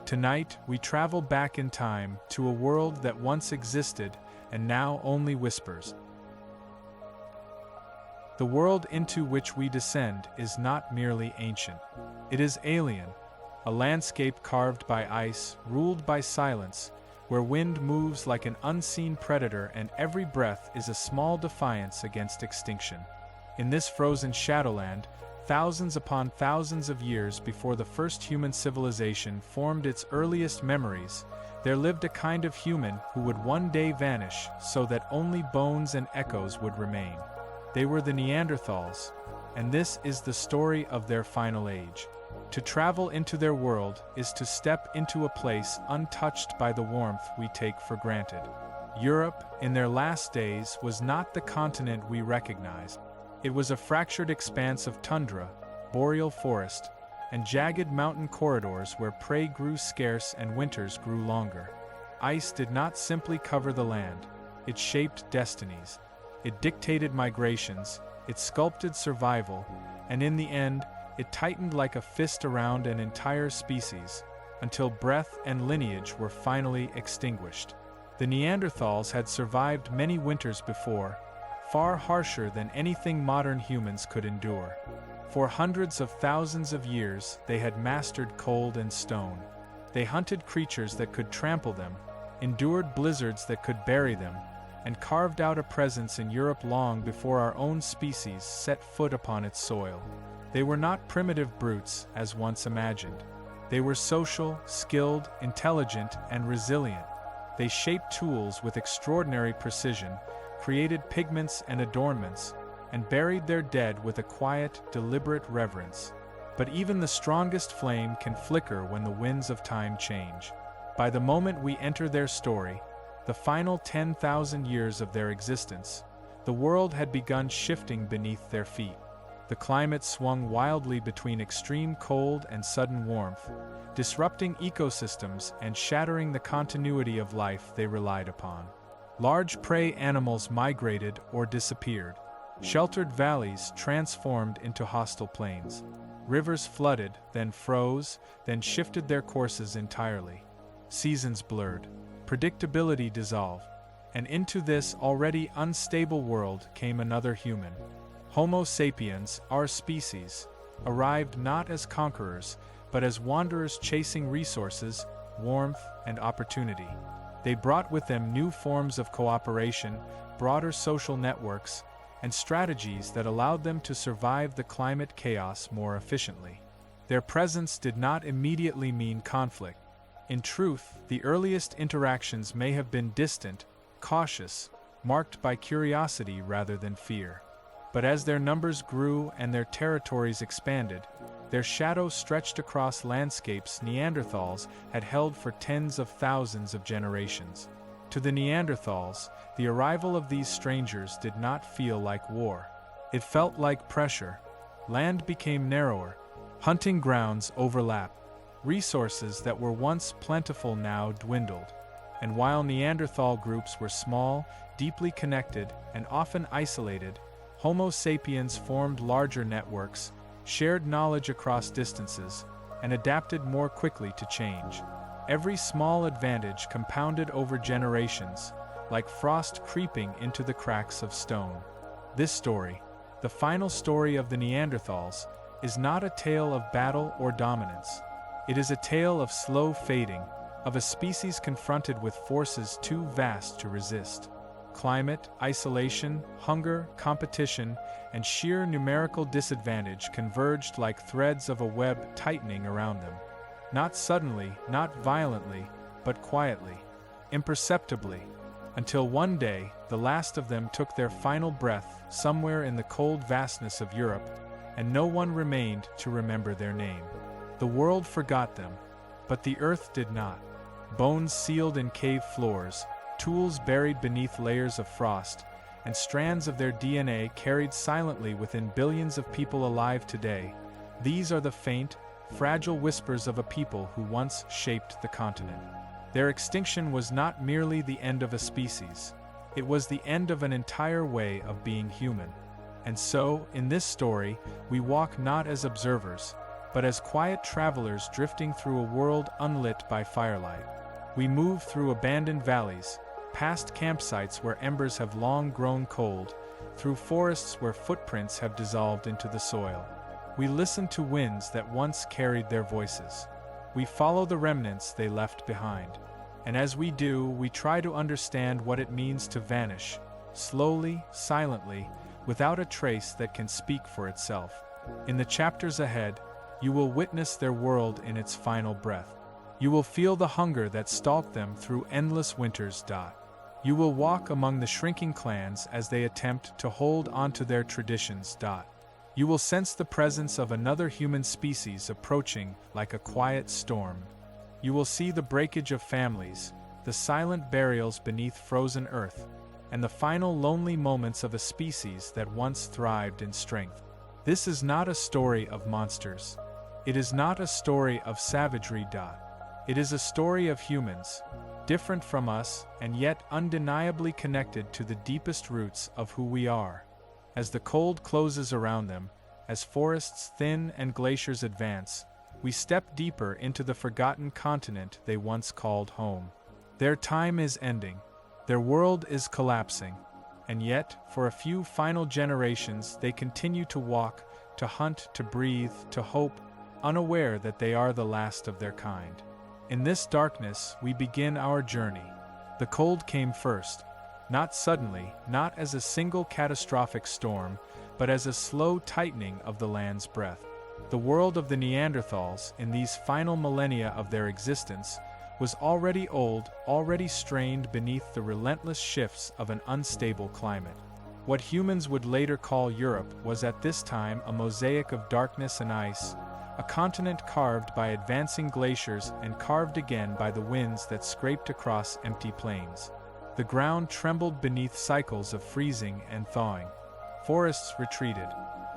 Tonight, we travel back in time to a world that once existed and now only whispers. The world into which we descend is not merely ancient. It is alien, a landscape carved by ice, ruled by silence, where wind moves like an unseen predator and every breath is a small defiance against extinction. In this frozen shadowland, thousands upon thousands of years before the first human civilization formed its earliest memories, there lived a kind of human who would one day vanish so that only bones and echoes would remain. They were the Neanderthals, and this is the story of their final age. To travel into their world is to step into a place untouched by the warmth we take for granted. Europe, in their last days, was not the continent we recognize. It was a fractured expanse of tundra, boreal forest, and jagged mountain corridors where prey grew scarce and winters grew longer. Ice did not simply cover the land, it shaped destinies. It dictated migrations, it sculpted survival, and in the end, it tightened like a fist around an entire species, until breath and lineage were finally extinguished. The Neanderthals had survived many winters before, far harsher than anything modern humans could endure. For hundreds of thousands of years, they had mastered cold and stone. They hunted creatures that could trample them, endured blizzards that could bury them, and carved out a presence in Europe long before our own species set foot upon its soil. They were not primitive brutes, as once imagined. They were social, skilled, intelligent, and resilient. They shaped tools with extraordinary precision, created pigments and adornments, and buried their dead with a quiet, deliberate reverence. But even the strongest flame can flicker when the winds of time change. By the moment we enter their story, the final 10,000 years of their existence, the world had begun shifting beneath their feet. The climate swung wildly between extreme cold and sudden warmth, disrupting ecosystems and shattering the continuity of life they relied upon. Large prey animals migrated or disappeared. Sheltered valleys transformed into hostile plains. Rivers flooded, then froze, then shifted their courses entirely. Seasons blurred. Predictability dissolved. And into this already unstable world came another human. Homo sapiens, our species, arrived not as conquerors, but as wanderers chasing resources, warmth, and opportunity. They brought with them new forms of cooperation, broader social networks, and strategies that allowed them to survive the climate chaos more efficiently. Their presence did not immediately mean conflict. In truth, the earliest interactions may have been distant, cautious, marked by curiosity rather than fear. But as their numbers grew and their territories expanded, their shadows stretched across landscapes Neanderthals had held for tens of thousands of generations. To the Neanderthals, the arrival of these strangers did not feel like war. It felt like pressure. Land became narrower. Hunting grounds overlapped. Resources that were once plentiful now dwindled. And while Neanderthal groups were small, deeply connected, and often isolated, Homo sapiens formed larger networks, shared knowledge across distances, and adapted more quickly to change. Every small advantage compounded over generations, like frost creeping into the cracks of stone. This story, the final story of the Neanderthals, is not a tale of battle or dominance. It is a tale of slow fading, of a species confronted with forces too vast to resist. Climate, isolation, hunger, competition, and sheer numerical disadvantage converged like threads of a web tightening around them. Not suddenly, not violently, but quietly, imperceptibly, until one day the last of them took their final breath somewhere in the cold vastness of Europe, and no one remained to remember their name. The world forgot them, but the earth did not. Bones sealed in cave floors, tools buried beneath layers of frost, and strands of their DNA carried silently within billions of people alive today. These are the faint, fragile whispers of a people who once shaped the continent. Their extinction was not merely the end of a species. It was the end of an entire way of being human. And so, in this story, we walk not as observers, but as quiet travelers drifting through a world unlit by firelight. We move through abandoned valleys, past campsites where embers have long grown cold, through forests where footprints have dissolved into the soil. We listen to winds that once carried their voices. We follow the remnants they left behind. And as we do, we try to understand what it means to vanish, slowly, silently, without a trace that can speak for itself. In the chapters ahead, you will witness their world in its final breath. You will feel the hunger that stalked them through endless winters. You will walk among the shrinking clans as they attempt to hold onto their traditions. You will sense the presence of another human species approaching like a quiet storm. You will see the breakage of families, the silent burials beneath frozen earth, and the final lonely moments of a species that once thrived in strength. This is not a story of monsters. It is not a story of savagery. It is a story of humans, different from us and yet undeniably connected to the deepest roots of who we are. As the cold closes around them, as forests thin and glaciers advance, we step deeper into the forgotten continent they once called home. Their time is ending, their world is collapsing, and yet, for a few final generations, they continue to walk, to hunt, to breathe, to hope, unaware that they are the last of their kind. In this darkness, we begin our journey. The cold came first, not suddenly, not as a single catastrophic storm, but as a slow tightening of the land's breath. The world of the Neanderthals, in these final millennia of their existence, was already old, already strained beneath the relentless shifts of an unstable climate. What humans would later call Europe was at this time a mosaic of darkness and ice, a continent carved by advancing glaciers and carved again by the winds that scraped across empty plains. The ground trembled beneath cycles of freezing and thawing. Forests retreated.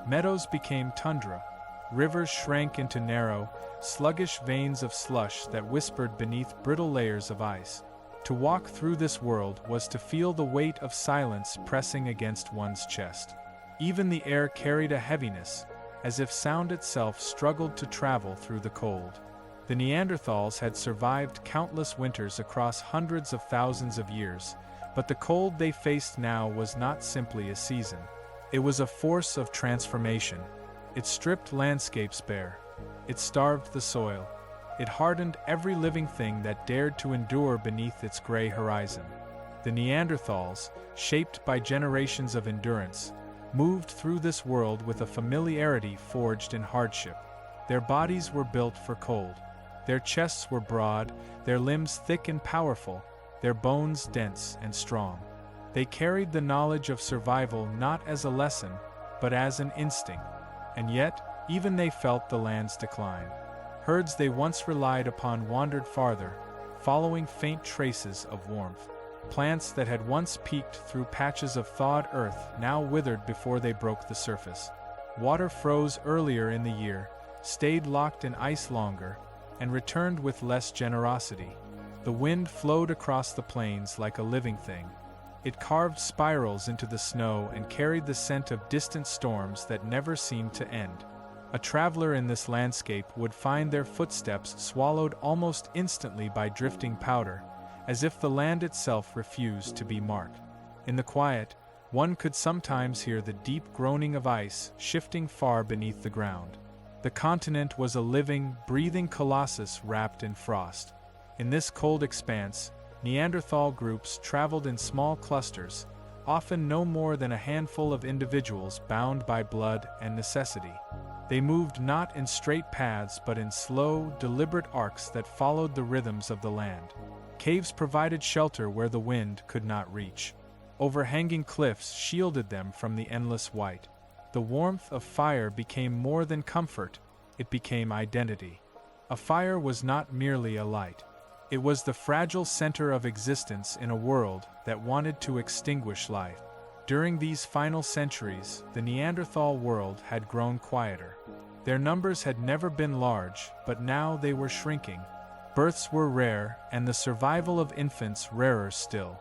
Meadows became tundra. Rivers shrank into narrow, sluggish veins of slush that whispered beneath brittle layers of ice. To walk through this world was to feel the weight of silence pressing against one's chest. Even the air carried a heaviness, as if sound itself struggled to travel through the cold. The Neanderthals had survived countless winters across hundreds of thousands of years, but the cold they faced now was not simply a season. It was a force of transformation. It stripped landscapes bare. It starved the soil. It hardened every living thing that dared to endure beneath its gray horizon. The Neanderthals, shaped by generations of endurance, moved through this world with a familiarity forged in hardship. Their bodies were built for cold. Their chests were broad, their limbs thick and powerful, their bones dense and strong. They carried the knowledge of survival not as a lesson, but as an instinct. And yet, even they felt the land's decline. Herds they once relied upon wandered farther, following faint traces of warmth. Plants that had once peeked through patches of thawed earth now withered before they broke the surface. Water froze earlier in the year, stayed locked in ice longer, and returned with less generosity. The wind flowed across the plains like a living thing. It carved spirals into the snow and carried the scent of distant storms that never seemed to end. A traveler in this landscape would find their footsteps swallowed almost instantly by drifting powder, as if the land itself refused to be marked. In the quiet, one could sometimes hear the deep groaning of ice shifting far beneath the ground. The continent was a living, breathing colossus wrapped in frost. In this cold expanse, Neanderthal groups traveled in small clusters, often no more than a handful of individuals bound by blood and necessity. They moved not in straight paths but in slow, deliberate arcs that followed the rhythms of the land. Caves provided shelter where the wind could not reach. Overhanging cliffs shielded them from the endless white. The warmth of fire became more than comfort, it became identity. A fire was not merely a light. It was the fragile center of existence in a world that wanted to extinguish life. During these final centuries, the Neanderthal world had grown quieter. Their numbers had never been large, but now they were shrinking. Births were rare, and the survival of infants rarer still.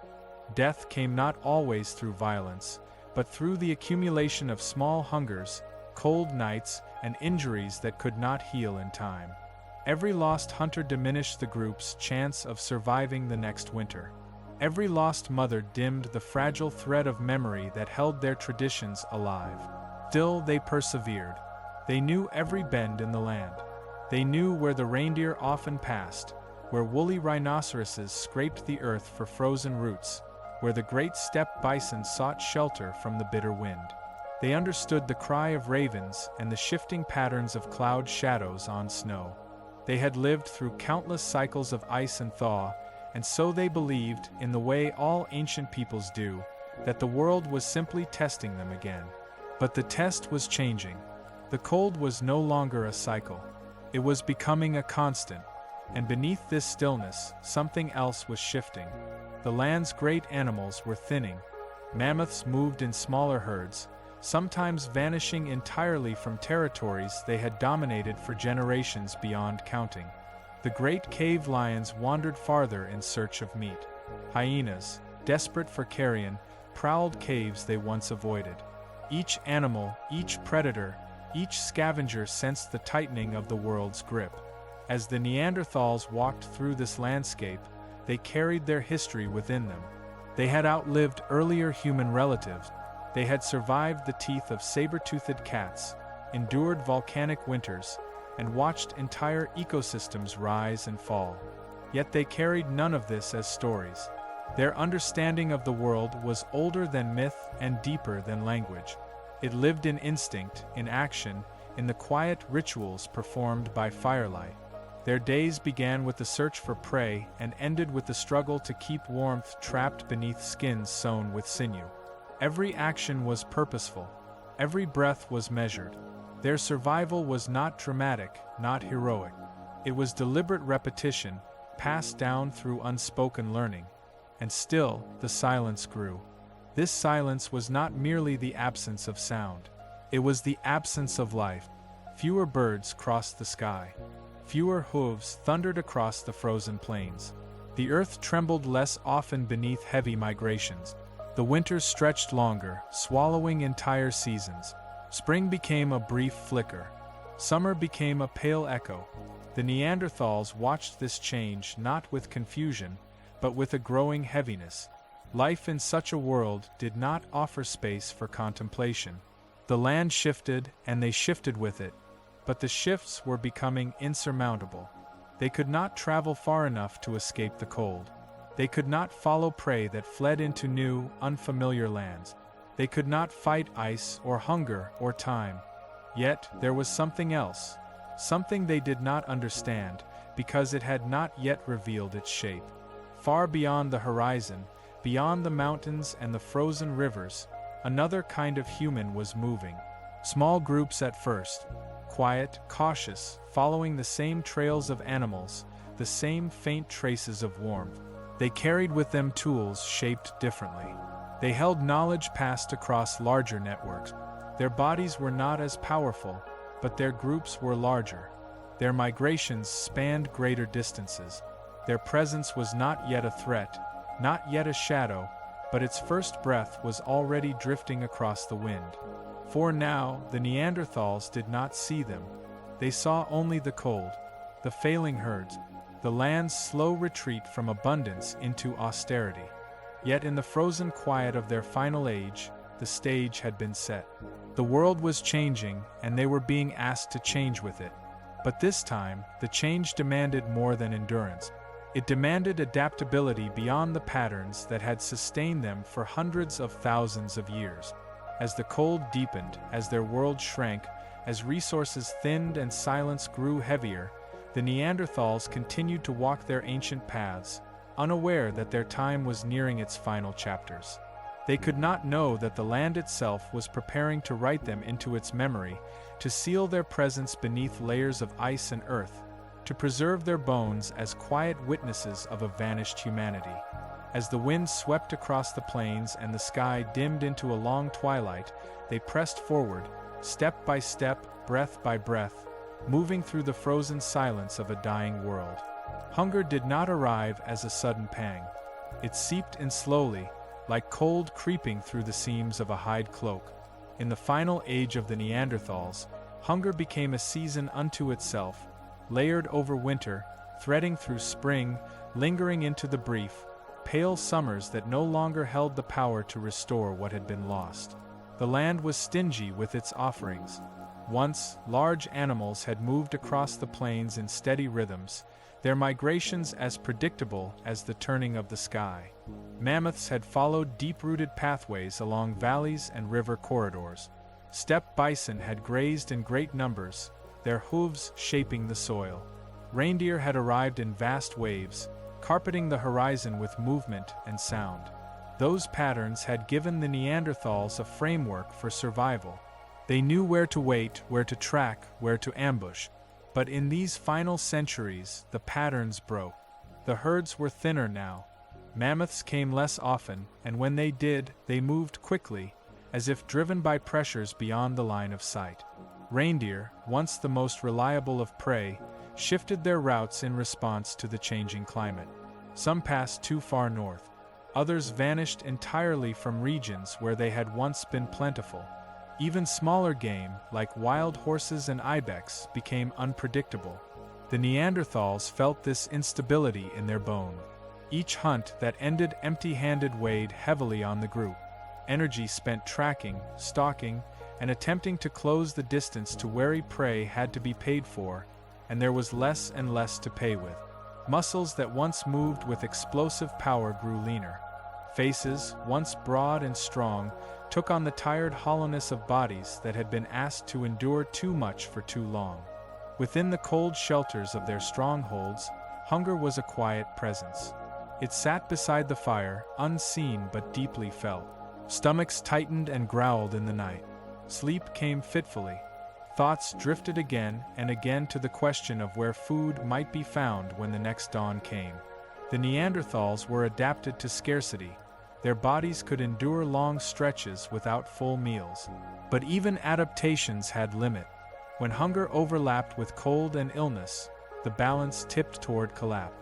Death came not always through violence, but through the accumulation of small hungers, cold nights, and injuries that could not heal in time. Every lost hunter diminished the group's chance of surviving the next winter. Every lost mother dimmed the fragile thread of memory that held their traditions alive. Still, they persevered. They knew every bend in the land. They knew where the reindeer often passed, where woolly rhinoceroses scraped the earth for frozen roots, where the great steppe bison sought shelter from the bitter wind. They understood the cry of ravens and the shifting patterns of cloud shadows on snow. They had lived through countless cycles of ice and thaw, and so they believed, in the way all ancient peoples do, that the world was simply testing them again. But the test was changing. The cold was no longer a cycle. It was becoming a constant, and beneath this stillness, something else was shifting. The land's great animals were thinning. Mammoths moved in smaller herds, sometimes vanishing entirely from territories they had dominated for generations beyond counting. The great cave lions wandered farther in search of meat. Hyenas, desperate for carrion, prowled caves they once avoided. Each animal, each predator, each scavenger sensed the tightening of the world's grip. As the Neanderthals walked through this landscape, they carried their history within them. They had outlived earlier human relatives. They had survived the teeth of saber-toothed cats, endured volcanic winters, and watched entire ecosystems rise and fall. Yet they carried none of this as stories. Their understanding of the world was older than myth and deeper than language. It lived in instinct, in action, in the quiet rituals performed by firelight. Their days began with the search for prey and ended with the struggle to keep warmth trapped beneath skins sewn with sinew. Every action was purposeful. Every breath was measured. Their survival was not dramatic, not heroic. It was deliberate repetition, passed down through unspoken learning. And still, the silence grew. This silence was not merely the absence of sound. It was the absence of life. Fewer birds crossed the sky. Fewer hooves thundered across the frozen plains. The earth trembled less often beneath heavy migrations. The winters stretched longer, swallowing entire seasons. Spring became a brief flicker. Summer became a pale echo. The Neanderthals watched this change not with confusion, but with a growing heaviness. Life in such a world did not offer space for contemplation. The land shifted, and they shifted with it, but the shifts were becoming insurmountable. They could not travel far enough to escape the cold. They could not follow prey that fled into new, unfamiliar lands. They could not fight ice or hunger or time. Yet, there was something else, something they did not understand, because it had not yet revealed its shape. Far beyond the horizon, beyond the mountains and the frozen rivers, another kind of human was moving. Small groups at first, quiet, cautious, following the same trails of animals, the same faint traces of warmth. They carried with them tools shaped differently. They held knowledge passed across larger networks. Their bodies were not as powerful, but their groups were larger. Their migrations spanned greater distances. Their presence was not yet a threat, not yet a shadow, but its first breath was already drifting across the wind. For now, the Neanderthals did not see them. They saw only the cold, the failing herds, the land's slow retreat from abundance into austerity. Yet in the frozen quiet of their final age, the stage had been set. The world was changing, and they were being asked to change with it. But this time, the change demanded more than endurance. It demanded adaptability beyond the patterns that had sustained them for hundreds of thousands of years. As the cold deepened, as their world shrank, as resources thinned and silence grew heavier, the Neanderthals continued to walk their ancient paths, unaware that their time was nearing its final chapters. They could not know that the land itself was preparing to write them into its memory, to seal their presence beneath layers of ice and earth, to preserve their bones as quiet witnesses of a vanished humanity. As the wind swept across the plains and the sky dimmed into a long twilight, they pressed forward, step by step, breath by breath, moving through the frozen silence of a dying world. Hunger did not arrive as a sudden pang. It seeped in slowly, like cold creeping through the seams of a hide cloak. In the final age of the Neanderthals, Hunger became a season unto itself, layered over winter, threading through spring, lingering into the brief, pale summers that no longer held the power to restore what had been lost. The land was stingy with its offerings. Once, large animals had moved across the plains in steady rhythms, their migrations as predictable as the turning of the sky. Mammoths had followed deep-rooted pathways along valleys and river corridors. Steppe bison had grazed in great numbers, their hooves shaping the soil. Reindeer had arrived in vast waves, carpeting the horizon with movement and sound. Those patterns had given the Neanderthals a framework for survival. They knew where to wait, where to track, where to ambush. But in these final centuries, the patterns broke. The herds were thinner now. Mammoths came less often, and when they did, they moved quickly, as if driven by pressures beyond the line of sight. Reindeer, once the most reliable of prey, shifted their routes in response to the changing climate. Some passed too far north. Others vanished entirely from regions where they had once been plentiful. Even smaller game, like wild horses and ibex, became unpredictable. The Neanderthals felt this instability in their bone. Each hunt that ended empty-handed weighed heavily on the group. Energy spent tracking, stalking, and attempting to close the distance to wary prey had to be paid for, and there was less and less to pay with. Muscles that once moved with explosive power grew leaner. Faces, once broad and strong, took on the tired hollowness of bodies that had been asked to endure too much for too long. Within the cold shelters of their strongholds, hunger was a quiet presence. It sat beside the fire, unseen but deeply felt. Stomachs tightened and growled in the night. Sleep came fitfully. Thoughts drifted again and again to the question of where food might be found when the next dawn came. The Neanderthals were adapted to scarcity. Their bodies could endure long stretches without full meals. But even adaptations had limit. When hunger overlapped with cold and illness, the balance tipped toward collapse.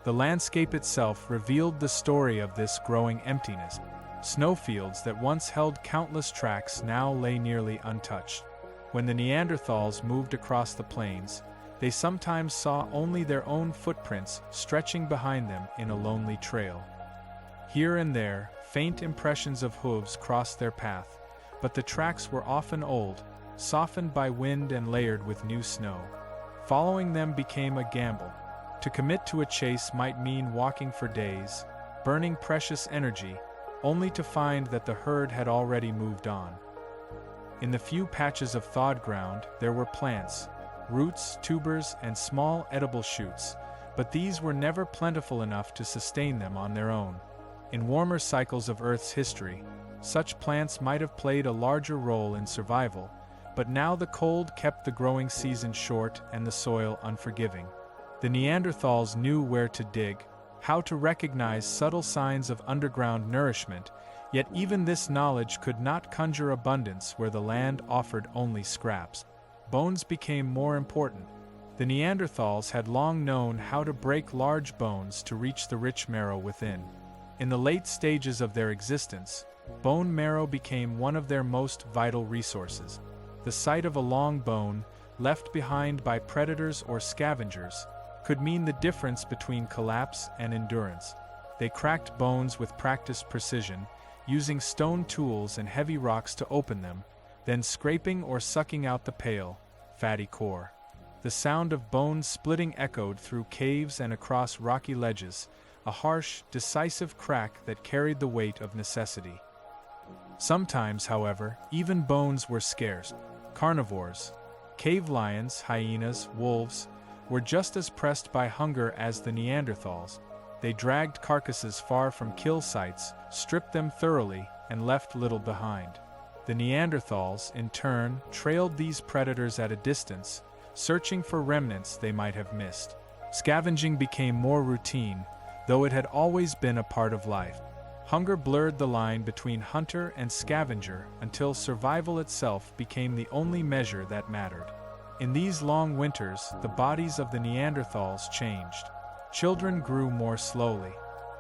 The landscape itself revealed the story of this growing emptiness. Snowfields that once held countless tracks now lay nearly untouched. When the Neanderthals moved across the plains, they sometimes saw only their own footprints stretching behind them in a lonely trail. Here and there, faint impressions of hooves crossed their path, but the tracks were often old, softened by wind and layered with new snow. Following them became a gamble. To commit to a chase might mean walking for days, burning precious energy, only to find that the herd had already moved on. In the few patches of thawed ground, there were plants, roots, tubers, and small edible shoots, but these were never plentiful enough to sustain them on their own. In warmer cycles of Earth's history, such plants might have played a larger role in survival, but now the cold kept the growing season short and the soil unforgiving. The Neanderthals knew where to dig, how to recognize subtle signs of underground nourishment, yet even this knowledge could not conjure abundance where the land offered only scraps. Bones became more important. The Neanderthals had long known how to break large bones to reach the rich marrow within. In the late stages of their existence, bone marrow became one of their most vital resources. The sight of a long bone, left behind by predators or scavengers, could mean the difference between collapse and endurance. They cracked bones with practiced precision, using stone tools and heavy rocks to open them, then scraping or sucking out the pale, fatty core. The sound of bones splitting echoed through caves and across rocky ledges, a harsh, decisive crack that carried the weight of necessity. Sometimes, however, even bones were scarce. Carnivores, cave lions, hyenas, wolves, were just as pressed by hunger as the Neanderthals. They dragged carcasses far from kill sites, stripped them thoroughly, and left little behind. The Neanderthals, in turn, trailed these predators at a distance, searching for remnants they might have missed. Scavenging became more routine, though it had always been a part of life. Hunger blurred the line between hunter and scavenger until survival itself became the only measure that mattered. In these long winters, the bodies of the Neanderthals changed. Children grew more slowly.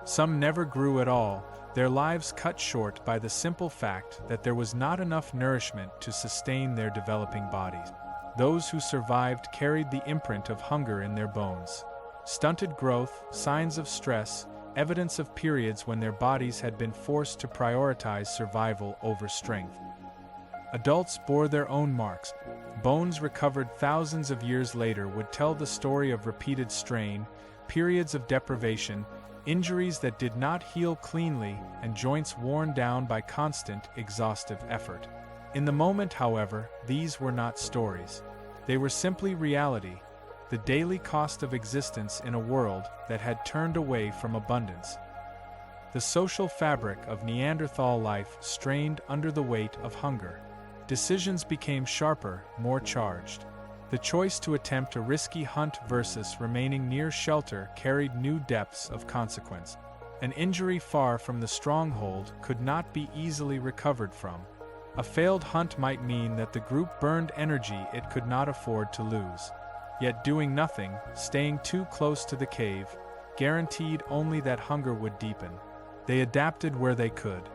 Some never grew at all, their lives cut short by the simple fact that there was not enough nourishment to sustain their developing bodies. Those who survived carried the imprint of hunger in their bones. Stunted growth, signs of stress, evidence of periods when their bodies had been forced to prioritize survival over strength. Adults bore their own marks. Bones recovered thousands of years later would tell the story of repeated strain, periods of deprivation, injuries that did not heal cleanly, and joints worn down by constant, exhaustive effort. In the moment, however, these were not stories. They were simply reality, the daily cost of existence in a world that had turned away from abundance. The social fabric of Neanderthal life strained under the weight of hunger. Decisions became sharper, more charged. The choice to attempt a risky hunt versus remaining near shelter carried new depths of consequence. An injury far from the stronghold could not be easily recovered from. A failed hunt might mean that the group burned energy it could not afford to lose. Yet doing nothing, staying too close to the cave, guaranteed only that hunger would deepen. They adapted where they could.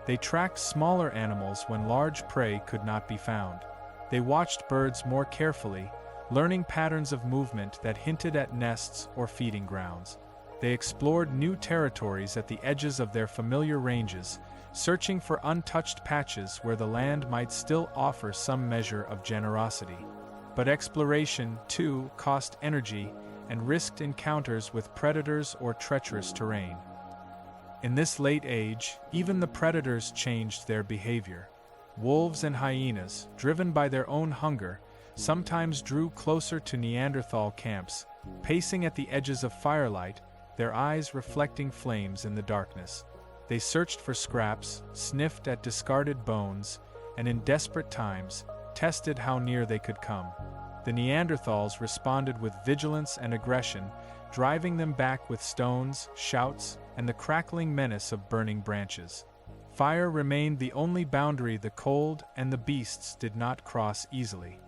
They tracked smaller animals when large prey could not be found. They watched birds more carefully, learning patterns of movement that hinted at nests or feeding grounds. They explored new territories at the edges of their familiar ranges, searching for untouched patches where the land might still offer some measure of generosity. But exploration, too, cost energy and risked encounters with predators or treacherous terrain. In this late age, even the predators changed their behavior. Wolves and hyenas, driven by their own hunger, sometimes drew closer to Neanderthal camps, pacing at the edges of firelight, their eyes reflecting flames in the darkness. They searched for scraps, sniffed at discarded bones, and in desperate times, tested how near they could come. The Neanderthals responded with vigilance and aggression, driving them back with stones, shouts, and the crackling menace of burning branches. Fire remained the only boundary the cold and the beasts did not cross easily.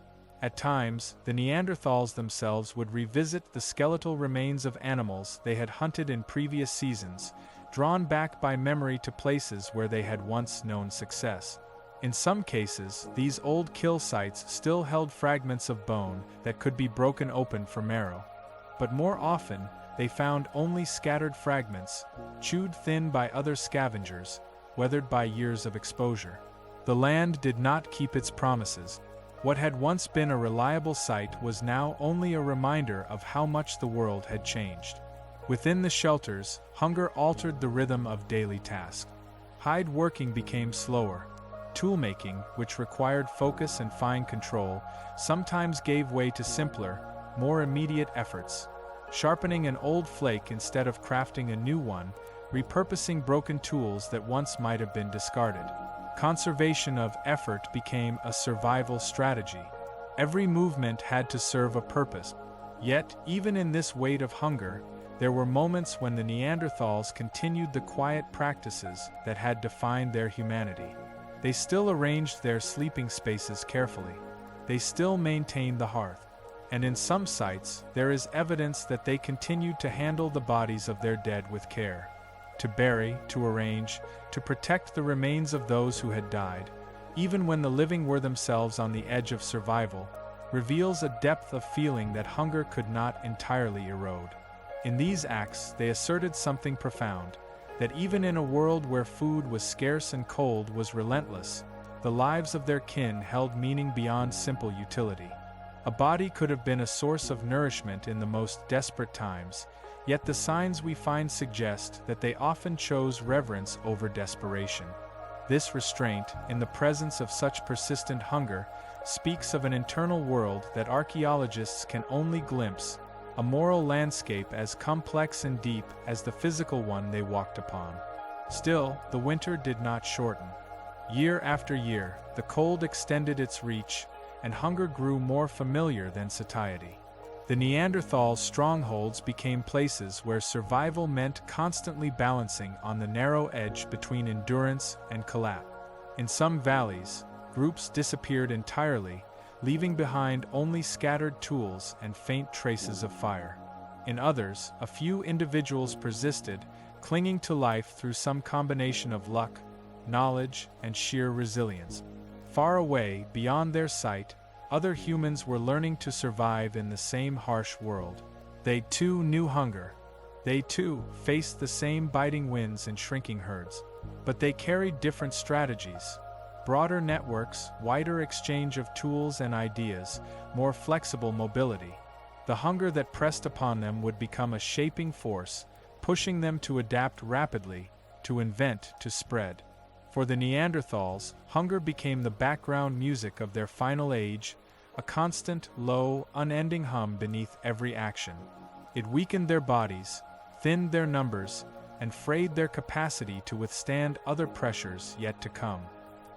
At times, the Neanderthals themselves would revisit the skeletal remains of animals they had hunted in previous seasons, drawn back by memory to places where they had once known success. In some cases, these old kill sites still held fragments of bone that could be broken open for marrow. But more often, they found only scattered fragments, chewed thin by other scavengers, weathered by years of exposure. The land did not keep its promises. What had once been a reliable site was now only a reminder of how much the world had changed. Within the shelters, hunger altered the rhythm of daily tasks. Hide working became slower. Toolmaking, which required focus and fine control, sometimes gave way to simpler, more immediate efforts. Sharpening an old flake instead of crafting a new one, repurposing broken tools that once might have been discarded. Conservation of effort became a survival strategy. Every movement had to serve a purpose. Yet, even in this weight of hunger, there were moments when the Neanderthals continued the quiet practices that had defined their humanity. They still arranged their sleeping spaces carefully. They still maintained the hearth. And in some sites, there is evidence that they continued to handle the bodies of their dead with care. To bury, to arrange, to protect the remains of those who had died, even when the living were themselves on the edge of survival, reveals a depth of feeling that hunger could not entirely erode. In these acts, they asserted something profound, that even in a world where food was scarce and cold was relentless, the lives of their kin held meaning beyond simple utility. A body could have been a source of nourishment in the most desperate times, yet the signs we find suggest that they often chose reverence over desperation. This restraint, in the presence of such persistent hunger, speaks of an internal world that archaeologists can only glimpse, a moral landscape as complex and deep as the physical one they walked upon. Still, the winter did not shorten. Year after year, the cold extended its reach, and hunger grew more familiar than satiety. The Neanderthals' strongholds became places where survival meant constantly balancing on the narrow edge between endurance and collapse. In some valleys, groups disappeared entirely, leaving behind only scattered tools and faint traces of fire. In others, a few individuals persisted, clinging to life through some combination of luck, knowledge, and sheer resilience. Far away, beyond their sight, other humans were learning to survive in the same harsh world. They too knew hunger. They too faced the same biting winds and shrinking herds. But they carried different strategies. Broader networks, wider exchange of tools and ideas, more flexible mobility. The hunger that pressed upon them would become a shaping force, pushing them to adapt rapidly, to invent, to spread. For the Neanderthals, hunger became the background music of their final age, a constant, low, unending hum beneath every action. It weakened their bodies, thinned their numbers, and frayed their capacity to withstand other pressures yet to come.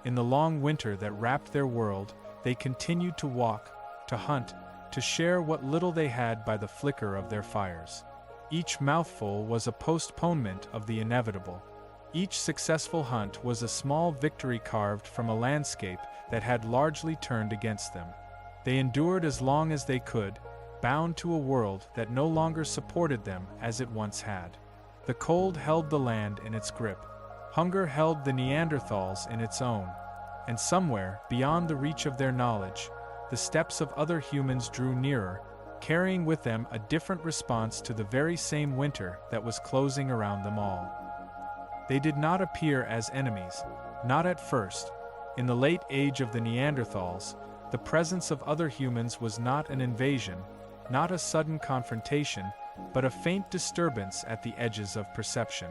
In the long winter that wrapped their world, they continued to walk, to hunt, to share what little they had by the flicker of their fires. Each mouthful was a postponement of the inevitable. Each successful hunt was a small victory carved from a landscape that had largely turned against them. They endured as long as they could, bound to a world that no longer supported them as it once had. The cold held the land in its grip. Hunger held the Neanderthals in its own. And somewhere, beyond the reach of their knowledge, the steps of other humans drew nearer, carrying with them a different response to the very same winter that was closing around them all. They did not appear as enemies, not at first. In the late age of the Neanderthals, the presence of other humans was not an invasion, not a sudden confrontation, but a faint disturbance at the edges of perception.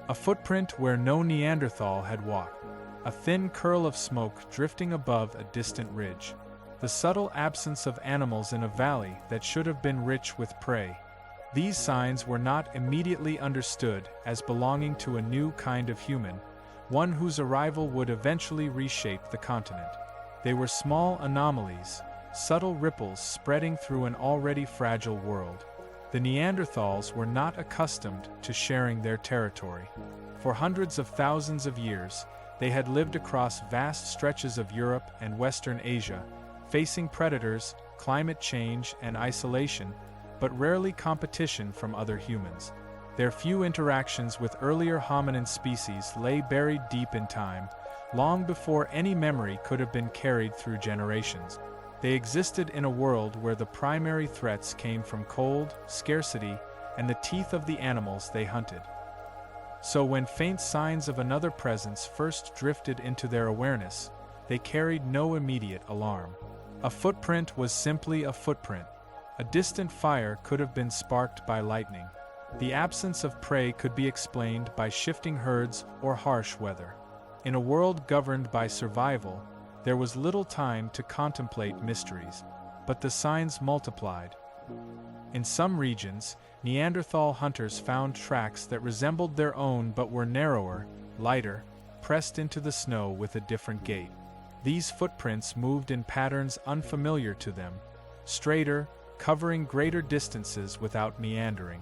A footprint where no Neanderthal had walked. A thin curl of smoke drifting above a distant ridge. The subtle absence of animals in a valley that should have been rich with prey. These signs were not immediately understood as belonging to a new kind of human, one whose arrival would eventually reshape the continent. They were small anomalies, subtle ripples spreading through an already fragile world. The Neanderthals were not accustomed to sharing their territory. For hundreds of thousands of years, they had lived across vast stretches of Europe and Western Asia, facing predators, climate change, and isolation, but rarely competition from other humans. Their few interactions with earlier hominin species lay buried deep in time, long before any memory could have been carried through generations. They existed in a world where the primary threats came from cold, scarcity, and the teeth of the animals they hunted. So when faint signs of another presence first drifted into their awareness, they carried no immediate alarm. A footprint was simply a footprint. A distant fire could have been sparked by lightning. The absence of prey could be explained by shifting herds or harsh weather. In a world governed by survival, there was little time to contemplate mysteries, but the signs multiplied. In some regions, Neanderthal hunters found tracks that resembled their own but were narrower, lighter, pressed into the snow with a different gait. These footprints moved in patterns unfamiliar to them, straighter, covering greater distances without meandering.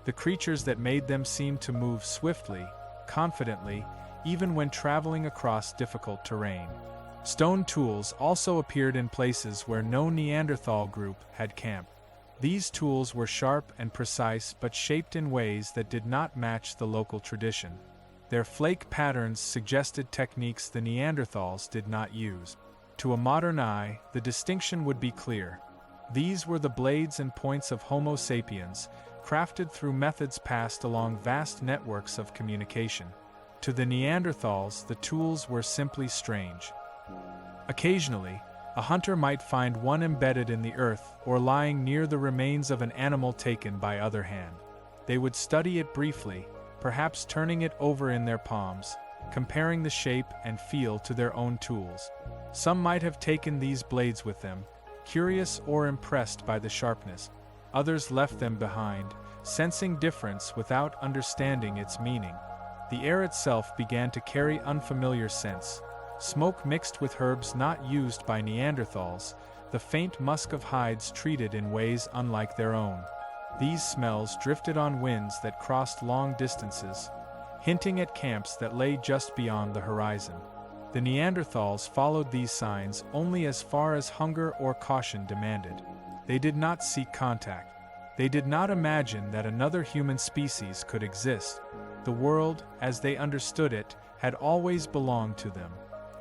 The creatures that made them seemed to move swiftly, confidently, even when traveling across difficult terrain. Stone tools also appeared in places where no Neanderthal group had camped. These tools were sharp and precise but shaped in ways that did not match the local tradition. Their flake patterns suggested techniques the Neanderthals did not use. To a modern eye, the distinction would be clear. These were the blades and points of Homo sapiens, crafted through methods passed along vast networks of communication. To the Neanderthals, the tools were simply strange. Occasionally, a hunter might find one embedded in the earth or lying near the remains of an animal taken by other hand. They would study it briefly, perhaps turning it over in their palms, comparing the shape and feel to their own tools. Some might have taken these blades with them, curious or impressed by the sharpness. Others left them behind, sensing difference without understanding its meaning. The air itself began to carry unfamiliar scents. Smoke mixed with herbs not used by Neanderthals, the faint musk of hides treated in ways unlike their own. These smells drifted on winds that crossed long distances, hinting at camps that lay just beyond the horizon. The Neanderthals followed these signs only as far as hunger or caution demanded. They did not seek contact. They did not imagine that another human species could exist. The world, as they understood it, had always belonged to them.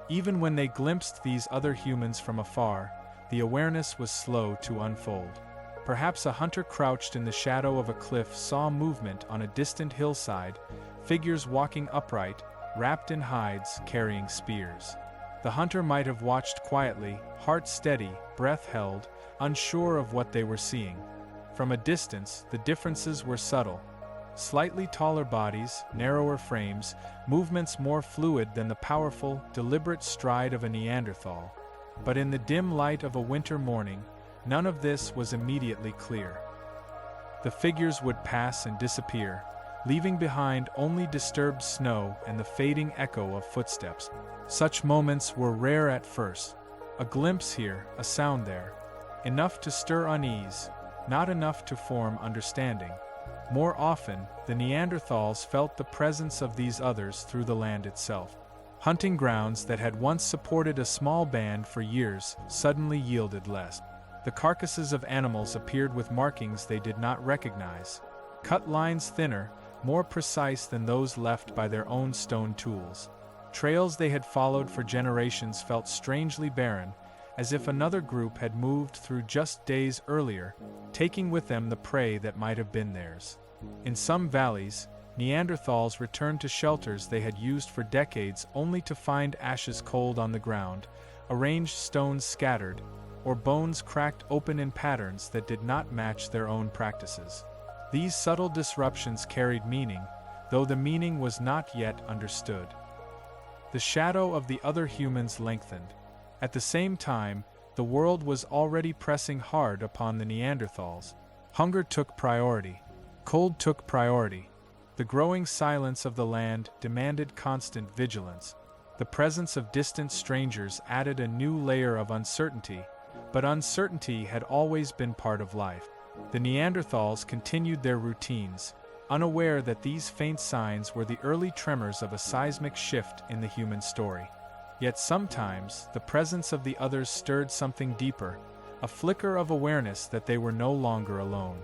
Even when they glimpsed these other humans from afar, the awareness was slow to unfold. Perhaps a hunter crouched in the shadow of a cliff saw movement on a distant hillside, figures walking upright, wrapped in hides, carrying spears. The hunter might have watched quietly, heart steady, breath held, unsure of what they were seeing. From a distance, the differences were subtle. Slightly taller bodies, narrower frames, movements more fluid than the powerful, deliberate stride of a Neanderthal. But in the dim light of a winter morning, none of this was immediately clear. The figures would pass and disappear, leaving behind only disturbed snow and the fading echo of footsteps. Such moments were rare at first. A glimpse here, a sound there. Enough to stir unease, not enough to form understanding. More often, the Neanderthals felt the presence of these others through the land itself. Hunting grounds that had once supported a small band for years suddenly yielded less. The carcasses of animals appeared with markings they did not recognize. Cut lines thinner, more precise than those left by their own stone tools. Trails they had followed for generations felt strangely barren, as if another group had moved through just days earlier, taking with them the prey that might have been theirs. In some valleys, Neanderthals returned to shelters they had used for decades only to find ashes cold on the ground, arranged stones scattered, or bones cracked open in patterns that did not match their own practices. These subtle disruptions carried meaning, though the meaning was not yet understood. The shadow of the other humans lengthened. At the same time, the world was already pressing hard upon the Neanderthals. Hunger took priority. Cold took priority. The growing silence of the land demanded constant vigilance. The presence of distant strangers added a new layer of uncertainty, but uncertainty had always been part of life. The Neanderthals continued their routines, unaware that these faint signs were the early tremors of a seismic shift in the human story. Yet sometimes, the presence of the others stirred something deeper, a flicker of awareness that they were no longer alone.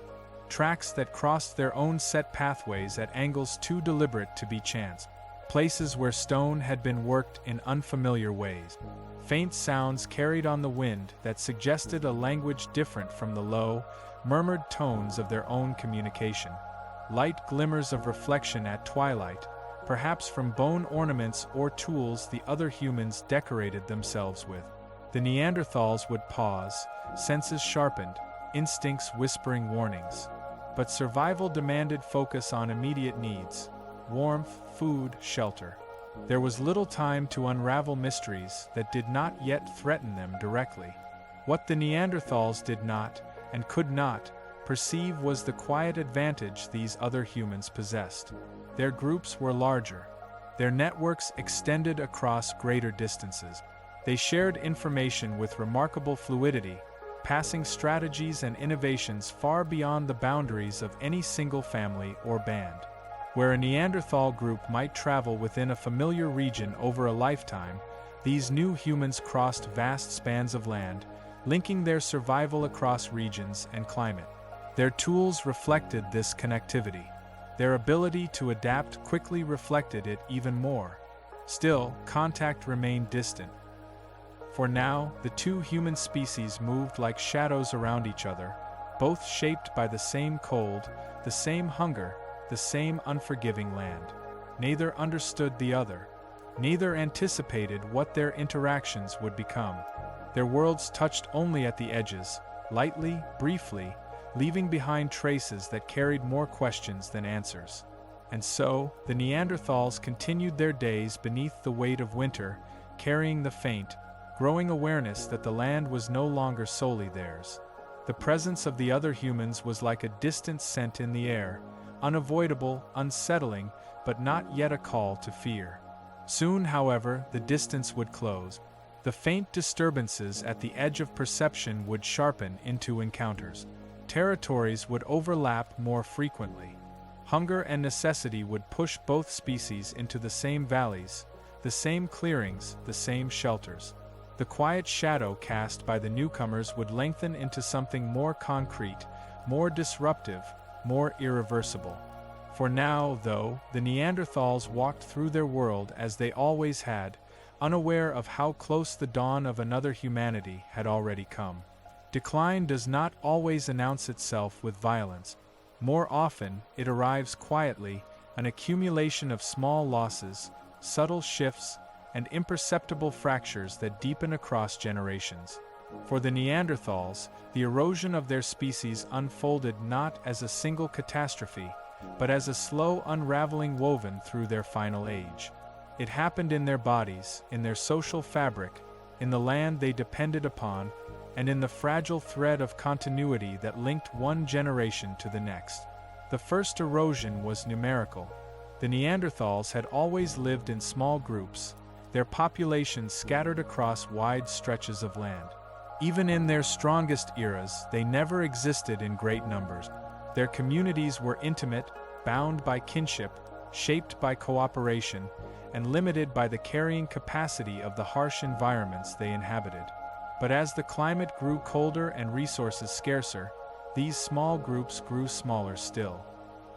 Tracks that crossed their own set pathways at angles too deliberate to be chance. Places where stone had been worked in unfamiliar ways. Faint sounds carried on the wind that suggested a language different from the low, murmured tones of their own communication. Light glimmers of reflection at twilight, perhaps from bone ornaments or tools the other humans decorated themselves with. The Neanderthals would pause, senses sharpened, instincts whispering warnings. But survival demanded focus on immediate needs: warmth, food, shelter. There was little time to unravel mysteries that did not yet threaten them directly. What the Neanderthals did not, and could not, perceive was the quiet advantage these other humans possessed. Their groups were larger. Their networks extended across greater distances. They shared information with remarkable fluidity, passing strategies and innovations far beyond the boundaries of any single family or band. Where a Neanderthal group might travel within a familiar region over a lifetime, these new humans crossed vast spans of land, linking their survival across regions and climate. Their tools reflected this connectivity. Their ability to adapt quickly reflected it even more. Still, contact remained distant. For now, the two human species moved like shadows around each other, both shaped by the same cold, the same hunger, the same unforgiving land. Neither understood the other. Neither anticipated what their interactions would become. Their worlds touched only at the edges, lightly, briefly, leaving behind traces that carried more questions than answers. And so, the Neanderthals continued their days beneath the weight of winter, carrying the faint, growing awareness that the land was no longer solely theirs. The presence of the other humans was like a distant scent in the air, unavoidable, unsettling, but not yet a call to fear. Soon, however, the distance would close. The faint disturbances at the edge of perception would sharpen into encounters. Territories would overlap more frequently. Hunger and necessity would push both species into the same valleys, the same clearings, the same shelters. The quiet shadow cast by the newcomers would lengthen into something more concrete, more disruptive, more irreversible. For now, though, the Neanderthals walked through their world as they always had, unaware of how close the dawn of another humanity had already come. Decline does not always announce itself with violence. More often, it arrives quietly, an accumulation of small losses, subtle shifts, and imperceptible fractures that deepen across generations. For the Neanderthals, the erosion of their species unfolded not as a single catastrophe, but as a slow unraveling woven through their final age. It happened in their bodies, in their social fabric, in the land they depended upon, and in the fragile thread of continuity that linked one generation to the next. The first erosion was numerical. The Neanderthals had always lived in small groups, their populations scattered across wide stretches of land. Even in their strongest eras, they never existed in great numbers. Their communities were intimate, bound by kinship, shaped by cooperation, and limited by the carrying capacity of the harsh environments they inhabited. But as the climate grew colder and resources scarcer, these small groups grew smaller still.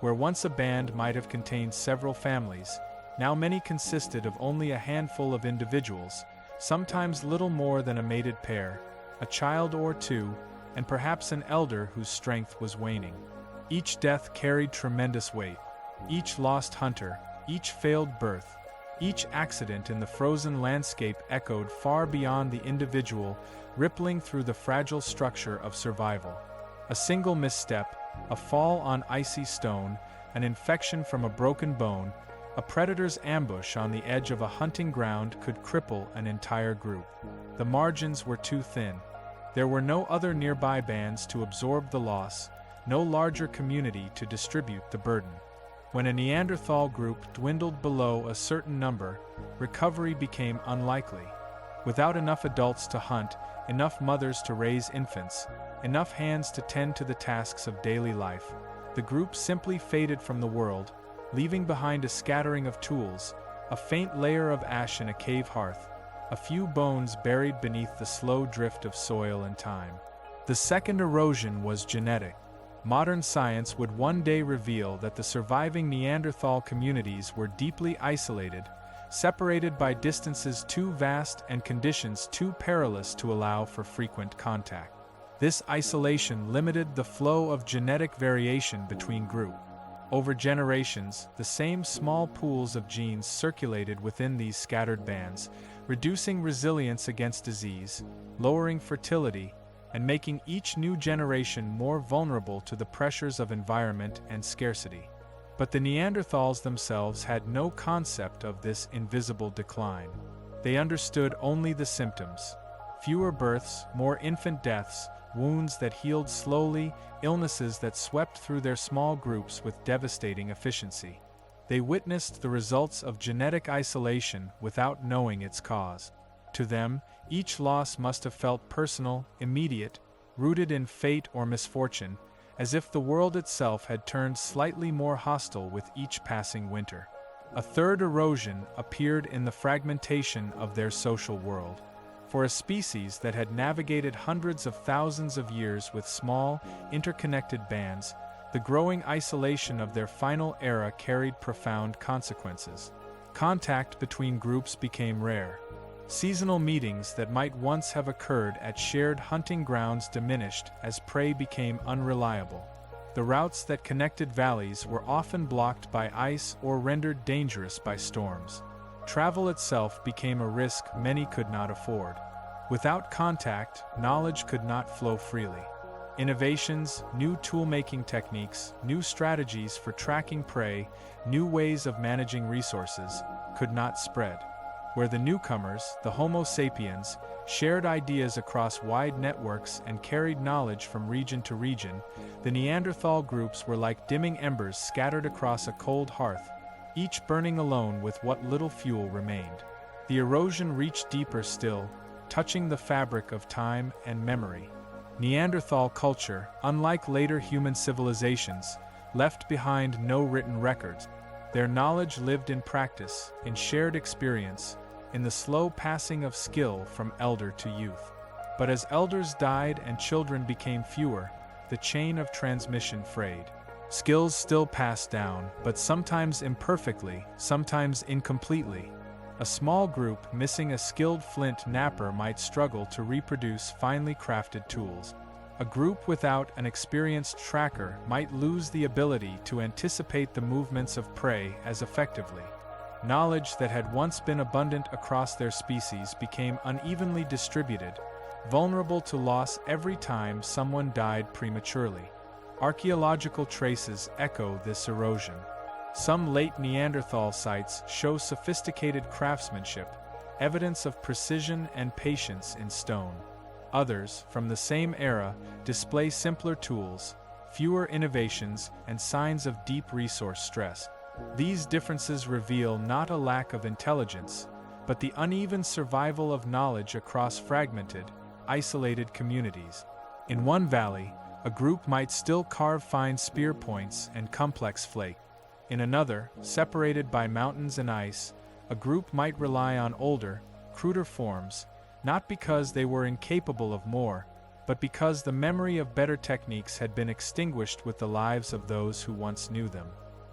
Where once a band might have contained several families, now many consisted of only a handful of individuals, sometimes little more than a mated pair, a child or two, and perhaps an elder whose strength was waning. Each death carried tremendous weight. Each lost hunter, each failed birth, each accident in the frozen landscape echoed far beyond the individual, rippling through the fragile structure of survival. A single misstep, a fall on icy stone, an infection from a broken bone, a predator's ambush on the edge of a hunting ground could cripple an entire group. The margins were too thin. There were no other nearby bands to absorb the loss, no larger community to distribute the burden. When a Neanderthal group dwindled below a certain number, recovery became unlikely. Without enough adults to hunt, enough mothers to raise infants, enough hands to tend to the tasks of daily life, the group simply faded from the world, leaving behind a scattering of tools, a faint layer of ash in a cave hearth, a few bones buried beneath the slow drift of soil and time. The second erosion was genetic. Modern science would one day reveal that the surviving Neanderthal communities were deeply isolated, separated by distances too vast and conditions too perilous to allow for frequent contact. This isolation limited the flow of genetic variation between groups. Over generations, the same small pools of genes circulated within these scattered bands, reducing resilience against disease, lowering fertility, and making each new generation more vulnerable to the pressures of environment and scarcity. But the Neanderthals themselves had no concept of this invisible decline. They understood only the symptoms: fewer births, more infant deaths, wounds that healed slowly, illnesses that swept through their small groups with devastating efficiency. They witnessed the results of genetic isolation without knowing its cause. To them, each loss must have felt personal, immediate, rooted in fate or misfortune, as if the world itself had turned slightly more hostile with each passing winter. A third erosion appeared in the fragmentation of their social world. For a species that had navigated hundreds of thousands of years with small, interconnected bands, the growing isolation of their final era carried profound consequences. Contact between groups became rare. Seasonal meetings that might once have occurred at shared hunting grounds diminished as prey became unreliable. The routes that connected valleys were often blocked by ice or rendered dangerous by storms. Travel itself became a risk many could not afford. Without contact, knowledge could not flow freely. Innovations, new tool-making techniques, new strategies for tracking prey, new ways of managing resources, could not spread. Where the newcomers, the Homo sapiens, shared ideas across wide networks and carried knowledge from region to region, the Neanderthal groups were like dimming embers scattered across a cold hearth, each burning alone with what little fuel remained. The erosion reached deeper still, touching the fabric of time and memory. Neanderthal culture, unlike later human civilizations, left behind no written records. Their knowledge lived in practice, in shared experience, in the slow passing of skill from elder to youth. But as elders died and children became fewer, the chain of transmission frayed. Skills still passed down, but sometimes imperfectly, sometimes incompletely. A small group missing a skilled flint knapper might struggle to reproduce finely crafted tools. A group without an experienced tracker might lose the ability to anticipate the movements of prey as effectively. Knowledge that had once been abundant across their species became unevenly distributed, vulnerable to loss every time someone died prematurely. Archaeological traces echo this erosion. Some late Neanderthal sites show sophisticated craftsmanship, evidence of precision and patience in stone. Others, from the same era, display simpler tools, fewer innovations, and signs of deep resource stress. These differences reveal not a lack of intelligence, but the uneven survival of knowledge across fragmented, isolated communities. In one valley, a group might still carve fine spear points and complex flake. In another, separated by mountains and ice, a group might rely on older, cruder forms, not because they were incapable of more, but because the memory of better techniques had been extinguished with the lives of those who once knew them.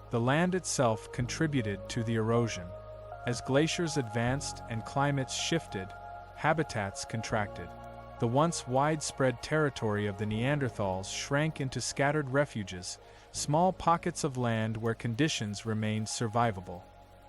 The land itself contributed to the erosion. As glaciers advanced and climates shifted, habitats contracted. The once widespread territory of the Neanderthals shrank into scattered refuges, small pockets of land where conditions remained survivable.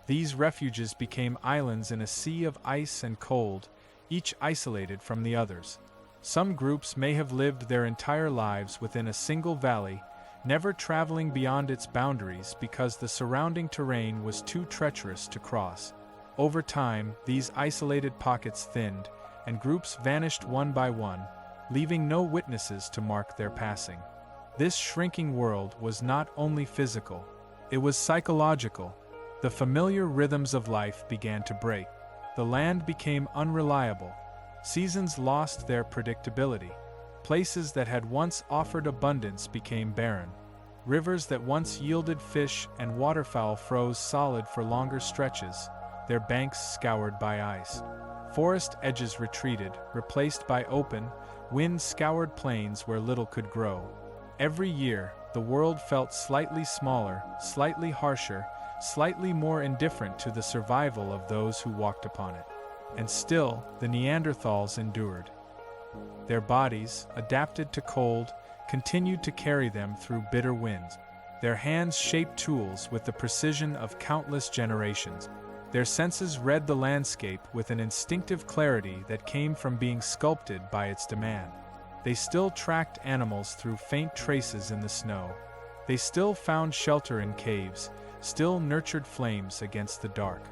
These refuges became islands in a sea of ice and cold, each isolated from the others. Some groups may have lived their entire lives within a single valley, never traveling beyond its boundaries because the surrounding terrain was too treacherous to cross. Over time, these isolated pockets thinned, and groups vanished one by one, leaving no witnesses to mark their passing. This shrinking world was not only physical, it was psychological. The familiar rhythms of life began to break. The land became unreliable. Seasons lost their predictability. Places that had once offered abundance became barren. Rivers that once yielded fish and waterfowl froze solid for longer stretches, their banks scoured by ice. Forest edges retreated, replaced by open, wind-scoured plains where little could grow. Every year, the world felt slightly smaller, slightly harsher, slightly more indifferent to the survival of those who walked upon it. And still, the Neanderthals endured. Their bodies, adapted to cold, continued to carry them through bitter winds. Their hands shaped tools with the precision of countless generations. Their senses read the landscape with an instinctive clarity that came from being sculpted by its demand. They still tracked animals through faint traces in the snow. They still found shelter in caves, still nurtured flames against the dark.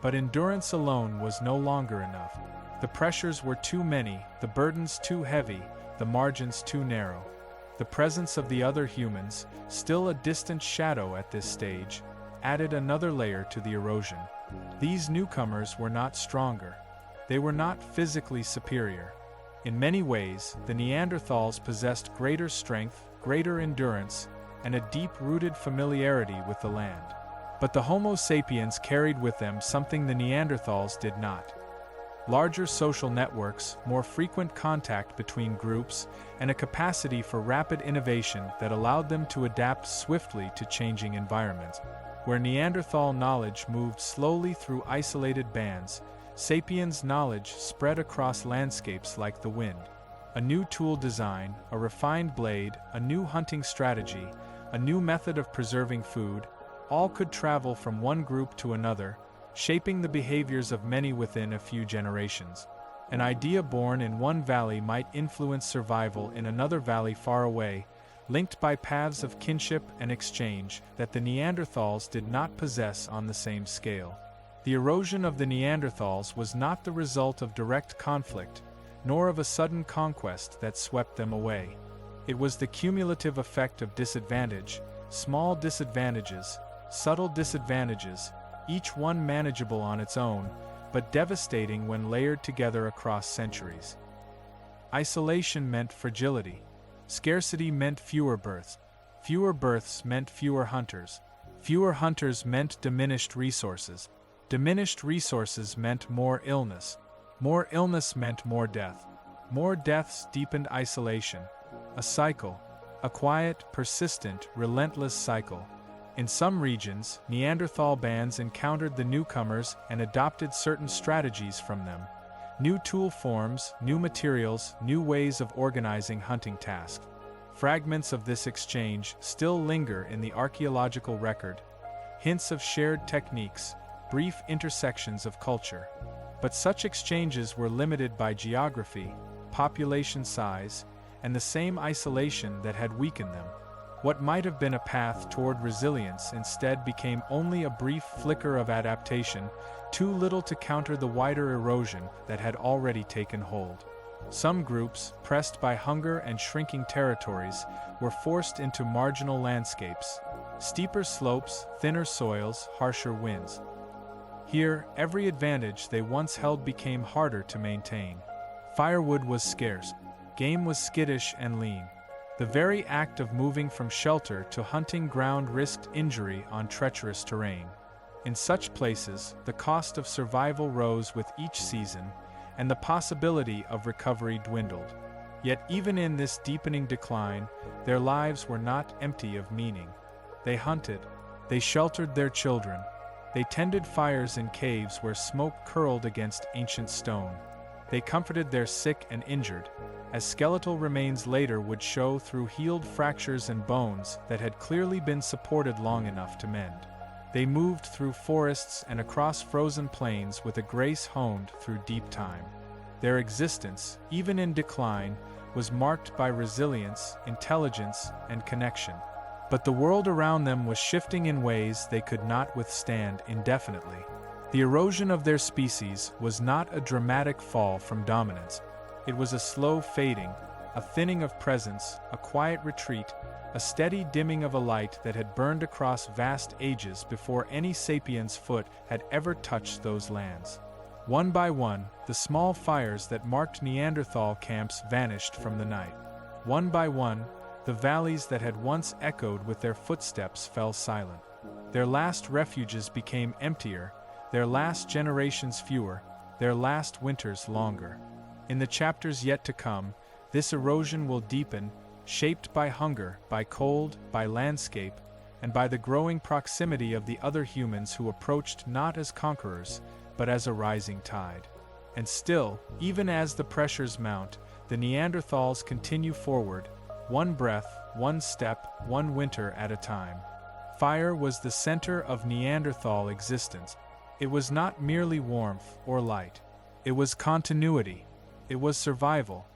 But endurance alone was no longer enough. The pressures were too many, the burdens too heavy, the margins too narrow. The presence of the other humans, still a distant shadow at this stage, added another layer to the erosion. These newcomers were not stronger. They were not physically superior. In many ways, the Neanderthals possessed greater strength, greater endurance, and a deep-rooted familiarity with the land. But the Homo sapiens carried with them something the Neanderthals did not. Larger social networks, more frequent contact between groups, and a capacity for rapid innovation that allowed them to adapt swiftly to changing environments. Where Neanderthal knowledge moved slowly through isolated bands, sapiens' knowledge spread across landscapes like the wind. A new tool design, a refined blade, a new hunting strategy, a new method of preserving food, all could travel from one group to another, shaping the behaviors of many within a few generations. An idea born in one valley might influence survival in another valley far away, linked by paths of kinship and exchange that the Neanderthals did not possess on the same scale. The erosion of the Neanderthals was not the result of direct conflict, nor of a sudden conquest that swept them away. It was the cumulative effect of disadvantage, small disadvantages, subtle disadvantages, each one manageable on its own, but devastating when layered together across centuries. Isolation meant fragility. Scarcity meant fewer births. Fewer births meant fewer hunters. Fewer hunters meant diminished resources. Diminished resources meant more illness. More illness meant more death. More deaths deepened isolation. A cycle a quiet, persistent, relentless cycle. In some regions, Neanderthal bands encountered the newcomers and adopted certain strategies from them. New tool forms, new materials, new ways of organizing hunting tasks. Fragments of this exchange still linger in the archaeological record, hints of shared techniques, brief intersections of culture. But such exchanges were limited by geography, population size, and the same isolation that had weakened them. What might have been a path toward resilience instead became only a brief flicker of adaptation, too little to counter the wider erosion that had already taken hold. Some groups, pressed by hunger and shrinking territories, were forced into marginal landscapes, steeper slopes, thinner soils, harsher winds. Here, every advantage they once held became harder to maintain. Firewood was scarce, game was skittish and lean. The very act of moving from shelter to hunting ground risked injury on treacherous terrain. In such places, the cost of survival rose with each season, and the possibility of recovery dwindled. Yet even in this deepening decline, their lives were not empty of meaning. They hunted, they sheltered their children, they tended fires in caves where smoke curled against ancient stone. They comforted their sick and injured, as skeletal remains later would show through healed fractures and bones that had clearly been supported long enough to mend. They moved through forests and across frozen plains with a grace honed through deep time. Their existence, even in decline, was marked by resilience, intelligence, and connection. But the world around them was shifting in ways they could not withstand indefinitely. The erosion of their species was not a dramatic fall from dominance. It was a slow fading, a thinning of presence, a quiet retreat, a steady dimming of a light that had burned across vast ages before any sapiens' foot had ever touched those lands. One by one, the small fires that marked Neanderthal camps vanished from the night. One by one, the valleys that had once echoed with their footsteps fell silent. Their last refuges became emptier, their last generations fewer, their last winters longer. In the chapters yet to come, this erosion will deepen, shaped by hunger, by cold, by landscape, and by the growing proximity of the other humans who approached not as conquerors, but as a rising tide. And still, even as the pressures mount, the Neanderthals continue forward, one breath, one step, one winter at a time. Fire was the center of Neanderthal existence. It was not merely warmth or light. It was continuity. It was survival.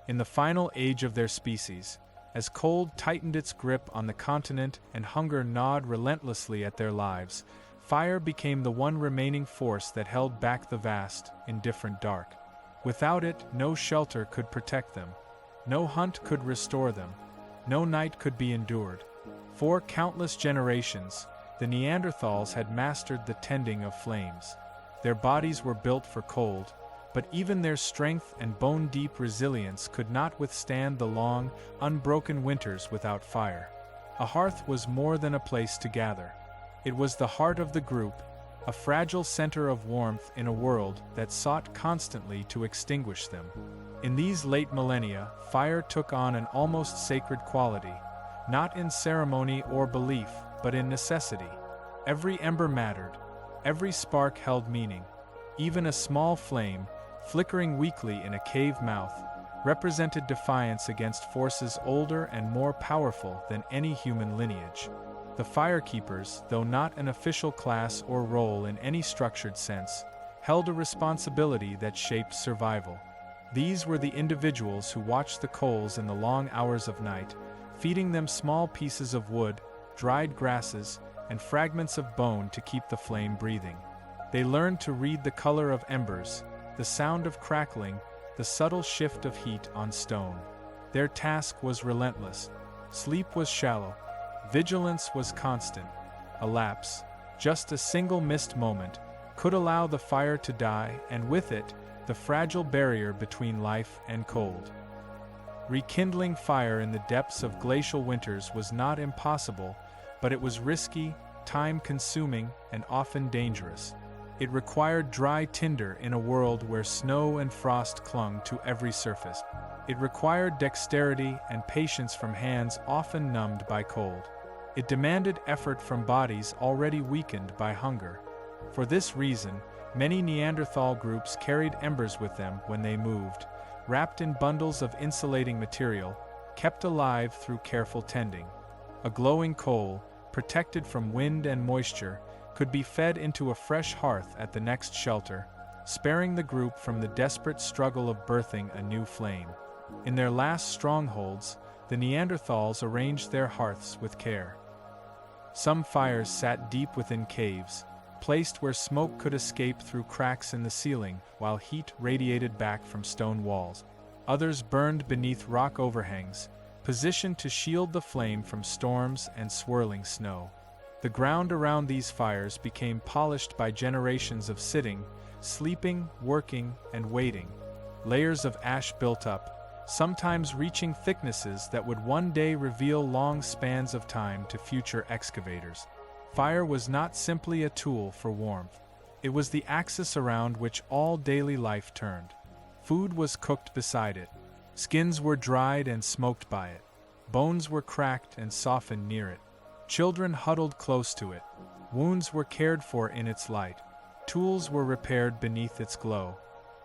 In the final age of their species, as cold tightened its grip on the continent and hunger gnawed relentlessly at their lives, fire became the one remaining force that held back the vast, indifferent dark. Without it, no shelter could protect them. No hunt could restore them. No night could be endured. For countless generations, the Neanderthals had mastered the tending of flames. Their bodies were built for cold, but even their strength and bone-deep resilience could not withstand the long, unbroken winters without fire. A hearth was more than a place to gather. It was the heart of the group, a fragile center of warmth in a world that sought constantly to extinguish them. In these late millennia, fire took on an almost sacred quality, not in ceremony or belief, but in necessity. Every ember mattered, every spark held meaning. Even a small flame, flickering weakly in a cave mouth, represented defiance against forces older and more powerful than any human lineage. The firekeepers, though not an official class or role in any structured sense, held a responsibility that shaped survival. These were the individuals who watched the coals in the long hours of night, feeding them small pieces of wood, dried grasses, and fragments of bone to keep the flame breathing. They learned to read the color of embers, the sound of crackling, the subtle shift of heat on stone. Their task was relentless. Sleep was shallow. Vigilance was constant. A lapse, just a single missed moment, could allow the fire to die, and with it, the fragile barrier between life and cold. Rekindling fire in the depths of glacial winters was not impossible, but it was risky, time-consuming, and often dangerous. It required dry tinder in a world where snow and frost clung to every surface. It required dexterity and patience from hands often numbed by cold. It demanded effort from bodies already weakened by hunger. For this reason, many Neanderthal groups carried embers with them when they moved, wrapped in bundles of insulating material, kept alive through careful tending. A glowing coal, protected from wind and moisture, could be fed into a fresh hearth at the next shelter, sparing the group from the desperate struggle of birthing a new flame. In their last strongholds, the Neanderthals arranged their hearths with care. Some fires sat deep within caves, placed where smoke could escape through cracks in the ceiling while heat radiated back from stone walls. Others burned beneath rock overhangs, positioned to shield the flame from storms and swirling snow. The ground around these fires became polished by generations of sitting, sleeping, working, and waiting. Layers of ash built up, sometimes reaching thicknesses that would one day reveal long spans of time to future excavators. Fire was not simply a tool for warmth. It was the axis around which all daily life turned. Food was cooked beside it. Skins were dried and smoked by it. Bones were cracked and softened near it. Children huddled close to it. Wounds were cared for in its light. Tools were repaired beneath its glow.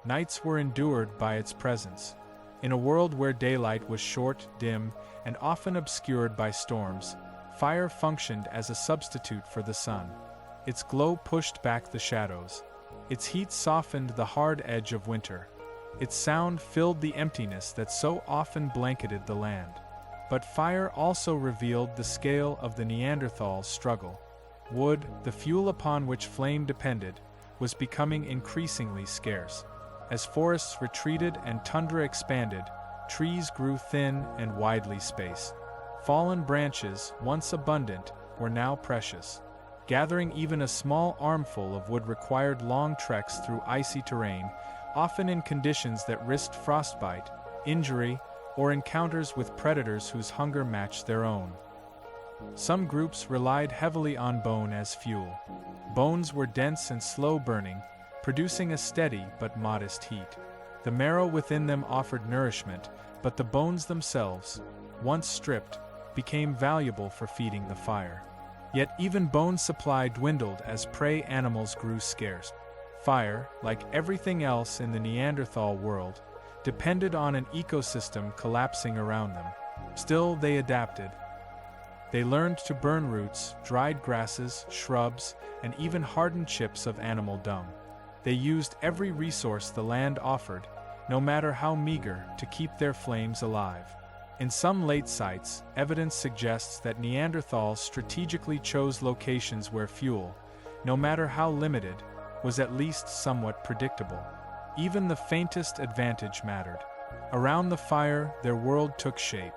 Nights were endured by its presence. In a world where daylight was short, dim, and often obscured by storms, fire functioned as a substitute for the sun. Its glow pushed back the shadows. Its heat softened the hard edge of winter. Its sound filled the emptiness that so often blanketed the land. But fire also revealed the scale of the Neanderthal struggle. Wood, the fuel upon which flame depended, was becoming increasingly scarce. As forests retreated and tundra expanded, trees grew thin and widely spaced. Fallen branches, once abundant, were now precious. Gathering even a small armful of wood required long treks through icy terrain, often in conditions that risked frostbite, injury, or encounters with predators whose hunger matched their own. Some groups relied heavily on bone as fuel. Bones were dense and slow-burning, producing a steady but modest heat. The marrow within them offered nourishment, but the bones themselves, once stripped, became valuable for feeding the fire. Yet even bone supply dwindled as prey animals grew scarce. Fire, like everything else in the Neanderthal world, depended on an ecosystem collapsing around them. Still, they adapted. They learned to burn roots, dried grasses, shrubs, and even hardened chips of animal dung. They used every resource the land offered, no matter how meager, to keep their flames alive. In some late sites, evidence suggests that Neanderthals strategically chose locations where fuel, no matter how limited, was at least somewhat predictable. Even the faintest advantage mattered. Around the fire, their world took shape.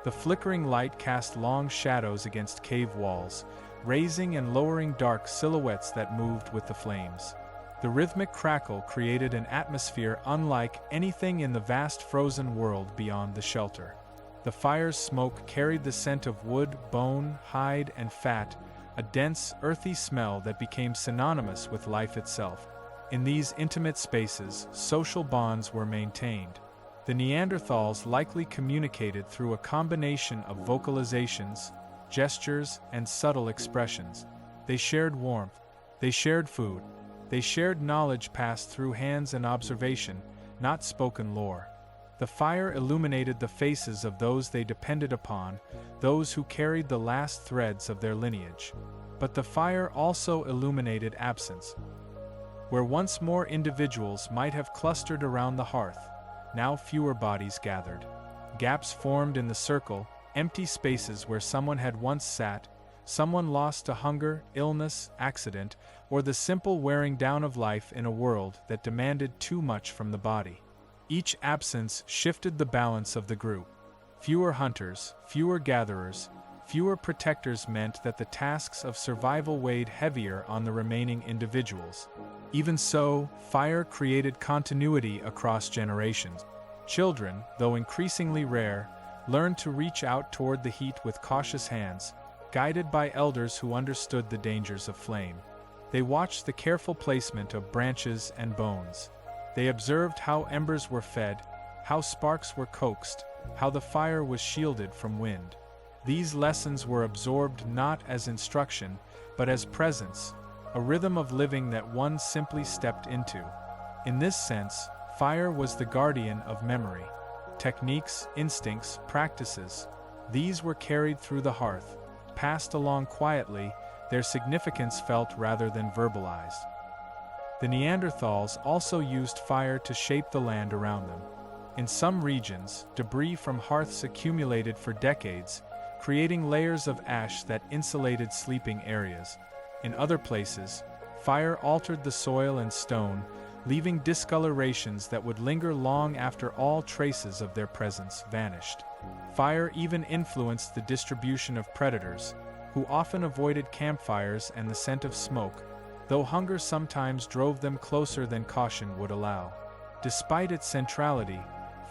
The flickering light cast long shadows against cave walls, raising and lowering dark silhouettes that moved with the flames. The rhythmic crackle created an atmosphere unlike anything in the vast frozen world beyond the shelter. The fire's smoke carried the scent of wood, bone, hide, and fat, a dense, earthy smell that became synonymous with life itself. In these intimate spaces, social bonds were maintained. The Neanderthals likely communicated through a combination of vocalizations, gestures, and subtle expressions. They shared warmth. They shared food. They shared knowledge passed through hands and observation, not spoken lore. The fire illuminated the faces of those they depended upon, those who carried the last threads of their lineage. But the fire also illuminated absence. Where once more individuals might have clustered around the hearth, now fewer bodies gathered. Gaps formed in the circle, empty spaces where someone had once sat, someone lost to hunger, illness, accident, or the simple wearing down of life in a world that demanded too much from the body. Each absence shifted the balance of the group. Fewer hunters, fewer gatherers, fewer protectors meant that the tasks of survival weighed heavier on the remaining individuals. Even so, fire created continuity across generations. Children, though increasingly rare, learned to reach out toward the heat with cautious hands, guided by elders who understood the dangers of flame. They watched the careful placement of branches and bones. They observed how embers were fed, how sparks were coaxed, how the fire was shielded from wind. These lessons were absorbed not as instruction, but as presence, a rhythm of living that one simply stepped into. In this sense, fire was the guardian of memory. Techniques, instincts, practices, these were carried through the hearth, passed along quietly, their significance felt rather than verbalized. The Neanderthals also used fire to shape the land around them. In some regions, debris from hearths accumulated for decades, creating layers of ash that insulated sleeping areas. In other places, fire altered the soil and stone, leaving discolorations that would linger long after all traces of their presence vanished. Fire even influenced the distribution of predators, who often avoided campfires and the scent of smoke, though hunger sometimes drove them closer than caution would allow. Despite its centrality,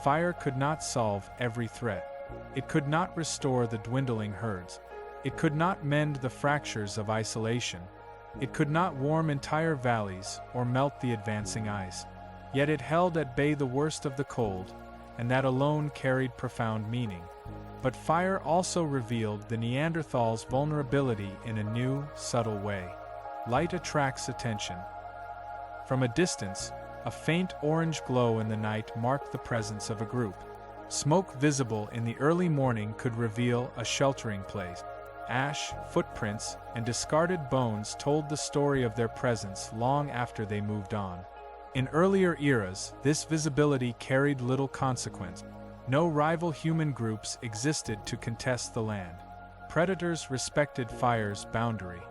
fire could not solve every threat. It could not restore the dwindling herds. It could not mend the fractures of isolation. It could not warm entire valleys or melt the advancing ice. Yet it held at bay the worst of the cold, and that alone carried profound meaning. But fire also revealed the Neanderthals' vulnerability in a new, subtle way. Light attracts attention. From a distance, a faint orange glow in the night marked the presence of a group. Smoke visible in the early morning could reveal a sheltering place. Ash, footprints, and discarded bones told the story of their presence long after they moved on. In earlier eras, this visibility carried little consequence. No rival human groups existed to contest the land. Predators respected fire's boundary.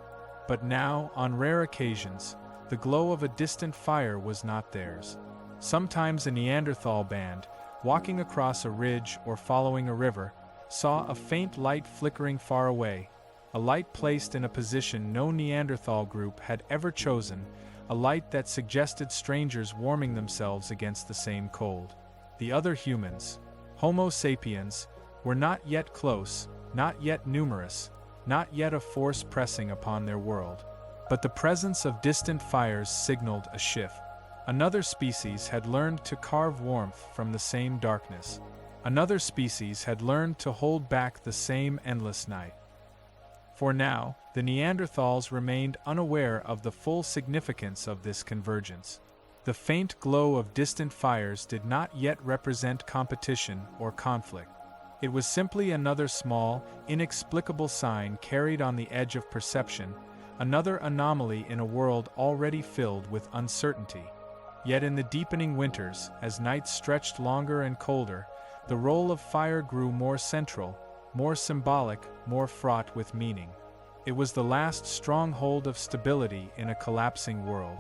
But now, on rare occasions, the glow of a distant fire was not theirs. Sometimes a Neanderthal band, walking across a ridge or following a river, saw a faint light flickering far away, a light placed in a position no Neanderthal group had ever chosen, a light that suggested strangers warming themselves against the same cold. The other humans, Homo sapiens, were not yet close, not yet numerous, not yet a force pressing upon their world. But the presence of distant fires signaled a shift. Another species had learned to carve warmth from the same darkness. Another species had learned to hold back the same endless night. For now, the Neanderthals remained unaware of the full significance of this convergence. The faint glow of distant fires did not yet represent competition or conflict. It was simply another small, inexplicable sign carried on the edge of perception, another anomaly in a world already filled with uncertainty. Yet in the deepening winters, as nights stretched longer and colder, the role of fire grew more central, more symbolic, more fraught with meaning. It was the last stronghold of stability in a collapsing world.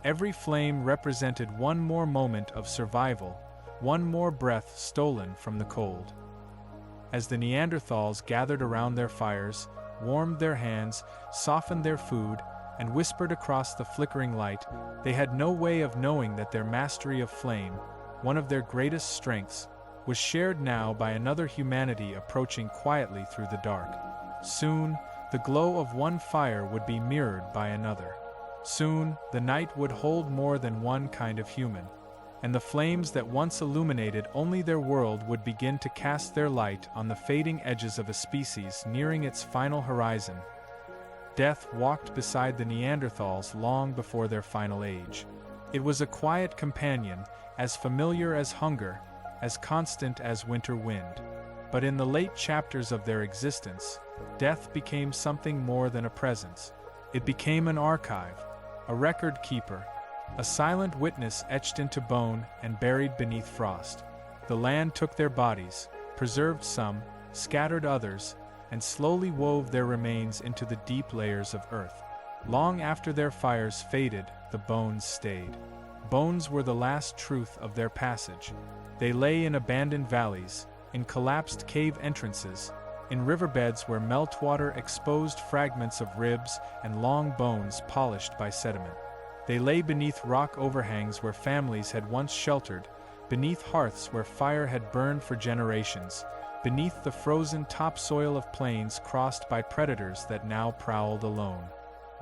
Every flame represented one more moment of survival, one more breath stolen from the cold. As the Neanderthals gathered around their fires, warmed their hands, softened their food, and whispered across the flickering light, they had no way of knowing that their mastery of flame, one of their greatest strengths, was shared now by another humanity approaching quietly through the dark. Soon, the glow of one fire would be mirrored by another. Soon, the night would hold more than one kind of human, and the flames that once illuminated only their world would begin to cast their light on the fading edges of a species nearing its final horizon. Death walked beside the Neanderthals long before their final age. It was a quiet companion, as familiar as hunger, as constant as winter wind. But in the late chapters of their existence, death became something more than a presence. It became an archive, a record keeper, a silent witness etched into bone and buried beneath frost. The land took their bodies, preserved some, scattered others, and slowly wove their remains into the deep layers of earth. Long after their fires faded, the bones stayed. Bones were the last truth of their passage. They lay in abandoned valleys, in collapsed cave entrances, in riverbeds where meltwater exposed fragments of ribs and long bones polished by sediment. They lay beneath rock overhangs where families had once sheltered, beneath hearths where fire had burned for generations, beneath the frozen topsoil of plains crossed by predators that now prowled alone.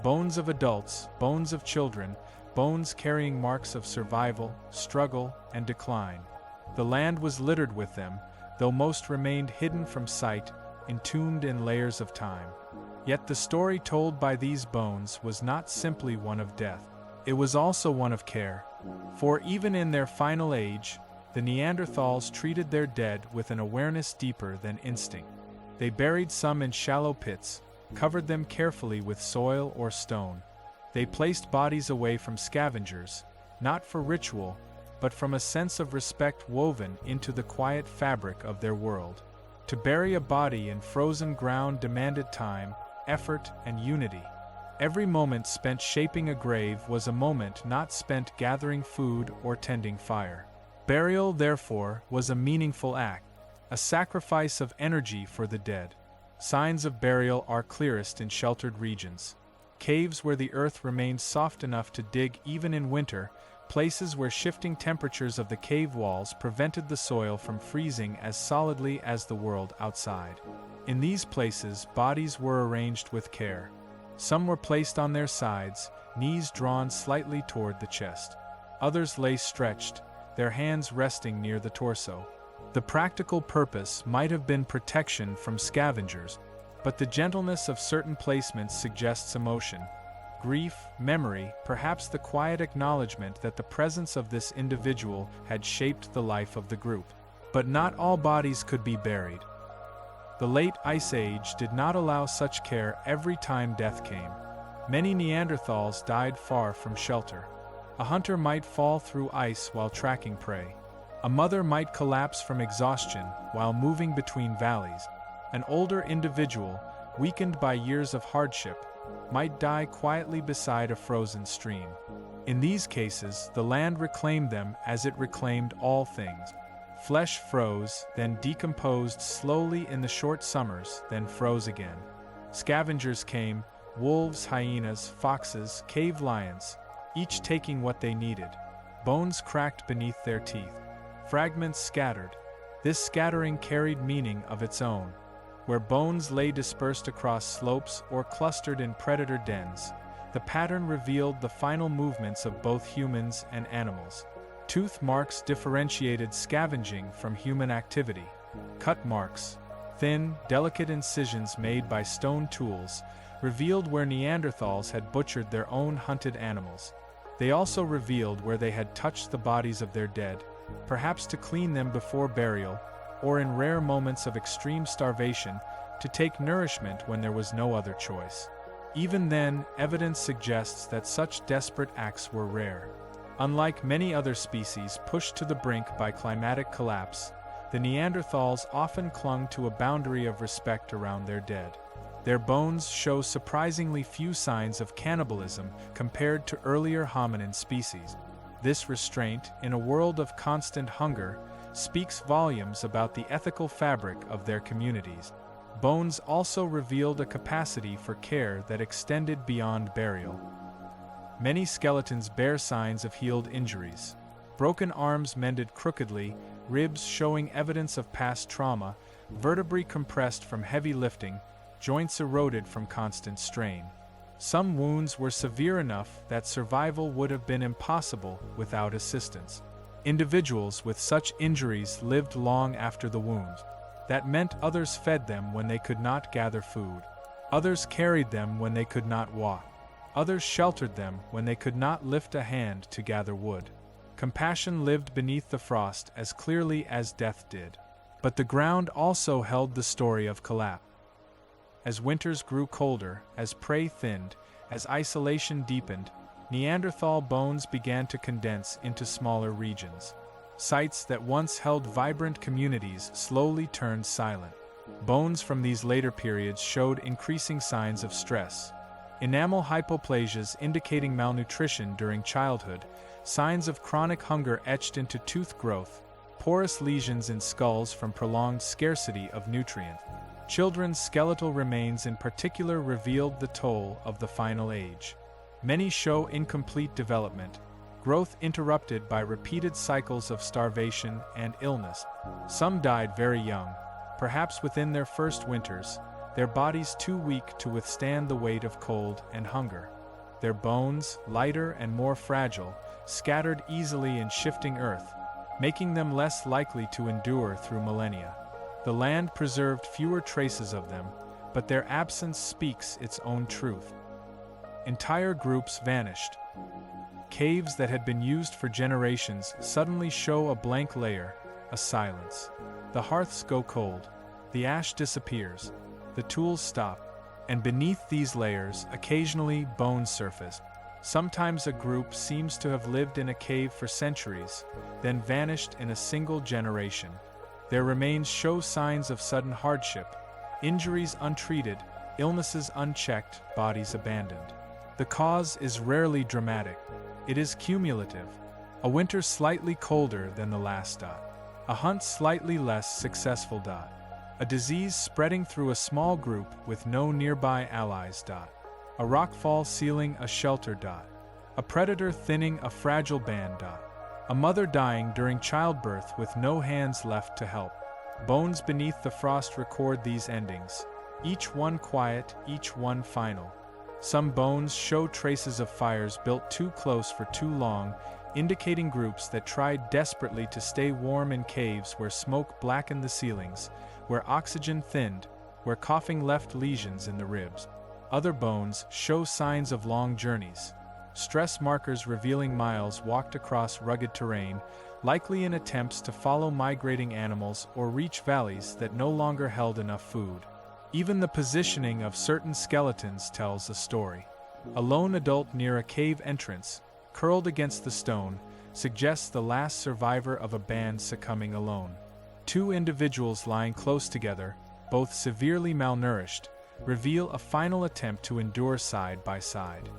Bones of adults, bones of children, bones carrying marks of survival, struggle, and decline. The land was littered with them, though most remained hidden from sight, entombed in layers of time. Yet the story told by these bones was not simply one of death. It was also one of care. For even in their final age, the Neanderthals treated their dead with an awareness deeper than instinct. They buried some in shallow pits, covered them carefully with soil or stone. They placed bodies away from scavengers, not for ritual, but from a sense of respect woven into the quiet fabric of their world. To bury a body in frozen ground demanded time, effort, and unity. Every moment spent shaping a grave was a moment not spent gathering food or tending fire. Burial, therefore, was a meaningful act, a sacrifice of energy for the dead. Signs of burial are clearest in sheltered regions. Caves where the earth remains soft enough to dig even in winter, places where shifting temperatures of the cave walls prevented the soil from freezing as solidly as the world outside. In these places, bodies were arranged with care. Some were placed on their sides, knees drawn slightly toward the chest. Others lay stretched, their hands resting near the torso. The practical purpose might have been protection from scavengers, but the gentleness of certain placements suggests emotion. Grief, memory, perhaps the quiet acknowledgement that the presence of this individual had shaped the life of the group. But not all bodies could be buried. The late Ice Age did not allow such care every time death came. Many Neanderthals died far from shelter. A hunter might fall through ice while tracking prey. A mother might collapse from exhaustion while moving between valleys. An older individual, weakened by years of hardship, might die quietly beside a frozen stream. In these cases, the land reclaimed them as it reclaimed all things. Flesh froze, then decomposed slowly in the short summers, then froze again. Scavengers came, wolves, hyenas, foxes, cave lions, each taking what they needed. Bones cracked beneath their teeth. Fragments scattered. This scattering carried meaning of its own. Where bones lay dispersed across slopes or clustered in predator dens, the pattern revealed the final movements of both humans and animals. Tooth marks differentiated scavenging from human activity. Cut marks, thin, delicate incisions made by stone tools, revealed where Neanderthals had butchered their own hunted animals. They also revealed where they had touched the bodies of their dead, perhaps to clean them before burial, or in rare moments of extreme starvation, to take nourishment when there was no other choice. Even then, evidence suggests that such desperate acts were rare. Unlike many other species pushed to the brink by climatic collapse, the Neanderthals often clung to a boundary of respect around their dead. Their bones show surprisingly few signs of cannibalism compared to earlier hominin species. This restraint, in a world of constant hunger, speaks volumes about the ethical fabric of their communities. Bones also revealed a capacity for care that extended beyond burial. Many skeletons bear signs of healed injuries. Broken arms mended crookedly, ribs showing evidence of past trauma, vertebrae compressed from heavy lifting, joints eroded from constant strain. Some wounds were severe enough that survival would have been impossible without assistance. Individuals with such injuries lived long after the wound. That meant others fed them when they could not gather food. Others carried them when they could not walk. Others sheltered them when they could not lift a hand to gather wood. Compassion lived beneath the frost as clearly as death did. But the ground also held the story of collapse. As winters grew colder, as prey thinned, as isolation deepened, Neanderthal bones began to condense into smaller regions. Sites that once held vibrant communities slowly turned silent. Bones from these later periods showed increasing signs of stress. Enamel hypoplasias indicating malnutrition during childhood, signs of chronic hunger etched into tooth growth, porous lesions in skulls from prolonged scarcity of nutrient. Children's skeletal remains in particular revealed the toll of the final age. Many show incomplete development, growth interrupted by repeated cycles of starvation and illness. Some died very young, perhaps within their first winters, their bodies too weak to withstand the weight of cold and hunger. Their bones, lighter and more fragile, scattered easily in shifting earth, making them less likely to endure through millennia. The land preserved fewer traces of them, but their absence speaks its own truth. Entire groups vanished. Caves that had been used for generations suddenly show a blank layer, a silence. The hearths go cold, the ash disappears, the tools stop, and beneath these layers, occasionally bones surface. Sometimes a group seems to have lived in a cave for centuries, then vanished in a single generation. Their remains show signs of sudden hardship, injuries untreated, illnesses unchecked, bodies abandoned. The cause is rarely dramatic. It is cumulative. A winter slightly colder than the last. A hunt slightly less successful. A disease spreading through a small group with no nearby allies. A rockfall sealing a shelter. A predator thinning a fragile band. A mother dying during childbirth with no hands left to help. Bones beneath the frost record these endings, each one quiet, each one final. Some bones show traces of fires built too close for too long, indicating groups that tried desperately to stay warm in caves where smoke blackened the ceilings, where oxygen thinned, where coughing left lesions in the ribs. Other bones show signs of long journeys, stress markers revealing miles walked across rugged terrain, likely in attempts to follow migrating animals or reach valleys that no longer held enough food. Even the positioning of certain skeletons tells a story. A lone adult near a cave entrance, curled against the stone, suggests the last survivor of a band succumbing alone. Two individuals lying close together, both severely malnourished, reveal a final attempt to endure side by side.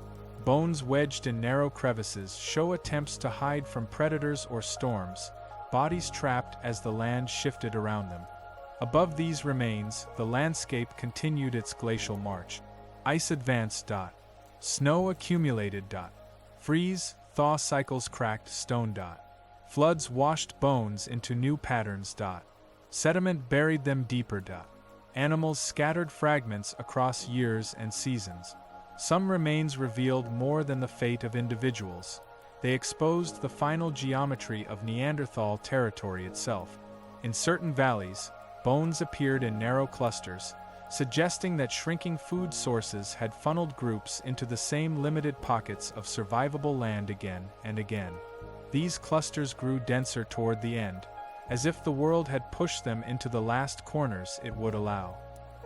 Bones wedged in narrow crevices show attempts to hide from predators or storms, bodies trapped as the land shifted around them. Above these remains, the landscape continued its glacial march. Ice advanced. Snow accumulated. Freeze, thaw cycles cracked stone. Floods washed bones into new patterns. Sediment buried them deeper. Animals scattered fragments across years and seasons. Some remains revealed more than the fate of individuals. They exposed the final geometry of Neanderthal territory itself. In certain valleys, bones appeared in narrow clusters, suggesting that shrinking food sources had funneled groups into the same limited pockets of survivable land again and again. These clusters grew denser toward the end, as if the world had pushed them into the last corners it would allow.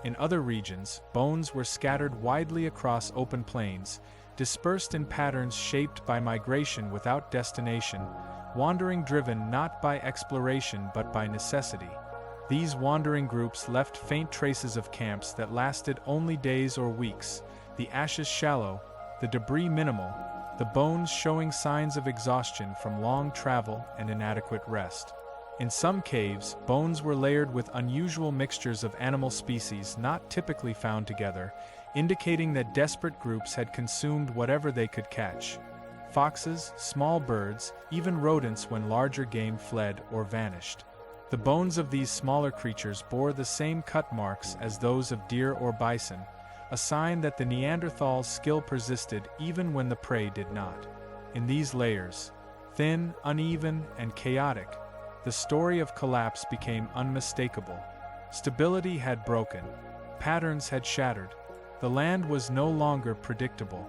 In other regions, bones were scattered widely across open plains, dispersed in patterns shaped by migration without destination, wandering driven not by exploration but by necessity. These wandering groups left faint traces of camps that lasted only days or weeks, the ashes shallow, the debris minimal, the bones showing signs of exhaustion from long travel and inadequate rest. In some caves, bones were layered with unusual mixtures of animal species not typically found together, indicating that desperate groups had consumed whatever they could catch. Foxes, small birds, even rodents when larger game fled or vanished. The bones of these smaller creatures bore the same cut marks as those of deer or bison, a sign that the Neanderthals' skill persisted even when the prey did not. In these layers, thin, uneven, and chaotic, the story of collapse became unmistakable. Stability had broken. Patterns had shattered. The land was no longer predictable.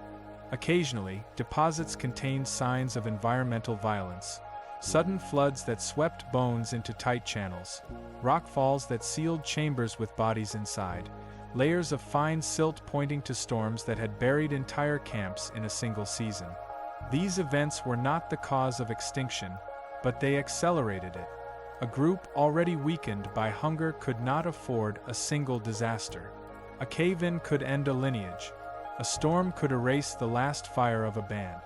Occasionally, deposits contained signs of environmental violence. Sudden floods that swept bones into tight channels, rockfalls that sealed chambers with bodies inside, layers of fine silt pointing to storms that had buried entire camps in a single season. These events were not the cause of extinction, but they accelerated it. A group already weakened by hunger could not afford a single disaster. A cave-in could end a lineage. A storm could erase the last fire of a band.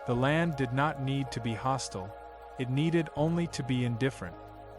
The land did not need to be hostile. It needed only to be indifferent.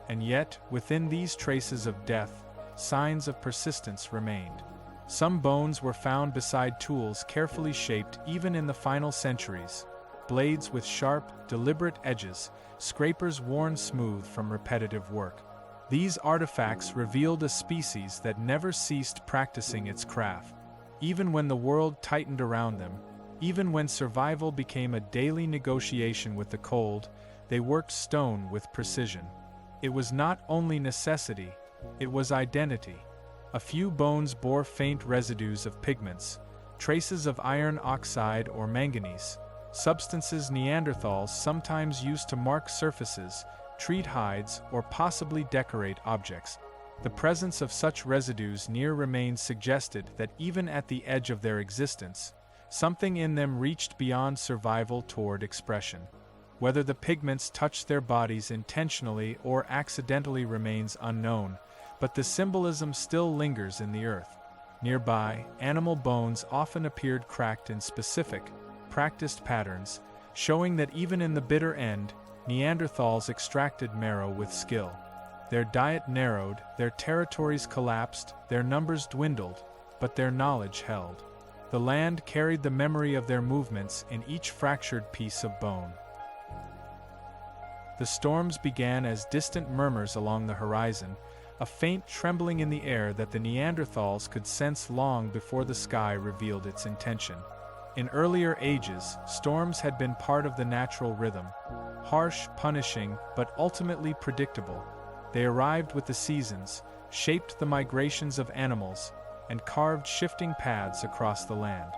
And yet, within these traces of death, signs of persistence remained. Some bones were found beside tools carefully shaped even in the final centuries. Blades with sharp, deliberate edges, scrapers worn smooth from repetitive work. These artifacts revealed a species that never ceased practicing its craft. Even when the world tightened around them, even when survival became a daily negotiation with the cold, they worked stone with precision. It was not only necessity, it was identity. A few bones bore faint residues of pigments, traces of iron oxide or manganese, substances Neanderthals sometimes used to mark surfaces, treat hides, or possibly decorate objects. The presence of such residues near remains suggested that even at the edge of their existence, something in them reached beyond survival toward expression. Whether the pigments touched their bodies intentionally or accidentally remains unknown, but the symbolism still lingers in the earth. Nearby, animal bones often appeared cracked in specific, practiced patterns, showing that even in the bitter end, Neanderthals extracted marrow with skill. Their diet narrowed, their territories collapsed, their numbers dwindled, but their knowledge held. The land carried the memory of their movements in each fractured piece of bone. The storms began as distant murmurs along the horizon, a faint trembling in the air that the Neanderthals could sense long before the sky revealed its intention. In earlier ages, storms had been part of the natural rhythm. Harsh, punishing, but ultimately predictable. They arrived with the seasons, shaped the migrations of animals, and carved shifting paths across the land.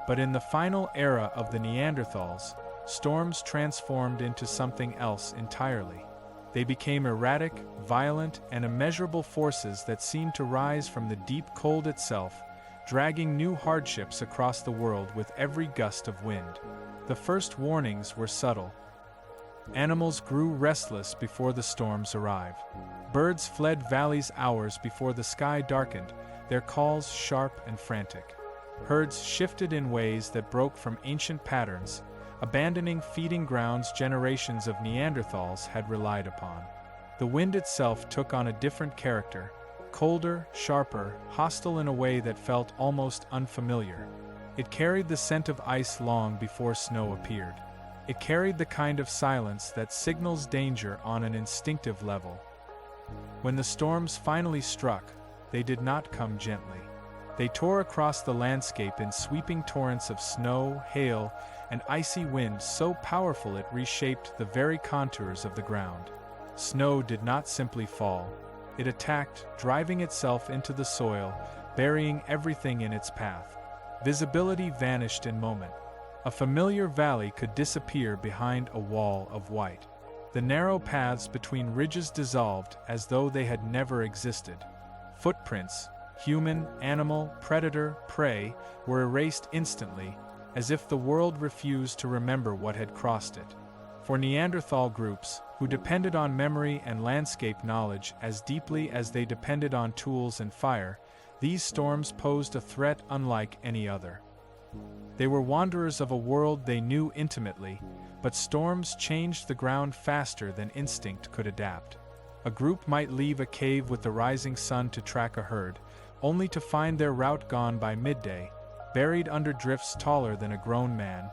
But in the final era of the Neanderthals, storms transformed into something else entirely. They became erratic, violent, and immeasurable forces that seemed to rise from the deep cold itself, dragging new hardships across the world with every gust of wind. The first warnings were subtle. Animals grew restless before the storms arrived. Birds fled valleys hours before the sky darkened, their calls sharp and frantic. Herds shifted in ways that broke from ancient patterns, abandoning feeding grounds generations of Neanderthals had relied upon. The wind itself took on a different character, colder, sharper, hostile in a way that felt almost unfamiliar. It carried the scent of ice long before snow appeared. It carried the kind of silence that signals danger on an instinctive level. When the storms finally struck, they did not come gently. They tore across the landscape in sweeping torrents of snow, hail, and icy wind so powerful it reshaped the very contours of the ground. Snow did not simply fall. It attacked, driving itself into the soil, burying everything in its path. Visibility vanished in a moment. A familiar valley could disappear behind a wall of white. The narrow paths between ridges dissolved as though they had never existed. Footprints, human, animal, predator, prey, were erased instantly, as if the world refused to remember what had crossed it. For Neanderthal groups, who depended on memory and landscape knowledge as deeply as they depended on tools and fire, these storms posed a threat unlike any other. They were wanderers of a world they knew intimately, but storms changed the ground faster than instinct could adapt. A group might leave a cave with the rising sun to track a herd, only to find their route gone by midday, buried under drifts taller than a grown man,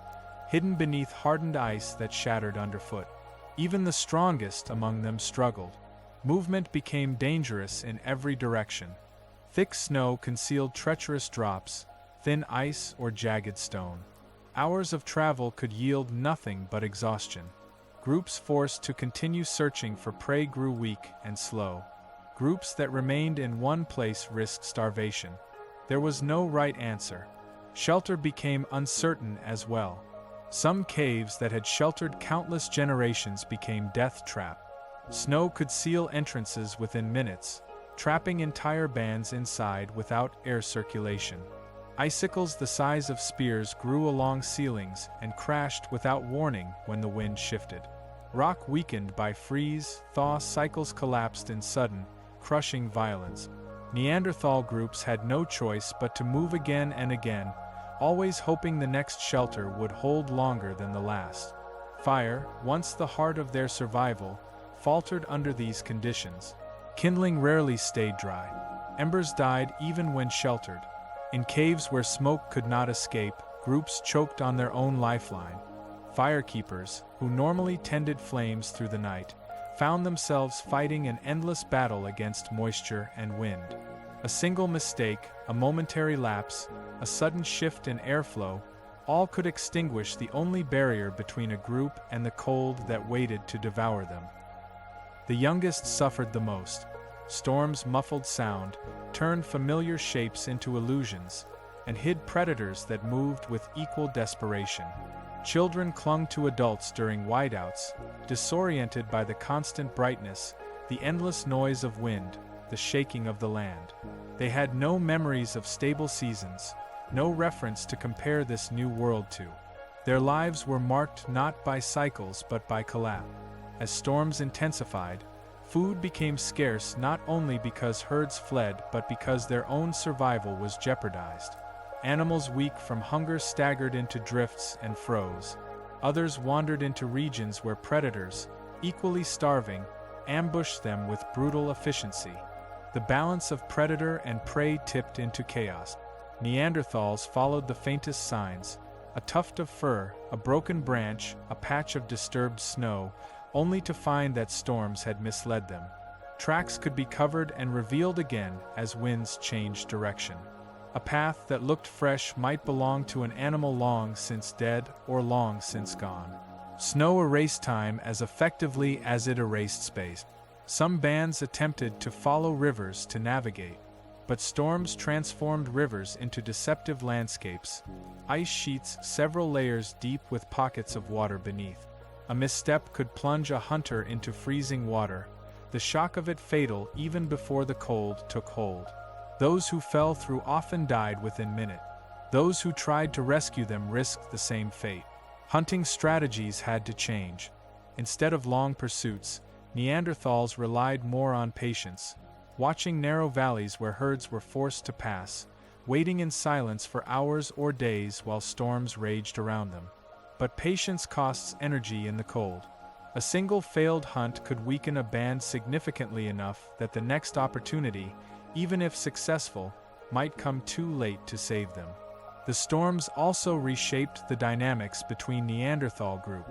hidden beneath hardened ice that shattered underfoot. Even the strongest among them struggled. Movement became dangerous in every direction. Thick snow concealed treacherous drops, thin ice or jagged stone. Hours of travel could yield nothing but exhaustion. Groups forced to continue searching for prey grew weak and slow. Groups that remained in one place risked starvation. There was no right answer. Shelter became uncertain as well. Some caves that had sheltered countless generations became death traps. Snow could seal entrances within minutes, trapping entire bands inside without air circulation. Icicles the size of spears grew along ceilings and crashed without warning when the wind shifted. Rock weakened by freeze-thaw cycles collapsed in sudden, crushing violence. Neanderthal groups had no choice but to move again and again, always hoping the next shelter would hold longer than the last. Fire, once the heart of their survival, faltered under these conditions. Kindling rarely stayed dry. Embers died even when sheltered. In caves where smoke could not escape, groups choked on their own lifeline. Firekeepers, who normally tended flames through the night, found themselves fighting an endless battle against moisture and wind. A single mistake, a momentary lapse, a sudden shift in airflow, All could extinguish the only barrier between a group and the cold that waited to devour them. The youngest suffered the most. Storms muffled sound, turned familiar shapes into illusions, and hid predators that moved with equal desperation. Children clung to adults during whiteouts, disoriented by the constant brightness, the endless noise of wind, the shaking of the land. They had no memories of stable seasons, no reference to compare this new world to. Their lives were marked not by cycles but by collapse. As storms intensified, food became scarce not only because herds fled but because their own survival was jeopardized. Animals weak from hunger staggered into drifts and froze. Others wandered into regions where predators, equally starving, ambushed them with brutal efficiency. The balance of predator and prey tipped into chaos. Neanderthals followed the faintest signs, a tuft of fur, a broken branch, a patch of disturbed snow, only to find that storms had misled them. Tracks could be covered and revealed again as winds changed direction. A path that looked fresh might belong to an animal long since dead or long since gone. Snow erased time as effectively as it erased space. Some bands attempted to follow rivers to navigate, but storms transformed rivers into deceptive landscapes, ice sheets several layers deep with pockets of water beneath. A misstep could plunge a hunter into freezing water, the shock of it fatal even before the cold took hold. Those who fell through often died within minutes. Those who tried to rescue them risked the same fate. Hunting strategies had to change. Instead of long pursuits, Neanderthals relied more on patience, watching narrow valleys where herds were forced to pass, waiting in silence for hours or days while storms raged around them. But patience costs energy in the cold. A single failed hunt could weaken a band significantly enough that the next opportunity, even if successful, might come too late to save them. The storms also reshaped the dynamics between Neanderthal group.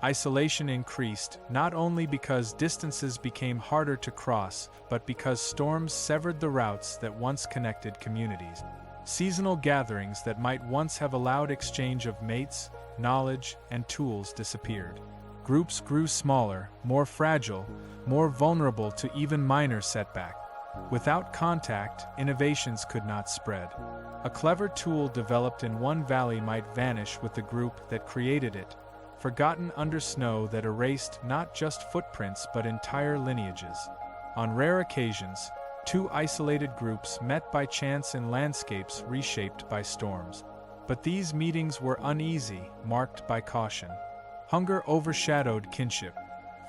Isolation increased, not only because distances became harder to cross, but because storms severed the routes that once connected communities. Seasonal gatherings that might once have allowed exchange of mates, knowledge, and tools disappeared. Groups grew smaller, more fragile, more vulnerable to even minor setback. Without contact, innovations could not spread. A clever tool developed in one valley might vanish with the group that created it, forgotten under snow that erased not just footprints but entire lineages. On rare occasions, two isolated groups met by chance in landscapes reshaped by storms. But these meetings were uneasy, marked by caution. Hunger overshadowed kinship.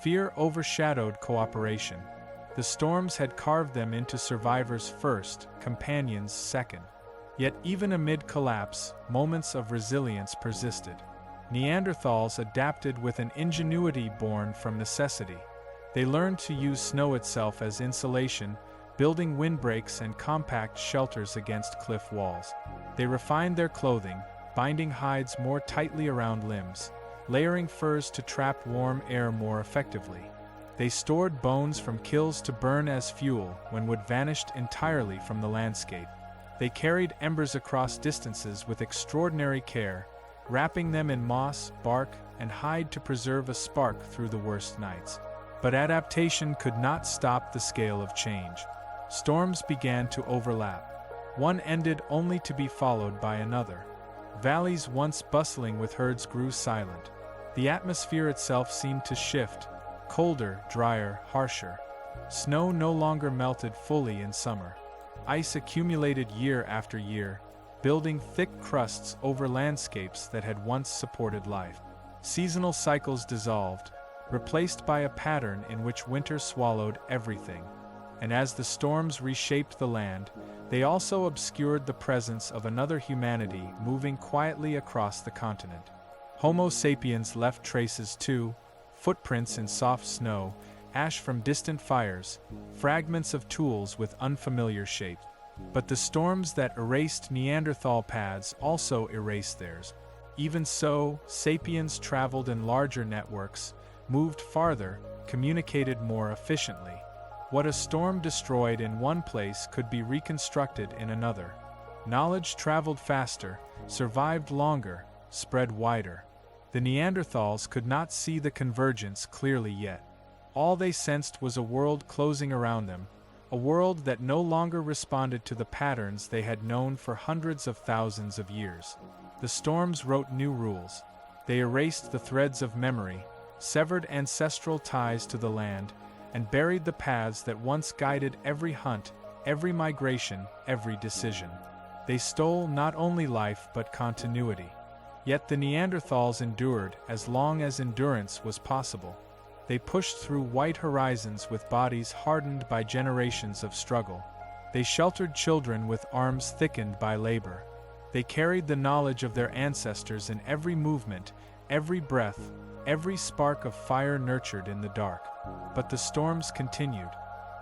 Fear overshadowed cooperation. The storms had carved them into survivors first, companions second. Yet even amid collapse, moments of resilience persisted. Neanderthals adapted with an ingenuity born from necessity. They learned to use snow itself as insulation, building windbreaks and compact shelters against cliff walls. They refined their clothing, binding hides more tightly around limbs, layering furs to trap warm air more effectively. They stored bones from kills to burn as fuel when wood vanished entirely from the landscape. They carried embers across distances with extraordinary care, wrapping them in moss, bark, and hide to preserve a spark through the worst nights. But adaptation could not stop the scale of change. Storms began to overlap. One ended only to be followed by another. Valleys once bustling with herds grew silent. The atmosphere itself seemed to shift, colder, drier, harsher. Snow no longer melted fully in summer. Ice accumulated year after year, building thick crusts over landscapes that had once supported life. Seasonal cycles dissolved, replaced by a pattern in which winter swallowed everything. And as the storms reshaped the land, they also obscured the presence of another humanity moving quietly across the continent. Homo sapiens left traces too, footprints in soft snow, ash from distant fires, fragments of tools with unfamiliar shapes. But the storms that erased Neanderthal paths also erased theirs. Even so, sapiens traveled in larger networks, moved farther, communicated more efficiently. What a storm destroyed in one place could be reconstructed in another. Knowledge traveled faster, survived longer, spread wider. The Neanderthals could not see the convergence clearly yet. All they sensed was a world closing around them, a world that no longer responded to the patterns they had known for hundreds of thousands of years. The storms wrote new rules. They erased the threads of memory, severed ancestral ties to the land, and buried the paths that once guided every hunt, every migration, every decision. They stole not only life but continuity. Yet the Neanderthals endured as long as endurance was possible. They pushed through white horizons with bodies hardened by generations of struggle. They sheltered children with arms thickened by labor. They carried the knowledge of their ancestors in every movement, every breath, every spark of fire nurtured in the dark. But the storms continued.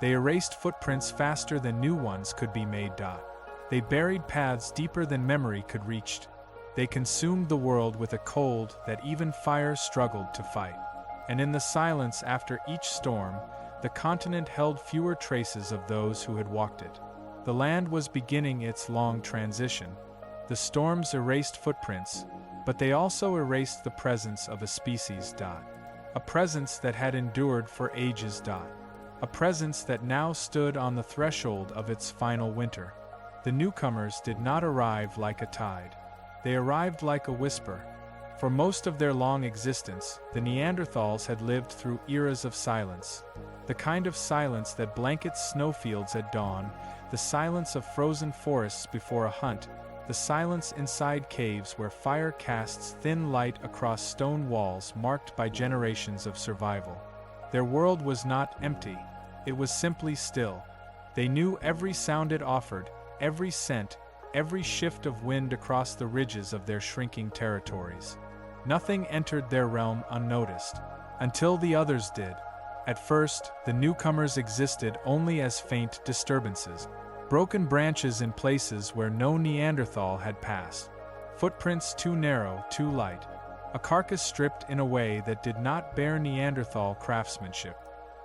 They erased footprints faster than new ones could be made. They buried paths deeper than memory could reach. They consumed the world with a cold that even fire struggled to fight. And in the silence after each storm, the continent held fewer traces of those who had walked it. The land was beginning its long transition. The storms erased footprints, but they also erased the presence of a species. A presence that had endured for ages. A presence that now stood on the threshold of its final winter. The newcomers did not arrive like a tide. They arrived like a whisper. For most of their long existence, the Neanderthals had lived through eras of silence. The kind of silence that blankets snowfields at dawn, the silence of frozen forests before a hunt, the silence inside caves where fire casts thin light across stone walls marked by generations of survival. Their world was not empty, it was simply still. They knew every sound it offered, every scent, every shift of wind across the ridges of their shrinking territories. Nothing entered their realm unnoticed, until the others did. At first, the newcomers existed only as faint disturbances, broken branches in places where no Neanderthal had passed, footprints too narrow, too light, a carcass stripped in a way that did not bear Neanderthal craftsmanship,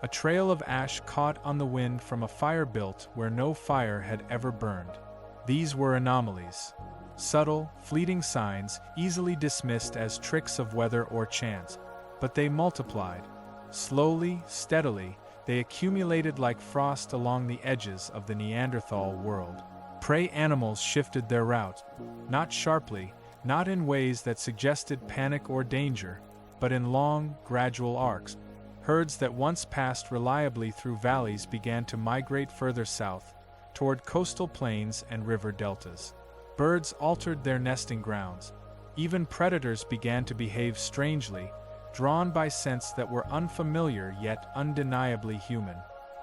a trail of ash caught on the wind from a fire built where no fire had ever burned. These were anomalies. Subtle, fleeting signs, easily dismissed as tricks of weather or chance. But they multiplied. Slowly, steadily, they accumulated like frost along the edges of the Neanderthal world. Prey animals shifted their route, not sharply, not in ways that suggested panic or danger, but in long, gradual arcs. Herds that once passed reliably through valleys began to migrate further south, toward coastal plains and river deltas. Birds altered their nesting grounds. Even predators began to behave strangely, drawn by scents that were unfamiliar yet undeniably human.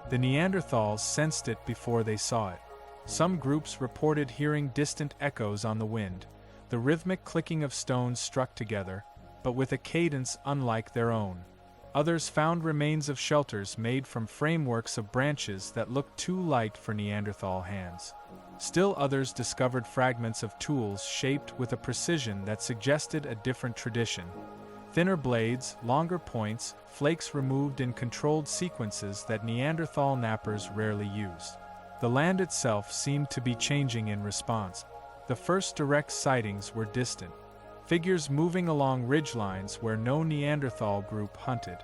The Neanderthals sensed it before they saw it. Some groups reported hearing distant echoes on the wind, the rhythmic clicking of stones struck together, but with a cadence unlike their own. Others found remains of shelters made from frameworks of branches that looked too light for Neanderthal hands. Still others discovered fragments of tools shaped with a precision that suggested a different tradition. Thinner blades, longer points, flakes removed in controlled sequences that Neanderthal knappers rarely used. The land itself seemed to be changing in response. The first direct sightings were distant. Figures moving along ridgelines where no Neanderthal group hunted.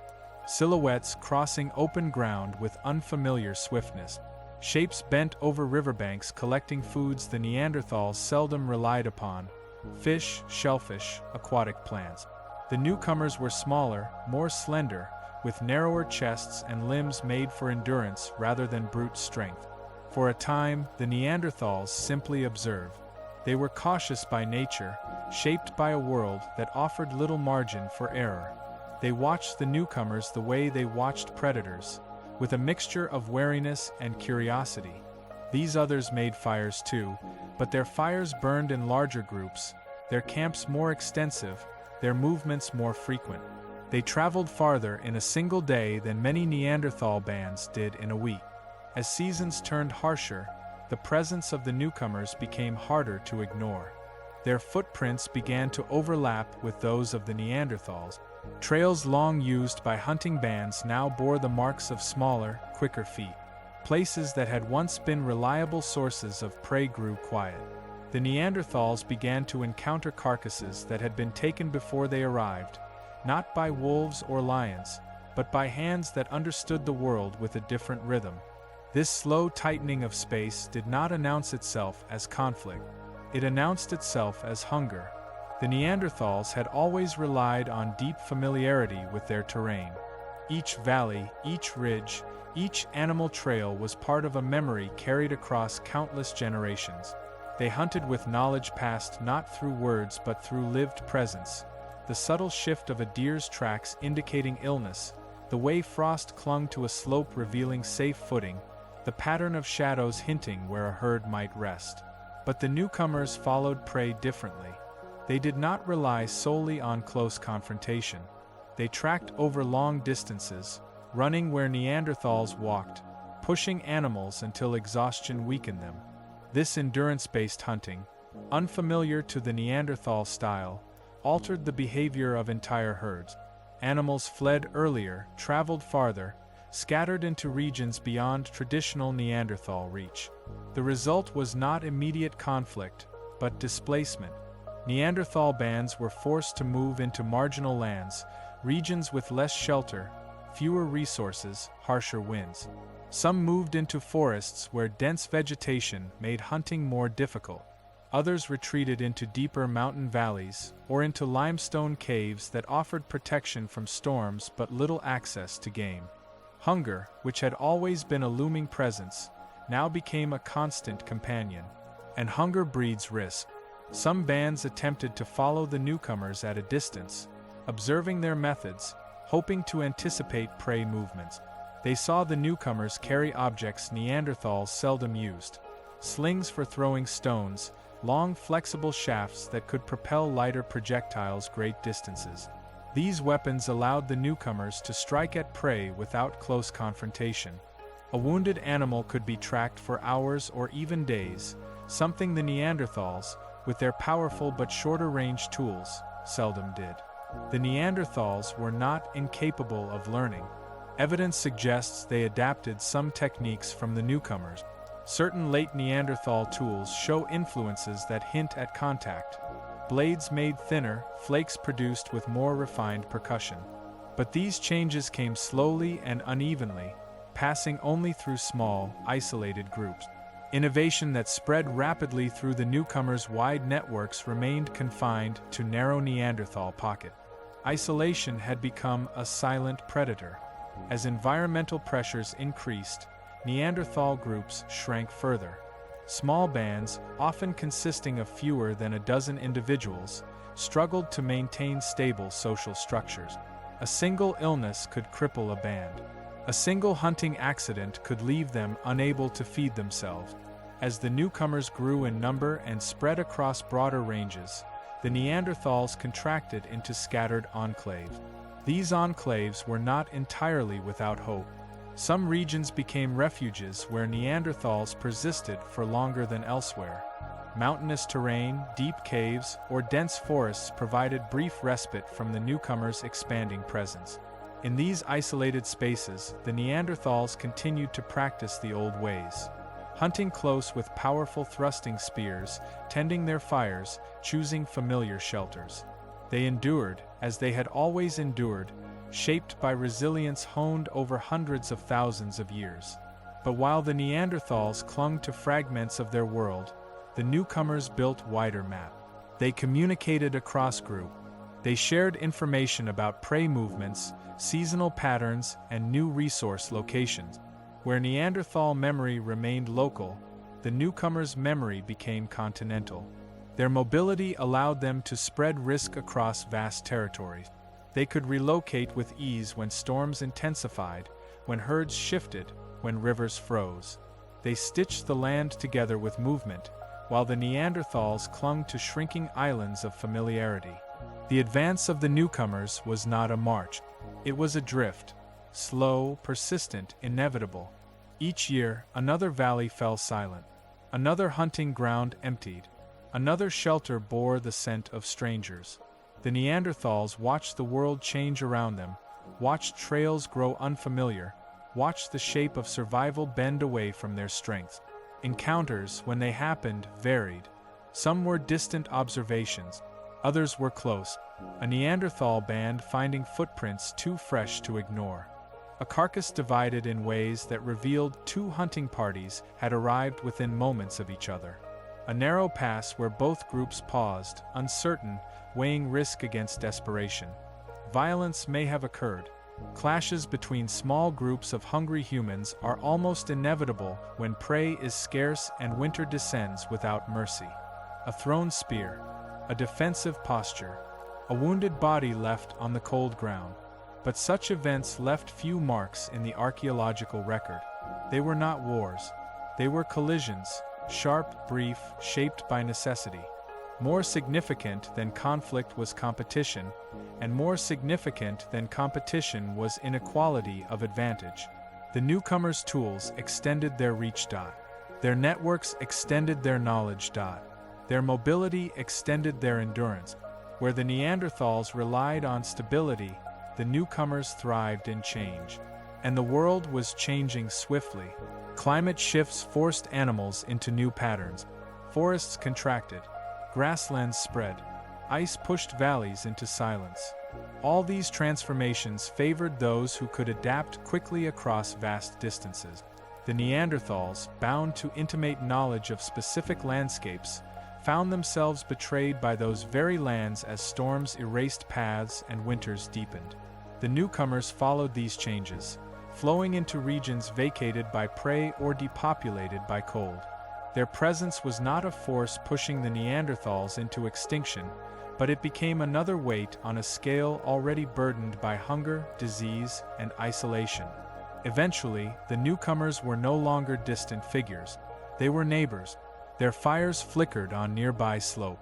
Silhouettes crossing open ground with unfamiliar swiftness. Shapes bent over riverbanks collecting foods the Neanderthals seldom relied upon. Fish, shellfish, aquatic plants. The newcomers were smaller, more slender, with narrower chests and limbs made for endurance rather than brute strength. For a time, the Neanderthals simply observed. They were cautious by nature, shaped by a world that offered little margin for error. They watched the newcomers the way they watched predators, with a mixture of wariness and curiosity. These others made fires too, but their fires burned in larger groups, their camps more extensive, their movements more frequent. They traveled farther in a single day than many Neanderthal bands did in a week. As seasons turned harsher, the presence of the newcomers became harder to ignore. Their footprints began to overlap with those of the Neanderthals. Trails long used by hunting bands now bore the marks of smaller, quicker feet. Places that had once been reliable sources of prey grew quiet. The Neanderthals began to encounter carcasses that had been taken before they arrived, not by wolves or lions, but by hands that understood the world with a different rhythm. This slow tightening of space did not announce itself as conflict. It announced itself as hunger. The Neanderthals had always relied on deep familiarity with their terrain. Each valley, each ridge, each animal trail was part of a memory carried across countless generations. They hunted with knowledge passed not through words but through lived presence. The subtle shift of a deer's tracks indicating illness, the way frost clung to a slope revealing safe footing, the pattern of shadows hinting where a herd might rest. But the newcomers followed prey differently. They did not rely solely on close confrontation. They tracked over long distances, running where Neanderthals walked, pushing animals until exhaustion weakened them. This endurance-based hunting, unfamiliar to the Neanderthal style, altered the behavior of entire herds. Animals fled earlier, traveled farther, scattered into regions beyond traditional Neanderthal reach. The result was not immediate conflict, but displacement. Neanderthal bands were forced to move into marginal lands, regions with less shelter, fewer resources, harsher winds. Some moved into forests where dense vegetation made hunting more difficult. Others retreated into deeper mountain valleys or into limestone caves that offered protection from storms but little access to game. Hunger, which had always been a looming presence, now became a constant companion. And hunger breeds risk. Some bands attempted to follow the newcomers at a distance, observing their methods, hoping to anticipate prey movements. They saw the newcomers carry objects Neanderthals seldom used: slings for throwing stones, long flexible shafts that could propel lighter projectiles great distances. These weapons allowed the newcomers to strike at prey without close confrontation. A wounded animal could be tracked for hours or even days, something the Neanderthals, with their powerful but shorter-range tools, seldom did. The Neanderthals were not incapable of learning. Evidence suggests they adapted some techniques from the newcomers. Certain late Neanderthal tools show influences that hint at contact. Blades made thinner, flakes produced with more refined percussion. But these changes came slowly and unevenly, passing only through small, isolated groups. Innovation that spread rapidly through the newcomers' wide networks remained confined to narrow Neanderthal pocket. Isolation had become a silent predator. As environmental pressures increased, Neanderthal groups shrank further. Small bands, often consisting of fewer than a dozen individuals, struggled to maintain stable social structures. A single illness could cripple a band. A single hunting accident could leave them unable to feed themselves. As the newcomers grew in number and spread across broader ranges, the Neanderthals contracted into scattered enclaves. These enclaves were not entirely without hope. Some regions became refuges where Neanderthals persisted for longer than elsewhere. Mountainous terrain, deep caves, or dense forests provided brief respite from the newcomers' expanding presence. In these isolated spaces, the Neanderthals continued to practice the old ways. Hunting close with powerful thrusting spears, tending their fires, choosing familiar shelters. They endured, as they had always endured, shaped by resilience honed over hundreds of thousands of years. But while the Neanderthals clung to fragments of their world, the newcomers built wider map. They communicated across group. They shared information about prey movements, seasonal patterns, and new resource locations. Where Neanderthal memory remained local, the newcomers' memory became continental. Their mobility allowed them to spread risk across vast territories. They could relocate with ease when storms intensified, when herds shifted, when rivers froze. They stitched the land together with movement, while the Neanderthals clung to shrinking islands of familiarity. The advance of the newcomers was not a march. It was a drift, slow, persistent, inevitable. Each year, another valley fell silent. Another hunting ground emptied. Another shelter bore the scent of strangers. The Neanderthals watched the world change around them, watched trails grow unfamiliar, watched the shape of survival bend away from their strength. Encounters, when they happened, varied. Some were distant observations, others were close, a Neanderthal band finding footprints too fresh to ignore. A carcass divided in ways that revealed two hunting parties had arrived within moments of each other. A narrow pass where both groups paused, uncertain, weighing risk against desperation. Violence may have occurred. Clashes between small groups of hungry humans are almost inevitable when prey is scarce and winter descends without mercy. A thrown spear, a defensive posture, a wounded body left on the cold ground. But such events left few marks in the archaeological record. They were not wars. They were collisions, sharp, brief, shaped by necessity. More significant than conflict was competition, and more significant than competition was inequality of advantage. The newcomers' tools extended their reach. Their networks extended their knowledge. Their mobility extended their endurance. Where the Neanderthals relied on stability, the newcomers thrived in change. And the world was changing swiftly. Climate shifts forced animals into new patterns. Forests contracted. Grasslands spread. Ice pushed valleys into silence. All these transformations favored those who could adapt quickly across vast distances. The Neanderthals, bound to intimate knowledge of specific landscapes, found themselves betrayed by those very lands as storms erased paths and winters deepened. The newcomers followed these changes, flowing into regions vacated by prey or depopulated by cold. Their presence was not a force pushing the Neanderthals into extinction, but it became another weight on a scale already burdened by hunger, disease, and isolation. Eventually, the newcomers were no longer distant figures. They were neighbors. Their fires flickered on nearby slope.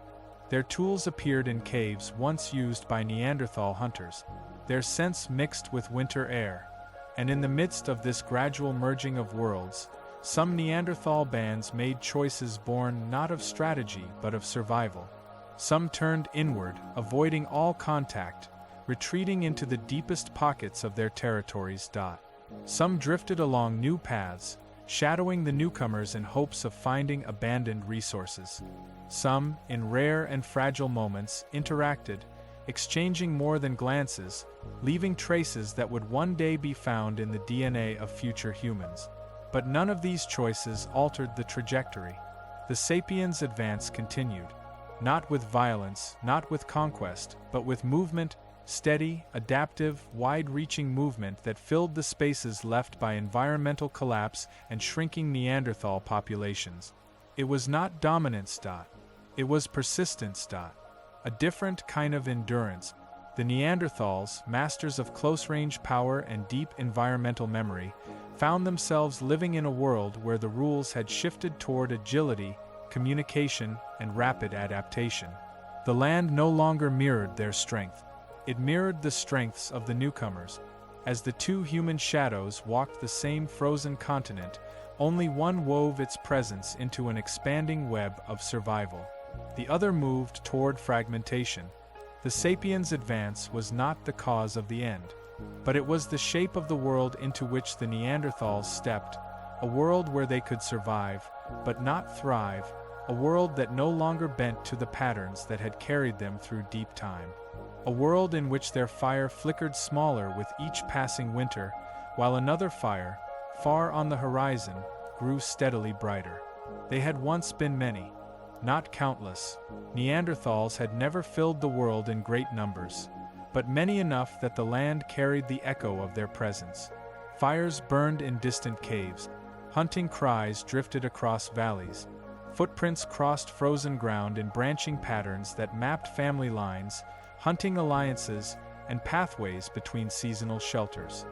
Their tools appeared in caves once used by Neanderthal hunters. Their scents mixed with winter air. And in the midst of this gradual merging of worlds, some Neanderthal bands made choices born not of strategy but of survival. Some turned inward, avoiding all contact, retreating into the deepest pockets of their territories. Some drifted along new paths, shadowing the newcomers in hopes of finding abandoned resources. Some, in rare and fragile moments, interacted, exchanging more than glances, leaving traces that would one day be found in the DNA of future humans. But none of these choices altered the trajectory. The sapiens' advance continued, not with violence, not with conquest, but with movement, steady, adaptive, wide-reaching movement that filled the spaces left by environmental collapse and shrinking Neanderthal populations. It was not dominance. It was persistence. A different kind of endurance. The Neanderthals, masters of close-range power and deep environmental memory, found themselves living in a world where the rules had shifted toward agility, communication, and rapid adaptation. The land no longer mirrored their strength. It mirrored the strengths of the newcomers. As the two human shadows walked the same frozen continent, only one wove its presence into an expanding web of survival. The other moved toward fragmentation. The sapiens' advance was not the cause of the end, but it was the shape of the world into which the Neanderthals stepped, a world where they could survive, but not thrive, a world that no longer bent to the patterns that had carried them through deep time. A world in which their fire flickered smaller with each passing winter, while another fire, far on the horizon, grew steadily brighter. They had once been many, not countless. Neanderthals had never filled the world in great numbers, but many enough that the land carried the echo of their presence. Fires burned in distant caves, hunting cries drifted across valleys, footprints crossed frozen ground in branching patterns that mapped family lines, hunting alliances, and pathways between seasonal shelters.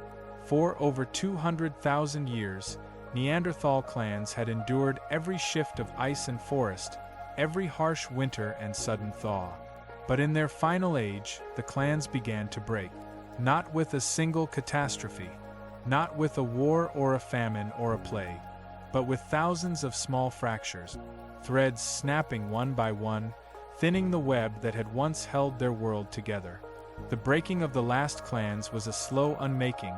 For over 200,000 years, Neanderthal clans had endured every shift of ice and forest, every harsh winter and sudden thaw. But in their final age, the clans began to break. Not with a single catastrophe, not with a war or a famine or a plague, but with thousands of small fractures, threads snapping one by one, thinning the web that had once held their world together. The breaking of the last clans was a slow unmaking,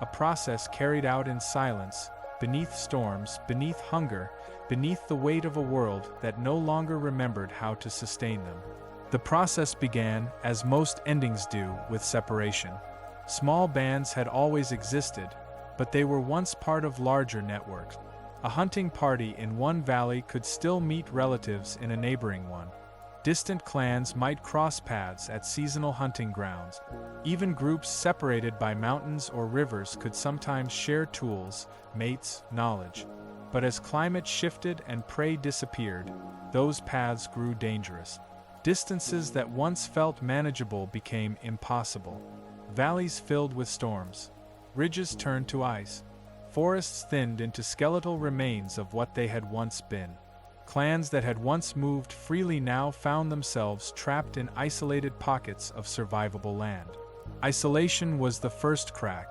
a process carried out in silence, beneath storms, beneath hunger, beneath the weight of a world that no longer remembered how to sustain them. The process began, as most endings do, with separation. Small bands had always existed, but they were once part of larger networks. A hunting party in one valley could still meet relatives in a neighboring one. Distant clans might cross paths at seasonal hunting grounds. Even groups separated by mountains or rivers could sometimes share tools, mates, knowledge. But as climate shifted and prey disappeared, those paths grew dangerous. Distances that once felt manageable became impossible. Valleys filled with storms. Ridges turned to ice. Forests thinned into skeletal remains of what they had once been. Clans that had once moved freely now found themselves trapped in isolated pockets of survivable land. Isolation was the first crack.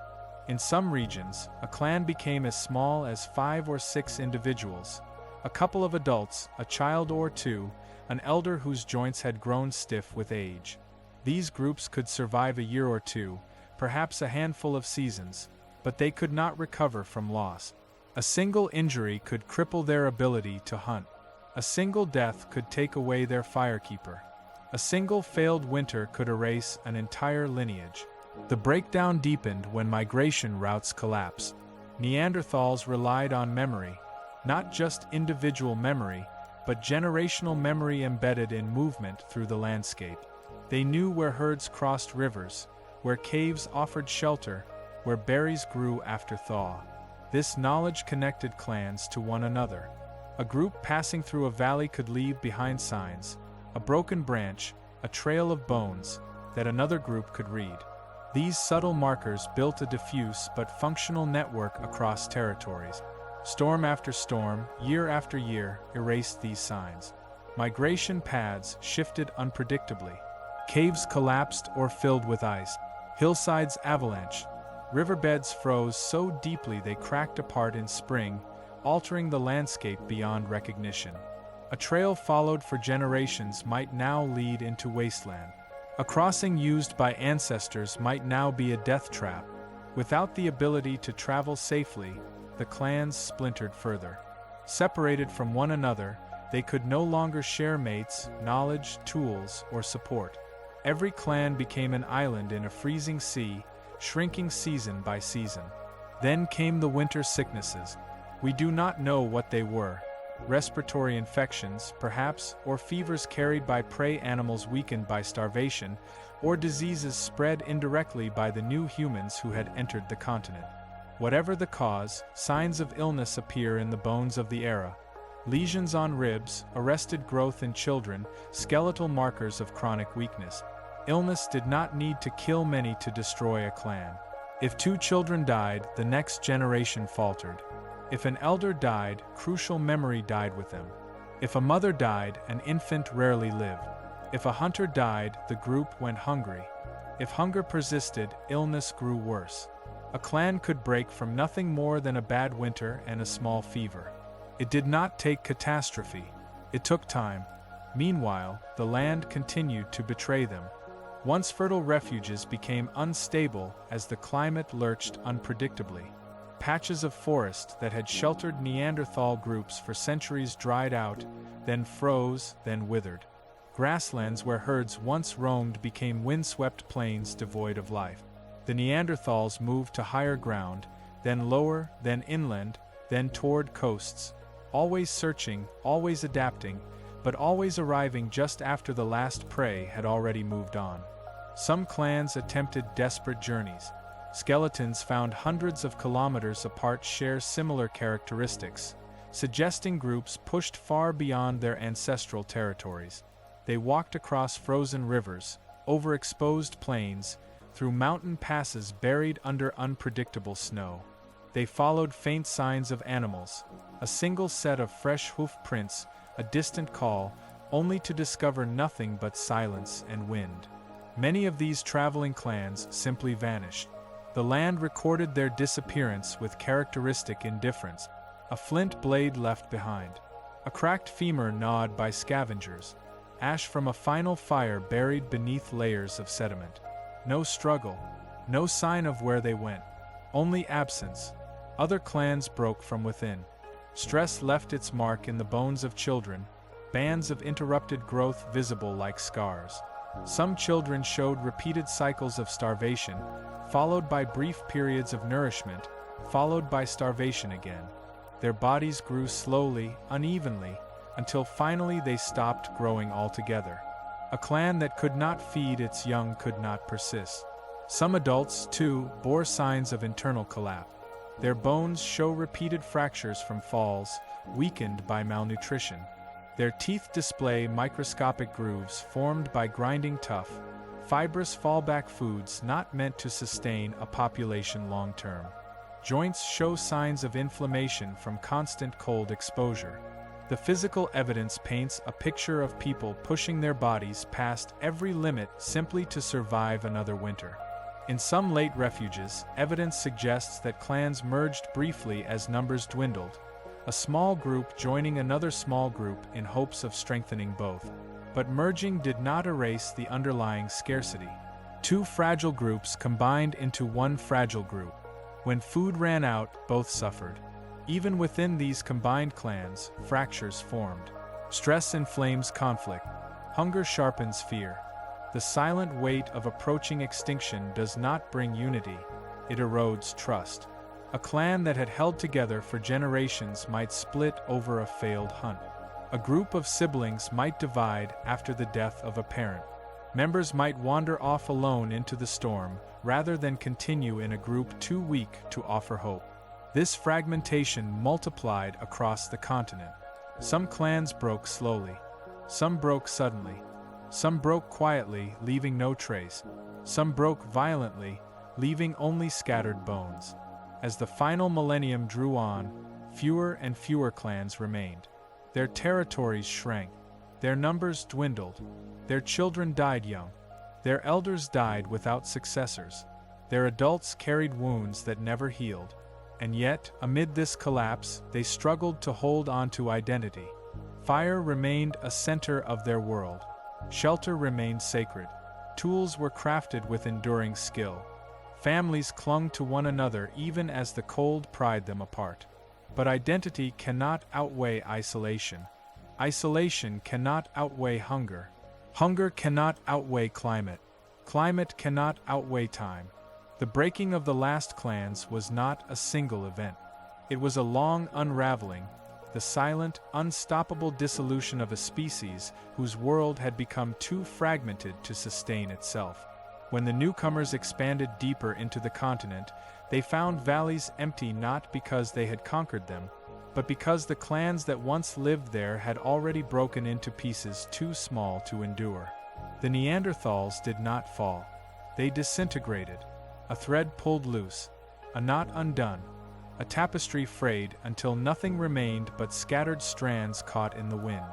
In some regions, a clan became as small as 5 or 6 individuals. A couple of adults, a child or two, an elder whose joints had grown stiff with age. These groups could survive a year or two, perhaps a handful of seasons, but they could not recover from loss. A single injury could cripple their ability to hunt. A single death could take away their firekeeper. A single failed winter could erase an entire lineage. The breakdown deepened when migration routes collapsed. Neanderthals relied on memory, not just individual memory, but generational memory embedded in movement through the landscape. They knew where herds crossed rivers, where caves offered shelter, where berries grew after thaw. This knowledge connected clans to one another. A group passing through a valley could leave behind signs, a broken branch, a trail of bones, that another group could read. These subtle markers built a diffuse but functional network across territories. Storm after storm, year after year, erased these signs. Migration paths shifted unpredictably. Caves collapsed or filled with ice. Hillsides avalanched. Riverbeds froze so deeply they cracked apart in spring, altering the landscape beyond recognition. A trail followed for generations might now lead into wasteland. A crossing used by ancestors might now be a death trap. Without the ability to travel safely, the clans splintered further. Separated from one another, they could no longer share mates, knowledge, tools, or support. Every clan became an island in a freezing sea, shrinking season by season. Then came the winter sicknesses. We do not know what they were. Respiratory infections, perhaps, or fevers carried by prey animals weakened by starvation, or diseases spread indirectly by the new humans who had entered the continent. Whatever the cause, signs of illness appear in the bones of the era. Lesions on ribs, arrested growth in children, skeletal markers of chronic weakness. Illness did not need to kill many to destroy a clan. If 2 children died, the next generation faltered. If an elder died, crucial memory died with them. If a mother died, an infant rarely lived. If a hunter died, the group went hungry. If hunger persisted, illness grew worse. A clan could break from nothing more than a bad winter and a small fever. It did not take catastrophe. It took time. Meanwhile, the land continued to betray them. Once fertile refuges became unstable as the climate lurched unpredictably. Patches of forest that had sheltered Neanderthal groups for centuries dried out, then froze, then withered. Grasslands where herds once roamed became windswept plains devoid of life. The Neanderthals moved to higher ground, then lower, then inland, then toward coasts, always searching, always adapting, but always arriving just after the last prey had already moved on. Some clans attempted desperate journeys. Skeletons found hundreds of kilometers apart share similar characteristics, suggesting groups pushed far beyond their ancestral territories. They walked across frozen rivers, over exposed plains, through mountain passes buried under unpredictable snow. They followed faint signs of animals, a single set of fresh hoof prints, a distant call, only to discover nothing but silence and wind. Many of these traveling clans simply vanished. The land recorded their disappearance with characteristic indifference, a flint blade left behind, a cracked femur gnawed by scavengers, ash from a final fire buried beneath layers of sediment. No struggle, no sign of where they went, only absence. Other clans broke from within. Stress left its mark in the bones of children, bands of interrupted growth visible like scars. Some children showed repeated cycles of starvation, followed by brief periods of nourishment, followed by starvation again. Their bodies grew slowly, unevenly, until finally they stopped growing altogether. A clan that could not feed its young could not persist. Some adults, too, bore signs of internal collapse. Their bones show repeated fractures from falls, weakened by malnutrition. Their teeth display microscopic grooves formed by grinding tough, fibrous fallback foods not meant to sustain a population long term. Joints show signs of inflammation from constant cold exposure. The physical evidence paints a picture of people pushing their bodies past every limit simply to survive another winter. In some late refuges, evidence suggests that clans merged briefly as numbers dwindled, a small group joining another small group in hopes of strengthening both. But merging did not erase the underlying scarcity. Two fragile groups combined into one fragile group. When food ran out, both suffered. Even within these combined clans, fractures formed. Stress inflames conflict. Hunger sharpens fear. The silent weight of approaching extinction does not bring unity, it erodes trust. A clan that had held together for generations might split over a failed hunt. A group of siblings might divide after the death of a parent. Members might wander off alone into the storm, rather than continue in a group too weak to offer hope. This fragmentation multiplied across the continent. Some clans broke slowly. Some broke suddenly. Some broke quietly, leaving no trace. Some broke violently, leaving only scattered bones. As the final millennium drew on, fewer and fewer clans remained. Their territories shrank. Their numbers dwindled. Their children died young. Their elders died without successors. Their adults carried wounds that never healed. And yet, amid this collapse, they struggled to hold on to identity. Fire remained a center of their world. Shelter remained sacred. Tools were crafted with enduring skill. Families clung to one another even as the cold pried them apart. But identity cannot outweigh isolation. Isolation cannot outweigh hunger. Hunger cannot outweigh climate. Climate cannot outweigh time. The breaking of the last clans was not a single event. It was a long unraveling, the silent, unstoppable dissolution of a species whose world had become too fragmented to sustain itself. When the newcomers expanded deeper into the continent, they found valleys empty not because they had conquered them, but because the clans that once lived there had already broken into pieces too small to endure. The Neanderthals did not fall. They disintegrated. A thread pulled loose, a knot undone, a tapestry frayed until nothing remained but scattered strands caught in the wind.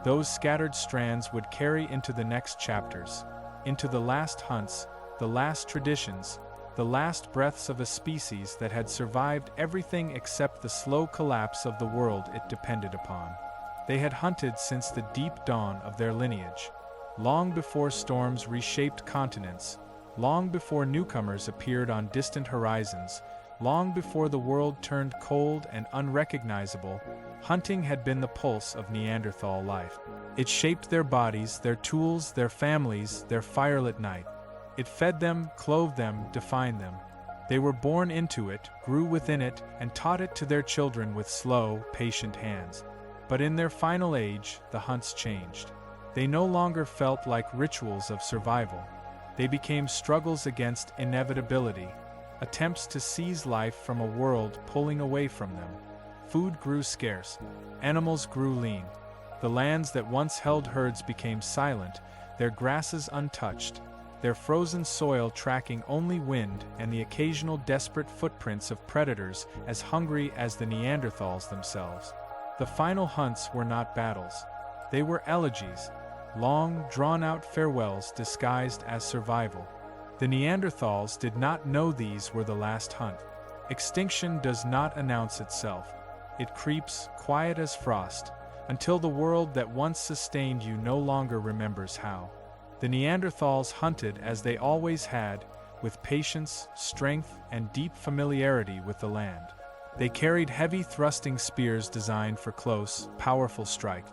Those scattered strands would carry into the next chapters, into the last hunts, the last traditions, the last breaths of a species that had survived everything except the slow collapse of the world it depended upon. They had hunted since the deep dawn of their lineage, long before storms reshaped continents, long before newcomers appeared on distant horizons, long before the world turned cold and unrecognizable. Hunting had been the pulse of Neanderthal life. It shaped their bodies, their tools, their families, their firelit night. It fed them, clothed them, defined them. They were born into it, grew within it, and taught it to their children with slow, patient hands. But in their final age, the hunts changed. They no longer felt like rituals of survival. They became struggles against inevitability, attempts to seize life from a world pulling away from them. Food grew scarce. Animals grew lean. The lands that once held herds became silent, their grasses untouched, their frozen soil tracking only wind and the occasional desperate footprints of predators as hungry as the Neanderthals themselves. The final hunts were not battles. They were elegies, long, drawn-out farewells disguised as survival. The Neanderthals did not know these were the last hunt. Extinction does not announce itself. It creeps, quiet as frost, until the world that once sustained you no longer remembers how. The Neanderthals hunted as they always had, with patience, strength, and deep familiarity with the land. They carried heavy thrusting spears designed for close, powerful strike.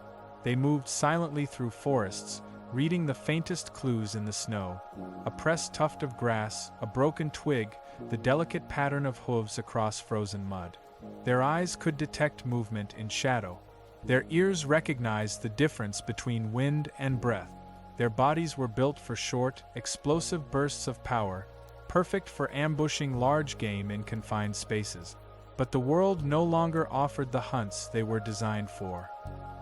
They moved silently through forests, reading the faintest clues in the snow. A pressed tuft of grass, a broken twig, the delicate pattern of hooves across frozen mud. Their eyes could detect movement in shadow. Their ears recognized the difference between wind and breath. Their bodies were built for short, explosive bursts of power, perfect for ambushing large game in confined spaces. But the world no longer offered the hunts they were designed for.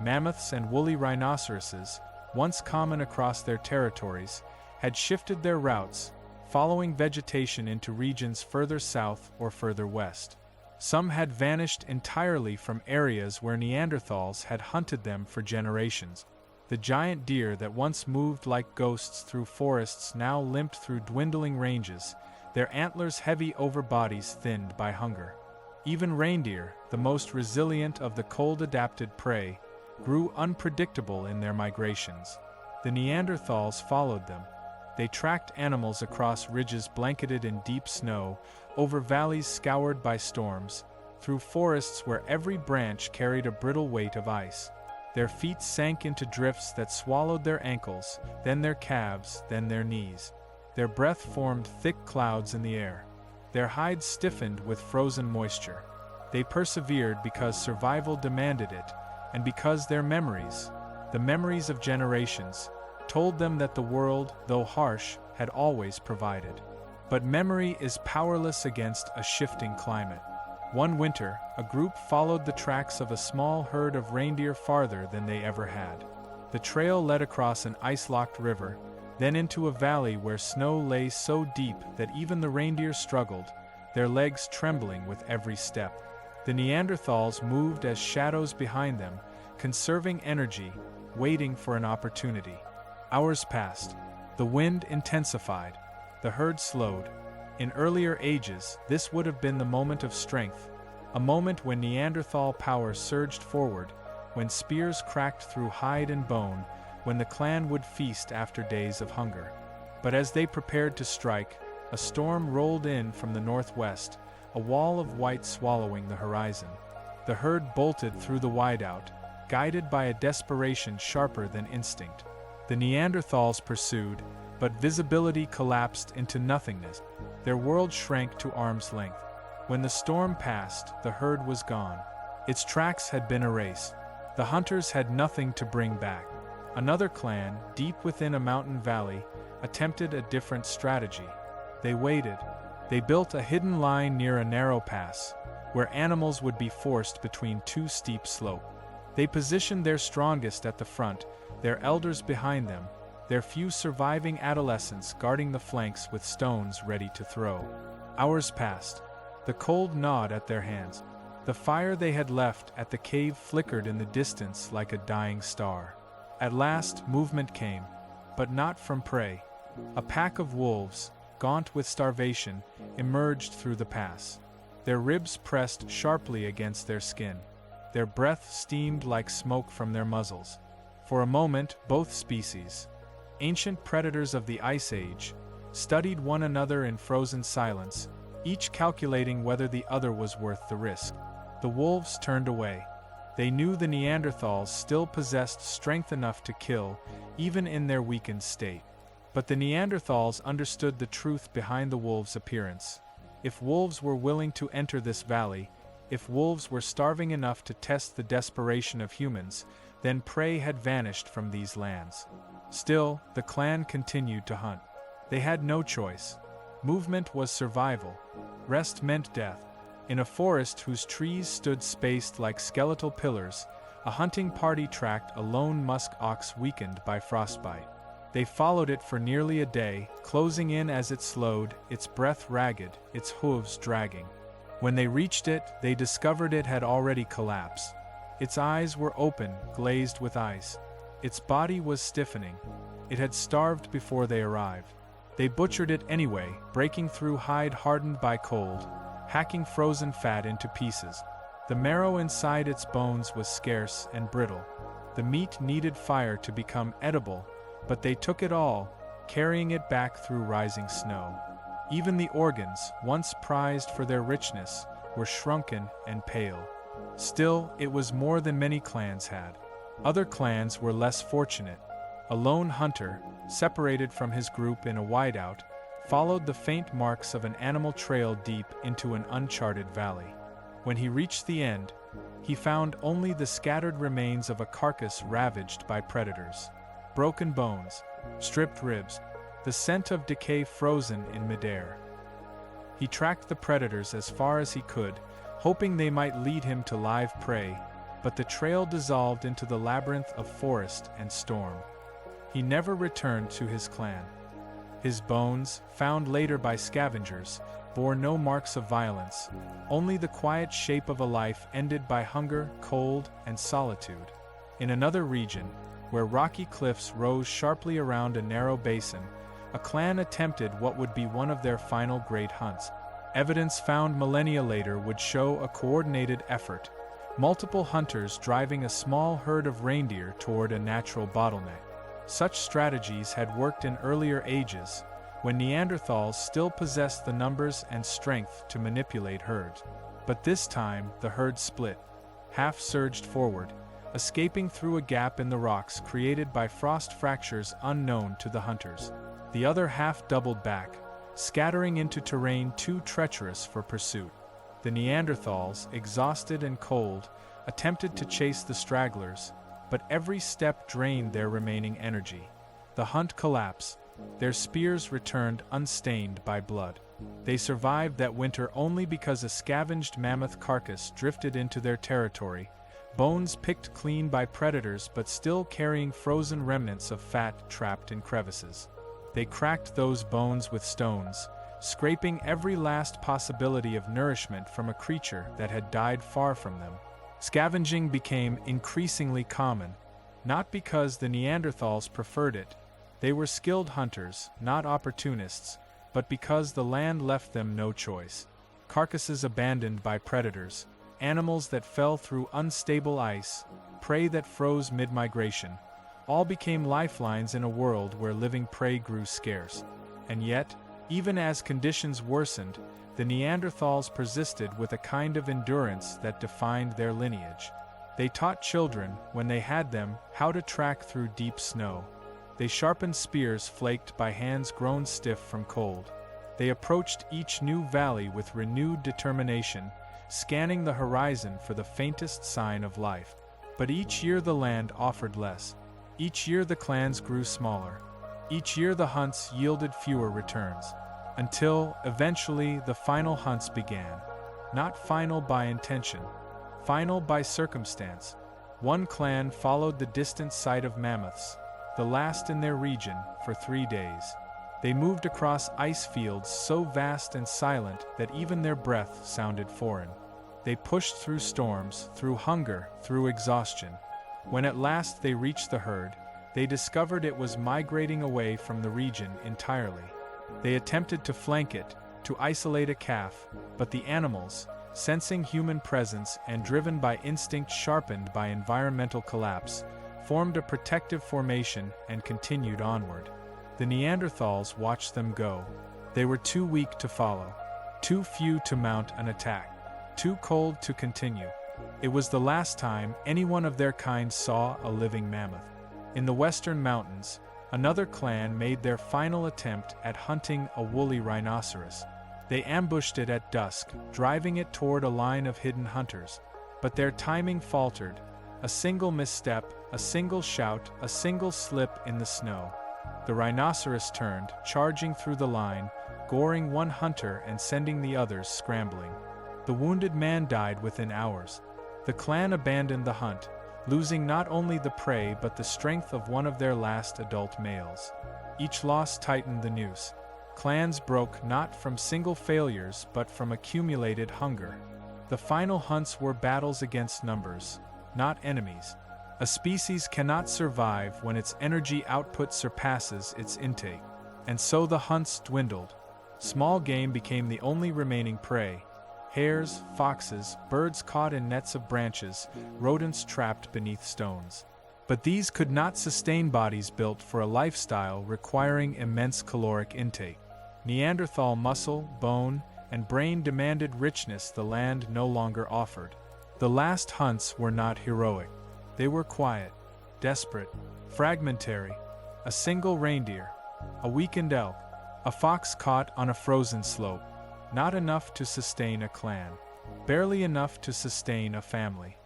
Mammoths and woolly rhinoceroses, once common across their territories, had shifted their routes, following vegetation into regions further south or further west. Some had vanished entirely from areas where Neanderthals had hunted them for generations. The giant deer that once moved like ghosts through forests now limped through dwindling ranges, their antlers heavy over bodies thinned by hunger. Even reindeer, the most resilient of the cold-adapted prey, grew unpredictable in their migrations. The Neanderthals followed them. They tracked animals across ridges blanketed in deep snow, over valleys scoured by storms, through forests where every branch carried a brittle weight of ice. Their feet sank into drifts that swallowed their ankles, then their calves, then their knees. Their breath formed thick clouds in the air. Their hides stiffened with frozen moisture. They persevered because survival demanded it, and because their memories, the memories of generations, told them that the world, though harsh, had always provided. But memory is powerless against a shifting climate. One winter, a group followed the tracks of a small herd of reindeer farther than they ever had. The trail led across an ice-locked river, then into a valley where snow lay so deep that even the reindeer struggled, their legs trembling with every step. The Neanderthals moved as shadows behind them, conserving energy, waiting for an opportunity. Hours passed. The wind intensified. The herd slowed. In earlier ages, this would have been the moment of strength, a moment when Neanderthal power surged forward, when spears cracked through hide and bone, when the clan would feast after days of hunger. But as they prepared to strike, a storm rolled in from the northwest, a wall of white swallowing the horizon. The herd bolted through the wideout, guided by a desperation sharper than instinct. The Neanderthals pursued, but visibility collapsed into nothingness. Their world shrank to arm's length. When the storm passed, the herd was gone. Its tracks had been erased. The hunters had nothing to bring back. Another clan, deep within a mountain valley, attempted a different strategy. They waited. They built a hidden line near a narrow pass, where animals would be forced between two steep slopes. They positioned their strongest at the front, their elders behind them, their few surviving adolescents guarding the flanks with stones ready to throw. Hours passed. The cold gnawed at their hands. The fire they had left at the cave flickered in the distance like a dying star. At last, movement came, but not from prey. A pack of wolves, gaunt with starvation, emerged through the pass. Their ribs pressed sharply against their skin. Their breath steamed like smoke from their muzzles. For a moment, both species, ancient predators of the Ice Age, studied one another in frozen silence, each calculating whether the other was worth the risk. The wolves turned away. They knew the Neanderthals still possessed strength enough to kill, even in their weakened state. But the Neanderthals understood the truth behind the wolves' appearance. If wolves were willing to enter this valley, if wolves were starving enough to test the desperation of humans, then prey had vanished from these lands. Still, the clan continued to hunt. They had no choice. Movement was survival. Rest meant death. In a forest whose trees stood spaced like skeletal pillars, a hunting party tracked a lone musk ox weakened by frostbite. They followed it for nearly a day, closing in as it slowed, its breath ragged, its hooves dragging. When they reached it, they discovered it had already collapsed. Its eyes were open, glazed with ice. Its body was stiffening. It had starved before they arrived. They butchered it anyway, breaking through hide hardened by cold, hacking frozen fat into pieces. The marrow inside its bones was scarce and brittle. The meat needed fire to become edible, but they took it all, carrying it back through rising snow. Even the organs, once prized for their richness, were shrunken and pale. Still, it was more than many clans had. Other clans were less fortunate. A lone hunter, separated from his group in a whiteout, followed the faint marks of an animal trail deep into an uncharted valley. When he reached the end, he found only the scattered remains of a carcass ravaged by predators. Broken bones, stripped ribs, the scent of decay frozen in midair. He tracked the predators as far as he could, hoping they might lead him to live prey, but the trail dissolved into the labyrinth of forest and storm. He never returned to his clan. His bones, found later by scavengers, bore no marks of violence, only the quiet shape of a life ended by hunger, cold, and solitude. In another region, where rocky cliffs rose sharply around a narrow basin, a clan attempted what would be one of their final great hunts. Evidence found millennia later would show a coordinated effort, multiple hunters driving a small herd of reindeer toward a natural bottleneck. Such strategies had worked in earlier ages, when Neanderthals still possessed the numbers and strength to manipulate herds. But this time, the herd split. Half surged forward, escaping through a gap in the rocks created by frost fractures unknown to the hunters. The other half doubled back, scattering into terrain too treacherous for pursuit. The Neanderthals, exhausted and cold, attempted to chase the stragglers, but every step drained their remaining energy. The hunt collapsed. Their spears returned unstained by blood. They survived that winter only because a scavenged mammoth carcass drifted into their territory, bones picked clean by predators but still carrying frozen remnants of fat trapped in crevices. They cracked those bones with stones, scraping every last possibility of nourishment from a creature that had died far from them. Scavenging became increasingly common, not because the Neanderthals preferred it. They were skilled hunters, not opportunists, but because the land left them no choice. Carcasses abandoned by predators, animals that fell through unstable ice, prey that froze mid-migration, all became lifelines in a world where living prey grew scarce. And yet, even as conditions worsened, the Neanderthals persisted with a kind of endurance that defined their lineage. They taught children, when they had them, how to track through deep snow. They sharpened spears flaked by hands grown stiff from cold. They approached each new valley with renewed determination, scanning the horizon for the faintest sign of life. But each year the land offered less. Each year the clans grew smaller. Each year the hunts yielded fewer returns. Until, eventually, the final hunts began. Not final by intention, final by circumstance. One clan followed the distant sight of mammoths, the last in their region, for 3 days. They moved across ice fields so vast and silent that even their breath sounded foreign. They pushed through storms, through hunger, through exhaustion. When at last they reached the herd, they discovered it was migrating away from the region entirely. They attempted to flank it, to isolate a calf, but the animals, sensing human presence and driven by instinct sharpened by environmental collapse, formed a protective formation and continued onward. The Neanderthals watched them go. They were too weak to follow, too few to mount an attack, too cold to continue. It was the last time anyone of their kind saw a living mammoth. In the western mountains, another clan made their final attempt at hunting a woolly rhinoceros. They ambushed it at dusk, driving it toward a line of hidden hunters. But their timing faltered. A single misstep, a single shout, a single slip in the snow. The rhinoceros turned, charging through the line, goring one hunter and sending the others scrambling. The wounded man died within hours. The clan abandoned the hunt, losing not only the prey but the strength of one of their last adult males. Each loss tightened the noose. Clans broke not from single failures but from accumulated hunger. The final hunts were battles against numbers, not enemies. A species cannot survive when its energy output surpasses its intake. And so the hunts dwindled. Small game became the only remaining prey. Hares, foxes, birds caught in nets of branches, rodents trapped beneath stones. But these could not sustain bodies built for a lifestyle requiring immense caloric intake. Neanderthal muscle, bone, and brain demanded richness the land no longer offered. The last hunts were not heroic. They were quiet, desperate, fragmentary. A single reindeer, a weakened elk, a fox caught on a frozen slope. Not enough to sustain a clan. Barely enough to sustain a family.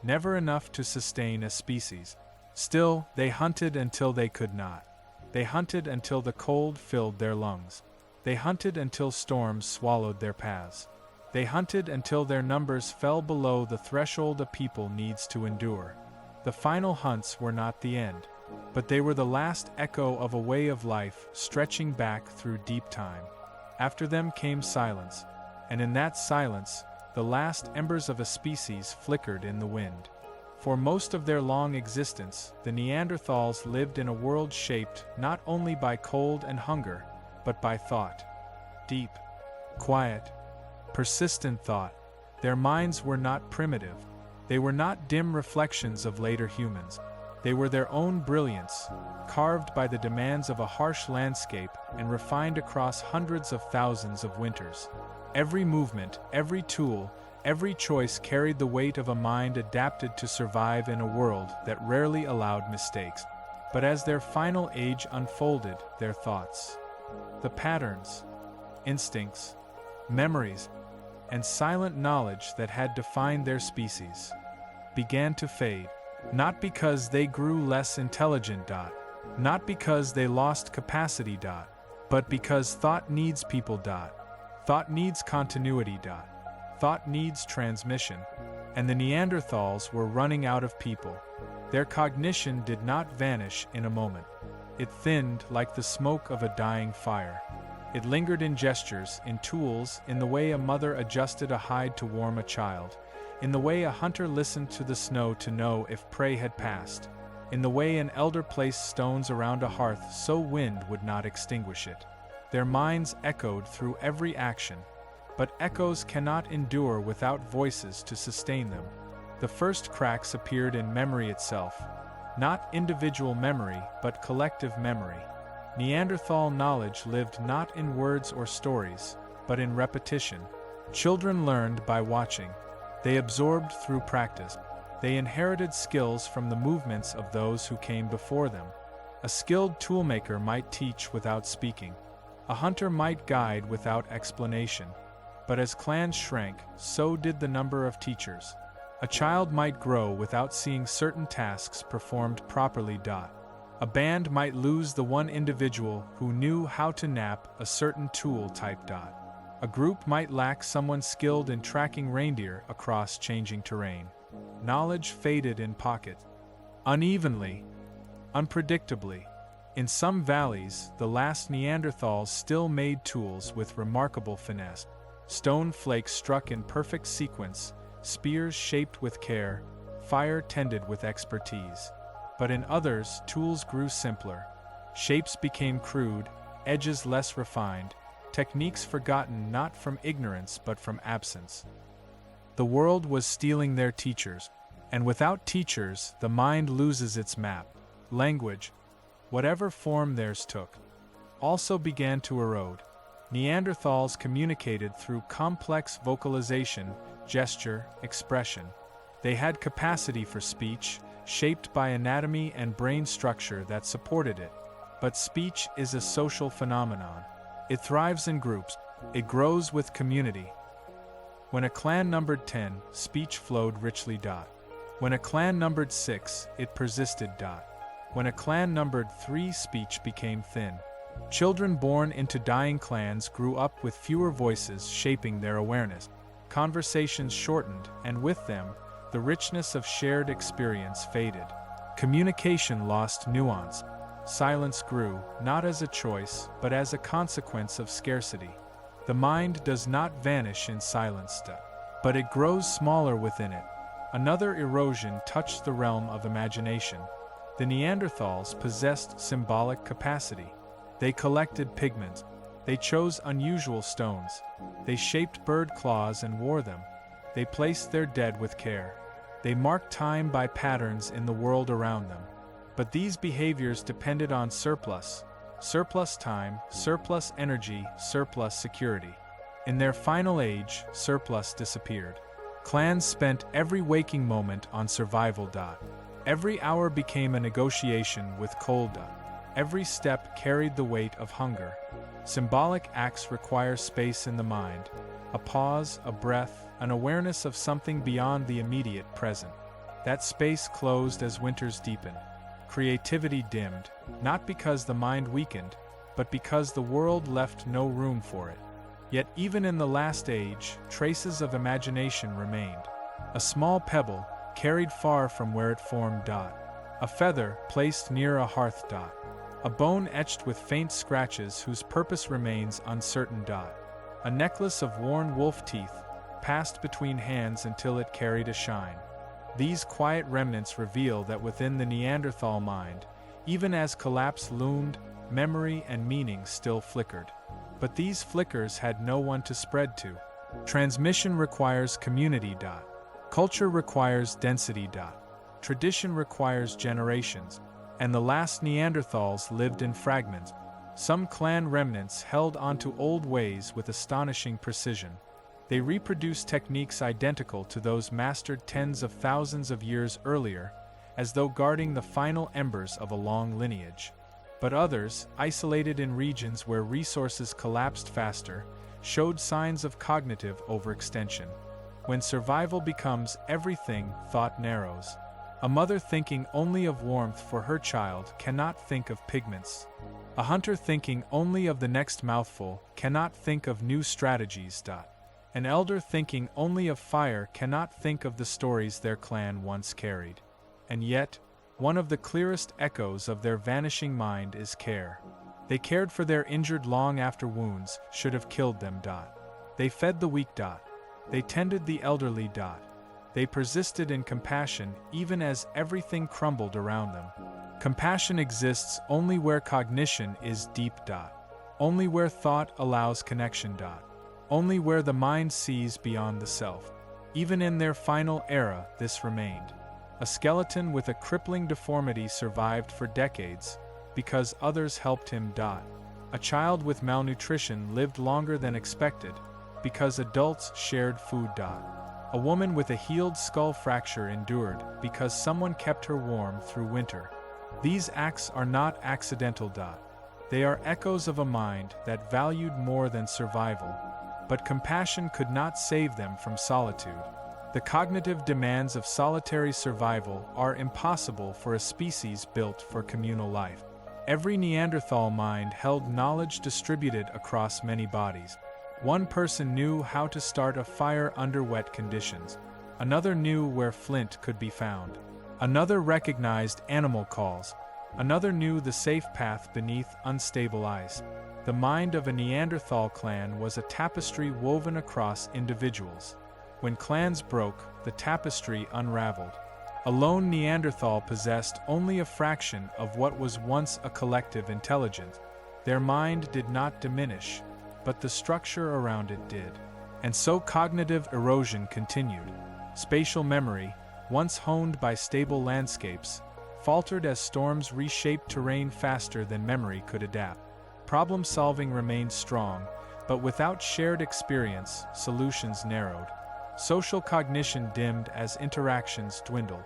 Never enough to sustain a species. Still, they hunted until they could not. They hunted until the cold filled their lungs. They hunted until storms swallowed their paths. They hunted until their numbers fell below the threshold a people needs to endure. The final hunts were not the end, but they were the last echo of a way of life stretching back through deep time. After them came silence, and in that silence, the last embers of a species flickered in the wind. For most of their long existence, the Neanderthals lived in a world shaped not only by cold and hunger, but by thought. Deep, quiet, persistent thought. Their minds were not primitive. They were not dim reflections of later humans. They were their own brilliance, carved by the demands of a harsh landscape and refined across hundreds of thousands of winters. Every movement, every tool, every choice carried the weight of a mind adapted to survive in a world that rarely allowed mistakes. But as their final age unfolded, their thoughts, the patterns, instincts, memories, and silent knowledge that had defined their species, began to fade. Not because they grew less intelligent, not because they lost capacity, but because thought needs people, thought needs continuity, thought needs transmission. And the Neanderthals were running out of people. Their cognition did not vanish in a moment. It thinned like the smoke of a dying fire. It lingered in gestures, in tools, in the way a mother adjusted a hide to warm a child, in the way a hunter listened to the snow to know if prey had passed, in the way an elder placed stones around a hearth so wind would not extinguish it. Their minds echoed through every action, but echoes cannot endure without voices to sustain them. The first cracks appeared in memory itself, not individual memory but collective memory. Neanderthal knowledge lived not in words or stories, but in repetition. Children learned by watching. They absorbed through practice. They inherited skills from the movements of those who came before them. A skilled toolmaker might teach without speaking. A hunter might guide without explanation. But as clans shrank, so did the number of teachers. A child might grow without seeing certain tasks performed properly. A band might lose the one individual who knew how to nap a certain tool type. A group might lack someone skilled in tracking reindeer across changing terrain. Knowledge faded in pocket. Unevenly, unpredictably. In some valleys, the last Neanderthals still made tools with remarkable finesse. Stone flakes struck in perfect sequence, spears shaped with care, fire tended with expertise. But in others, tools grew simpler. Shapes became crude, edges less refined, techniques forgotten not from ignorance but from absence. The world was stealing their teachers, and without teachers, the mind loses its map. Language, whatever form theirs took, also began to erode. Neanderthals communicated through complex vocalization, gesture, expression. They had capacity for speech, shaped by anatomy and brain structure that supported it. But speech is a social phenomenon. It thrives in groups. It grows with community. When a clan numbered 10, speech flowed richly. When a clan numbered 6, it persisted. When a clan numbered 3, speech became thin. Children born into dying clans grew up with fewer voices shaping their awareness. Conversations shortened, and with them, the richness of shared experience faded. Communication lost nuance. Silence grew, not as a choice, but as a consequence of scarcity. The mind does not vanish in silence, but it grows smaller within it. Another erosion touched the realm of imagination. The Neanderthals possessed symbolic capacity. They collected pigments. They chose unusual stones. They shaped bird claws and wore them. They placed their dead with care. They marked time by patterns in the world around them. But these behaviors depended on surplus time, surplus energy, surplus security. In their final age, surplus disappeared. Clans spent every waking moment on survival. Every hour became a negotiation with cold. Every step carried the weight of hunger. Symbolic acts require space in the mind, a pause, a breath, an awareness of something beyond the immediate present. That space closed as winters deepened. Creativity dimmed, not because the mind weakened, but because the world left no room for it. Yet even in the last age, traces of imagination remained. A small pebble, carried far from where it formed. A feather, placed near a hearth. A bone etched with faint scratches whose purpose remains uncertain. A necklace of worn wolf teeth, passed between hands until it carried a shine. These quiet remnants reveal that within the Neanderthal mind, even as collapse loomed, memory and meaning still flickered. But these flickers had no one to spread to. Transmission requires community. Culture requires density. Tradition requires generations. And the last Neanderthals lived in fragments. Some clan remnants held onto old ways with astonishing precision. They reproduced techniques identical to those mastered tens of thousands of years earlier, as though guarding the final embers of a long lineage. But others, isolated in regions where resources collapsed faster, showed signs of cognitive overextension. When survival becomes everything, thought narrows. A mother thinking only of warmth for her child cannot think of pigments. A hunter thinking only of the next mouthful cannot think of new strategies. An elder thinking only of fire cannot think of the stories their clan once carried. And yet, one of the clearest echoes of their vanishing mind is care. They cared for their injured long after wounds should have killed them. They fed the weak. They tended the elderly. They persisted in compassion even as everything crumbled around them. Compassion exists only where cognition is deep. Only where thought allows connection. Only where the mind sees beyond the self. Even in their final era, this remained. A skeleton with a crippling deformity survived for decades because others helped him. A child with malnutrition lived longer than expected because adults shared food. A woman with a healed skull fracture endured because someone kept her warm through winter. These acts are not accidental. They are echoes of a mind that valued more than survival. But compassion could not save them from solitude. The cognitive demands of solitary survival are impossible for a species built for communal life. Every Neanderthal mind held knowledge distributed across many bodies. One person knew how to start a fire under wet conditions. Another knew where flint could be found. Another recognized animal calls. Another knew the safe path beneath unstable ice. The mind of a Neanderthal clan was a tapestry woven across individuals. When clans broke, the tapestry unraveled. A lone Neanderthal possessed only a fraction of what was once a collective intelligence. Their mind did not diminish, but the structure around it did. And so cognitive erosion continued. Spatial memory, once honed by stable landscapes, faltered as storms reshaped terrain faster than memory could adapt. Problem-solving remained strong, but without shared experience, solutions narrowed. Social cognition dimmed as interactions dwindled.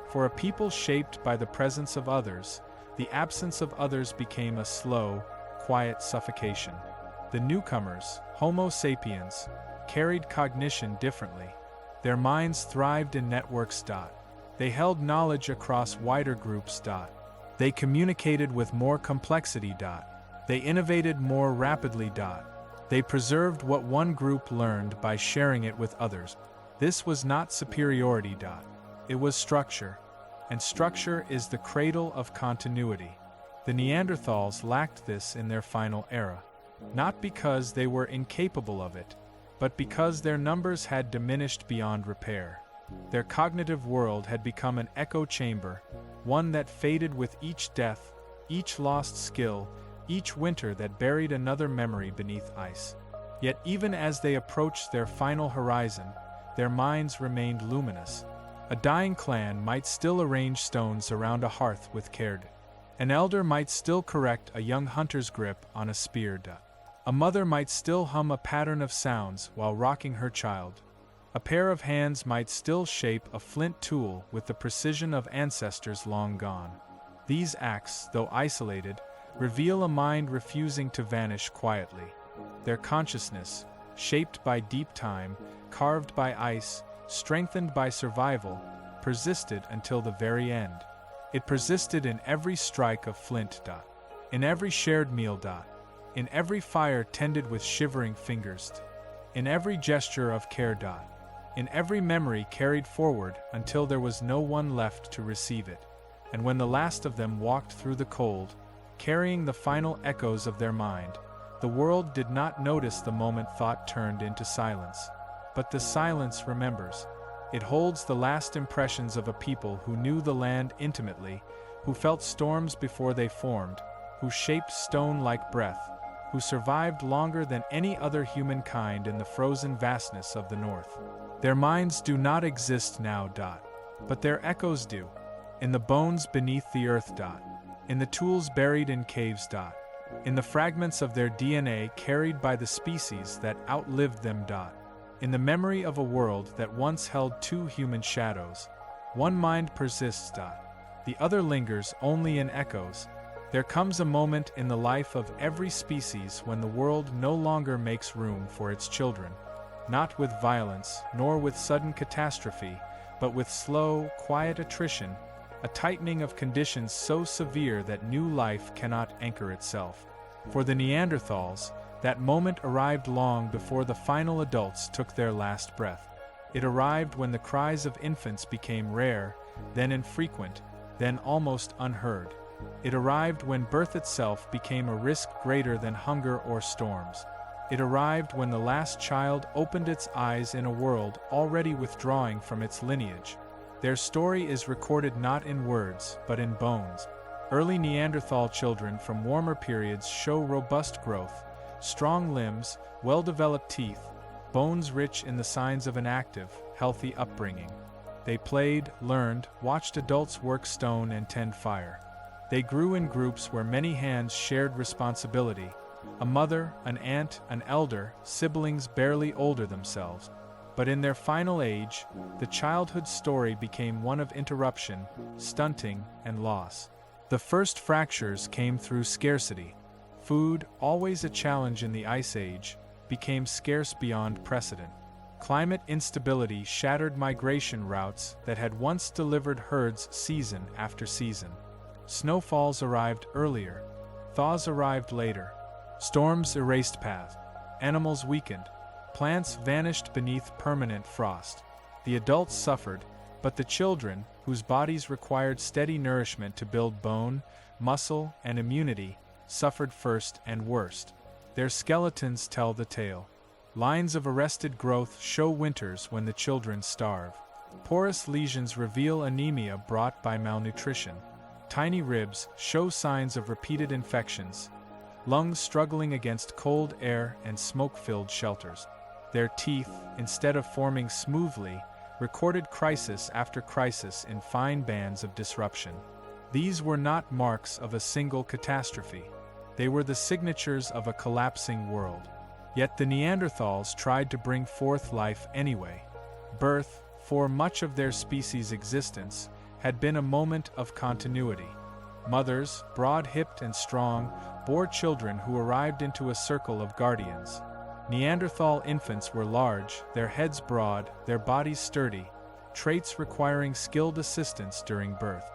For a people shaped by the presence of others, the absence of others became a slow, quiet suffocation. The newcomers, Homo sapiens, carried cognition differently. Their minds thrived in networks. They held knowledge across wider groups. They communicated with more complexity. They innovated more rapidly. They preserved what one group learned by sharing it with others. This was not superiority. It was structure. And structure is the cradle of continuity. The Neanderthals lacked this in their final era. Not because they were incapable of it, but because their numbers had diminished beyond repair. Their cognitive world had become an echo chamber, one that faded with each death, each lost skill, each winter that buried another memory beneath ice. Yet even as they approached their final horizon, their minds remained luminous. A dying clan might still arrange stones around a hearth with care. An elder might still correct a young hunter's grip on a spear. A mother might still hum a pattern of sounds while rocking her child. A pair of hands might still shape a flint tool with the precision of ancestors long gone. These acts, though isolated, reveal a mind refusing to vanish quietly. Their consciousness, shaped by deep time, carved by ice, strengthened by survival, persisted until the very end. It persisted in every strike of flint. In every shared meal. In every fire tended with shivering fingers. In every gesture of care. In every memory carried forward until there was no one left to receive it. And when the last of them walked through the cold, carrying the final echoes of their mind, the world did not notice the moment thought turned into silence. But the silence remembers. It holds the last impressions of a people who knew the land intimately, who felt storms before they formed, who shaped stone like breath, who survived longer than any other humankind in the frozen vastness of the north. Their minds do not exist now. But their echoes do. In the bones beneath the earth. In the tools buried in caves. In the fragments of their DNA carried by the species that outlived them. In the memory of a world that once held two human shadows. One mind persists. The other lingers only in echoes. There comes a moment in the life of every species when the world no longer makes room for its children. Not with violence, nor with sudden catastrophe, but with slow, quiet attrition, a tightening of conditions so severe that new life cannot anchor itself. For the Neanderthals, that moment arrived long before the final adults took their last breath. It arrived when the cries of infants became rare, then infrequent, then almost unheard. It arrived when birth itself became a risk greater than hunger or storms. It arrived when the last child opened its eyes in a world already withdrawing from its lineage. Their story is recorded not in words, but in bones. Early Neanderthal children from warmer periods show robust growth, strong limbs, well-developed teeth, bones rich in the signs of an active, healthy upbringing. They played, learned, watched adults work stone and tend fire. They grew in groups where many hands shared responsibility. A mother, an aunt, an elder, siblings barely older themselves. But in their final age, the childhood story became one of interruption, stunting, and loss. The first fractures came through scarcity. Food, always a challenge in the Ice Age, became scarce beyond precedent. Climate instability shattered migration routes that had once delivered herds season after season. Snowfalls arrived earlier. Thaws arrived later. Storms erased paths. Animals weakened. Plants vanished beneath permanent frost. The adults suffered, but the children, whose bodies required steady nourishment to build bone, muscle, and immunity, suffered first and worst. Their skeletons tell the tale. Lines of arrested growth show winters when the children starve. Porous lesions reveal anemia brought by malnutrition. Tiny ribs show signs of repeated infections. Lungs struggling against cold air and smoke-filled shelters. Their teeth, instead of forming smoothly, recorded crisis after crisis in fine bands of disruption. These were not marks of a single catastrophe. They were the signatures of a collapsing world. Yet the Neanderthals tried to bring forth life anyway. Birth, for much of their species' existence, had been a moment of continuity. Mothers, broad-hipped and strong, bore children who arrived into a circle of guardians. Neanderthal infants were large, their heads broad, their bodies sturdy, traits requiring skilled assistance during birth.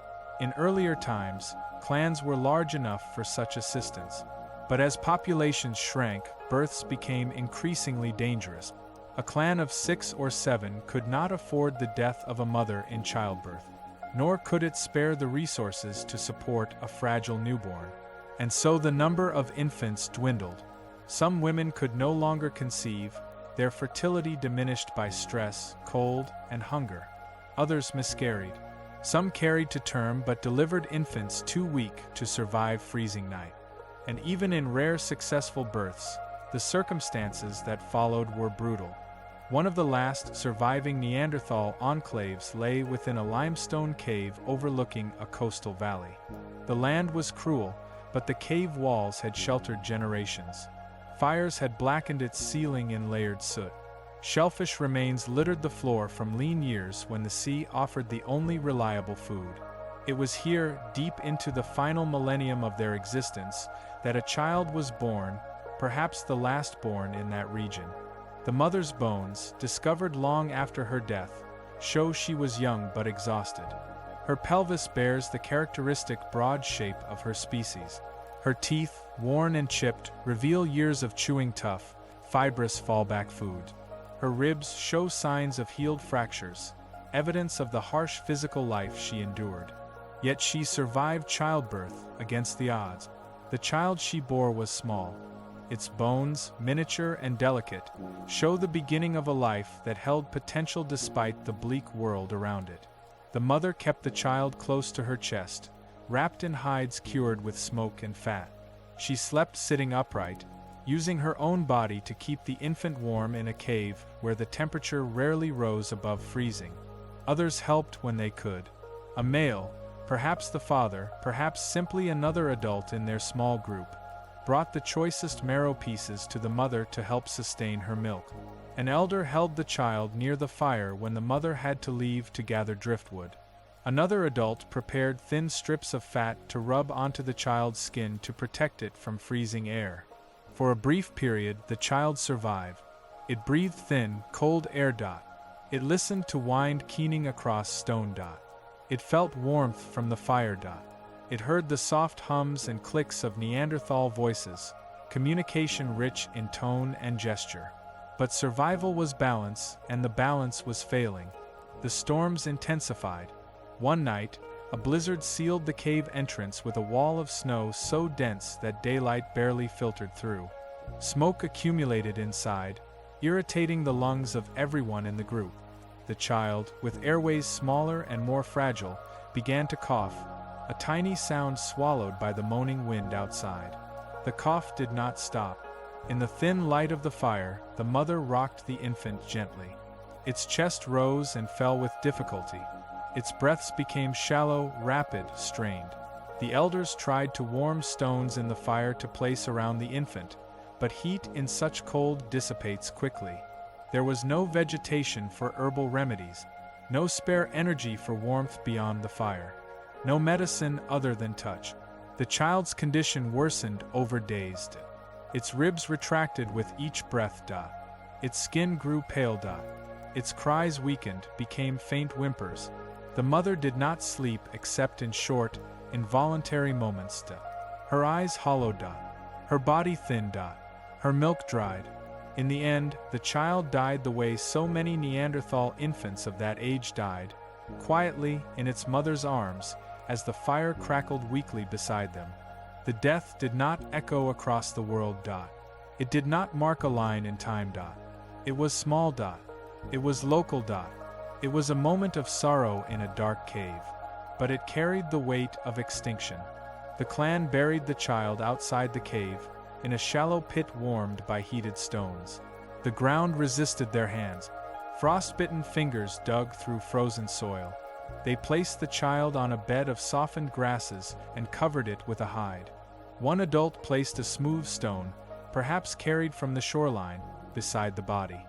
In earlier times, clans were large enough for such assistance. But as populations shrank, births became increasingly dangerous. A clan of 6 or 7 could not afford the death of a mother in childbirth, nor could it spare the resources to support a fragile newborn. And so the number of infants dwindled. Some women could no longer conceive, their fertility diminished by stress, cold, and hunger. Others miscarried. Some carried to term but delivered infants too weak to survive freezing night. And even in rare successful births, the circumstances that followed were brutal. One of the last surviving Neanderthal enclaves lay within a limestone cave overlooking a coastal valley. The land was cruel, but the cave walls had sheltered generations. Fires had blackened its ceiling in layered soot. Shellfish remains littered the floor from lean years when the sea offered the only reliable food. It was here, deep into the final millennium of their existence, that a child was born, perhaps the last born in that region. The mother's bones, discovered long after her death, show she was young but exhausted. Her pelvis bears the characteristic broad shape of her species. Her teeth, worn and chipped, reveal years of chewing tough, fibrous fallback food. Her ribs show signs of healed fractures, evidence of the harsh physical life she endured. Yet she survived childbirth against the odds. The child she bore was small. Its bones, miniature and delicate, show the beginning of a life that held potential despite the bleak world around it. The mother kept the child close to her chest, wrapped in hides cured with smoke and fat. She slept sitting upright, using her own body to keep the infant warm in a cave where the temperature rarely rose above freezing. Others helped when they could. A male, perhaps the father, perhaps simply another adult in their small group, brought the choicest marrow pieces to the mother to help sustain her milk. An elder held the child near the fire when the mother had to leave to gather driftwood. Another adult prepared thin strips of fat to rub onto the child's skin to protect it from freezing air. For a brief period, the child survived. It breathed thin, cold air. It listened to wind keening across stone. It felt warmth from the fire. It heard the soft hums and clicks of Neanderthal voices, communication rich in tone and gesture. But survival was balance, and the balance was failing. The storms intensified. One night, a blizzard sealed the cave entrance with a wall of snow so dense that daylight barely filtered through. Smoke accumulated inside, irritating the lungs of everyone in the group. The child, with airways smaller and more fragile, began to cough, a tiny sound swallowed by the moaning wind outside. The cough did not stop. In the thin light of the fire, the mother rocked the infant gently. Its chest rose and fell with difficulty. Its breaths became shallow, rapid, strained. The elders tried to warm stones in the fire to place around the infant, but heat in such cold dissipates quickly. There was no vegetation for herbal remedies, no spare energy for warmth beyond the fire, no medicine other than touch. The child's condition worsened over days. Its ribs retracted with each breath. Its skin grew pale. Its cries weakened, became faint whimpers. The mother did not sleep except in short, involuntary moments. Her eyes hollowed. Her body thinned. Her milk dried. In the end, the child died the way so many Neanderthal infants of that age died, quietly in its mother's arms, as the fire crackled weakly beside them. The death did not echo across the world. It did not mark a line in time. It was small. It was local. It was a moment of sorrow in a dark cave, but it carried the weight of extinction. The clan buried the child outside the cave, in a shallow pit warmed by heated stones. The ground resisted their hands. Frostbitten fingers dug through frozen soil. They placed the child on a bed of softened grasses and covered it with a hide. One adult placed a smooth stone, perhaps carried from the shoreline, beside the body.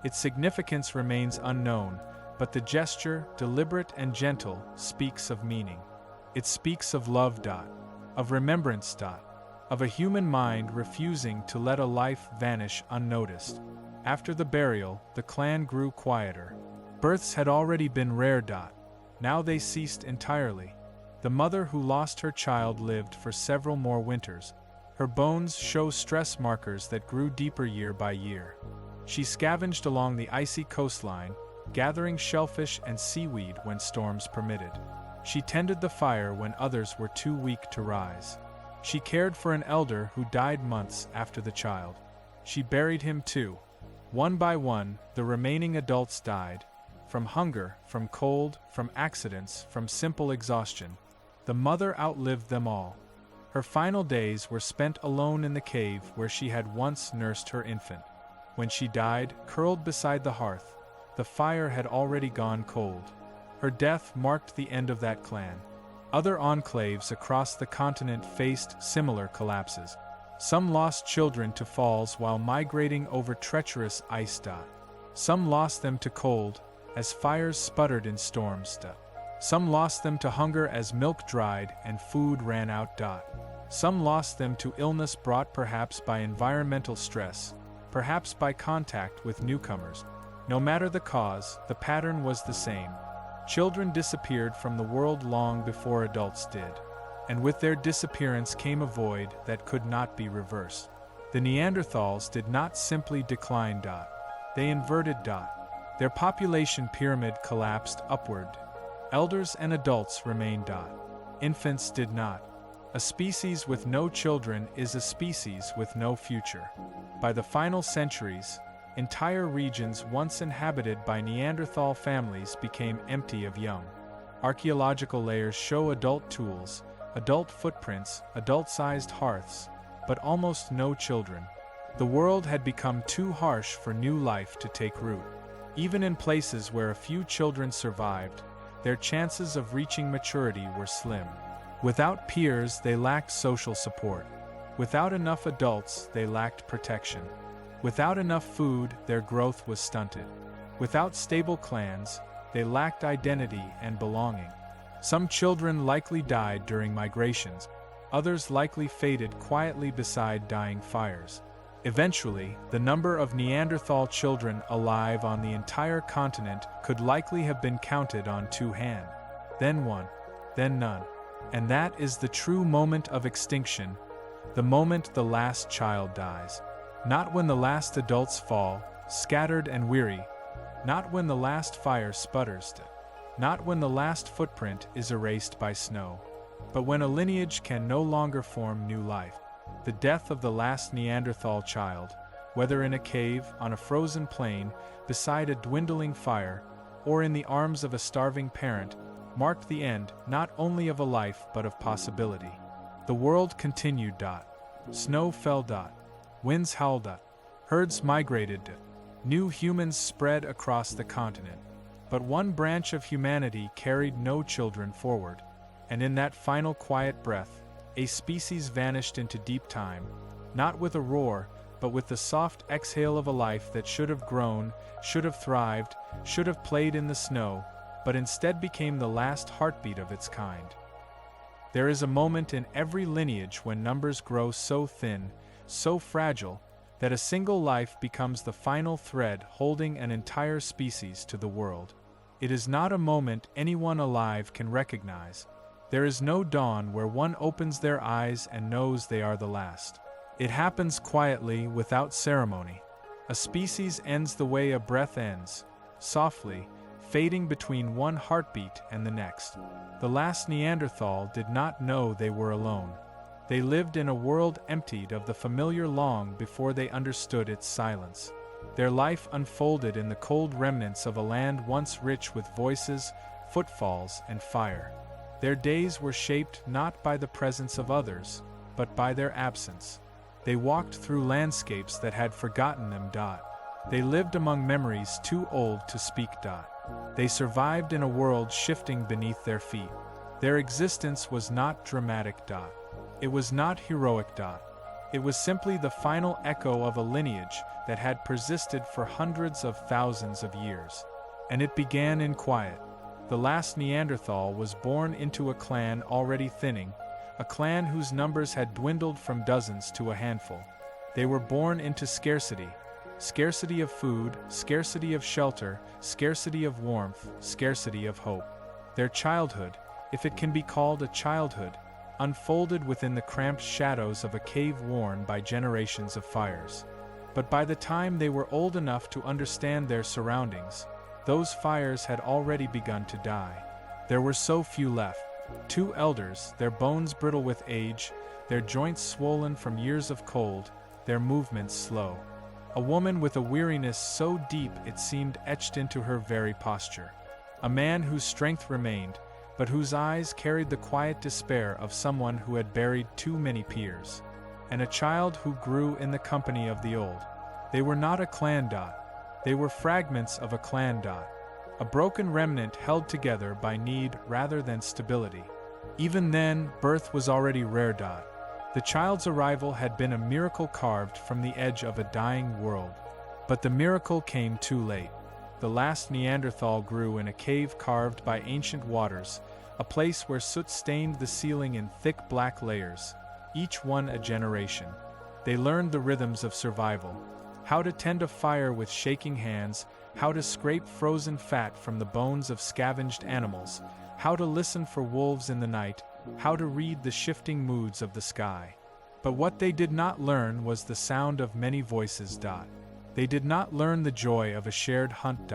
Its significance remains unknown, but the gesture, deliberate and gentle, speaks of meaning. It speaks of love. Of remembrance. Of a human mind refusing to let a life vanish unnoticed. After the burial, the clan grew quieter. Births had already been rare. Now they ceased entirely. The mother who lost her child lived for several more winters. Her bones show stress markers that grew deeper year by year. She scavenged along the icy coastline, gathering shellfish and seaweed when storms permitted. She tended the fire when others were too weak to rise. She cared for an elder who died months after the child. She buried him too. One by one, the remaining adults died. From hunger, from cold, from accidents, from simple exhaustion. The mother outlived them all. Her final days were spent alone in the cave where she had once nursed her infant. When she died, curled beside the hearth, the fire had already gone cold. Her death marked the end of that clan. Other enclaves across the continent faced similar collapses. Some lost children to falls while migrating over treacherous ice. Some lost them to cold, as fires sputtered in storms. Some lost them to hunger as milk dried and food ran out. Some lost them to illness brought perhaps by environmental stress, perhaps by contact with newcomers. No matter the cause, the pattern was the same. Children disappeared from the world long before adults did. And with their disappearance came a void that could not be reversed. The Neanderthals did not simply decline. They inverted. Their population pyramid collapsed upward. Elders and adults remained. Infants did not. A species with no children is a species with no future. By the final centuries, entire regions once inhabited by Neanderthal families became empty of young. Archaeological layers show adult tools, adult footprints, adult-sized hearths, but almost no children. The world had become too harsh for new life to take root. Even in places where a few children survived, their chances of reaching maturity were slim. Without peers, they lacked social support. Without enough adults, they lacked protection. Without enough food, their growth was stunted. Without stable clans, they lacked identity and belonging. Some children likely died during migrations, others likely faded quietly beside dying fires. Eventually, the number of Neanderthal children alive on the entire continent could likely have been counted on two hands. Then one, then none. And that is the true moment of extinction, the moment the last child dies. Not when the last adults fall, scattered and weary, not when the last fire sputters, not when the last footprint is erased by snow, but when a lineage can no longer form new life. The death of the last Neanderthal child, whether in a cave, on a frozen plain, beside a dwindling fire, or in the arms of a starving parent, marked the end not only of a life but of possibility. The world continued. Snow fell. Winds howled. Herds migrated. New humans spread across the continent. But one branch of humanity carried no children forward, and in that final quiet breath, a species vanished into deep time, not with a roar, but with the soft exhale of a life that should have grown, should have thrived, should have played in the snow, but instead became the last heartbeat of its kind. There is a moment in every lineage when numbers grow so thin, so fragile, that a single life becomes the final thread holding an entire species to the world. It is not a moment anyone alive can recognize. There is no dawn where one opens their eyes and knows they are the last. It happens quietly, without ceremony. A species ends the way a breath ends, softly, fading between one heartbeat and the next. The last Neanderthal did not know they were alone. They lived in a world emptied of the familiar long before they understood its silence. Their life unfolded in the cold remnants of a land once rich with voices, footfalls, and fire. Their days were shaped not by the presence of others, but by their absence. They walked through landscapes that had forgotten them. They lived among memories too old to speak. They survived in a world shifting beneath their feet. Their existence was not dramatic. It was not heroic. It was simply the final echo of a lineage that had persisted for hundreds of thousands of years. And it began in quiet. The last Neanderthal was born into a clan already thinning, a clan whose numbers had dwindled from dozens to a handful. They were born into scarcity. Scarcity of food, scarcity of shelter, scarcity of warmth, scarcity of hope. Their childhood, if it can be called a childhood, unfolded within the cramped shadows of a cave worn by generations of fires. But by the time they were old enough to understand their surroundings, those fires had already begun to die. There were so few left. 2 elders, their bones brittle with age, their joints swollen from years of cold, their movements slow. A woman with a weariness so deep it seemed etched into her very posture. A man whose strength remained, but whose eyes carried the quiet despair of someone who had buried too many peers. And a child who grew in the company of the old. They were not a clan. They were fragments of a clan. A broken remnant held together by need rather than stability. Even then, birth was already rare. The child's arrival had been a miracle carved from the edge of a dying world. But the miracle came too late. The last Neanderthal grew in a cave carved by ancient waters, a place where soot stained the ceiling in thick black layers, each one a generation. They learned the rhythms of survival, how to tend a fire with shaking hands, how to scrape frozen fat from the bones of scavenged animals, how to listen for wolves in the night, how to read the shifting moods of the sky. But what they did not learn was the sound of many voices. They did not learn the joy of a shared hunt.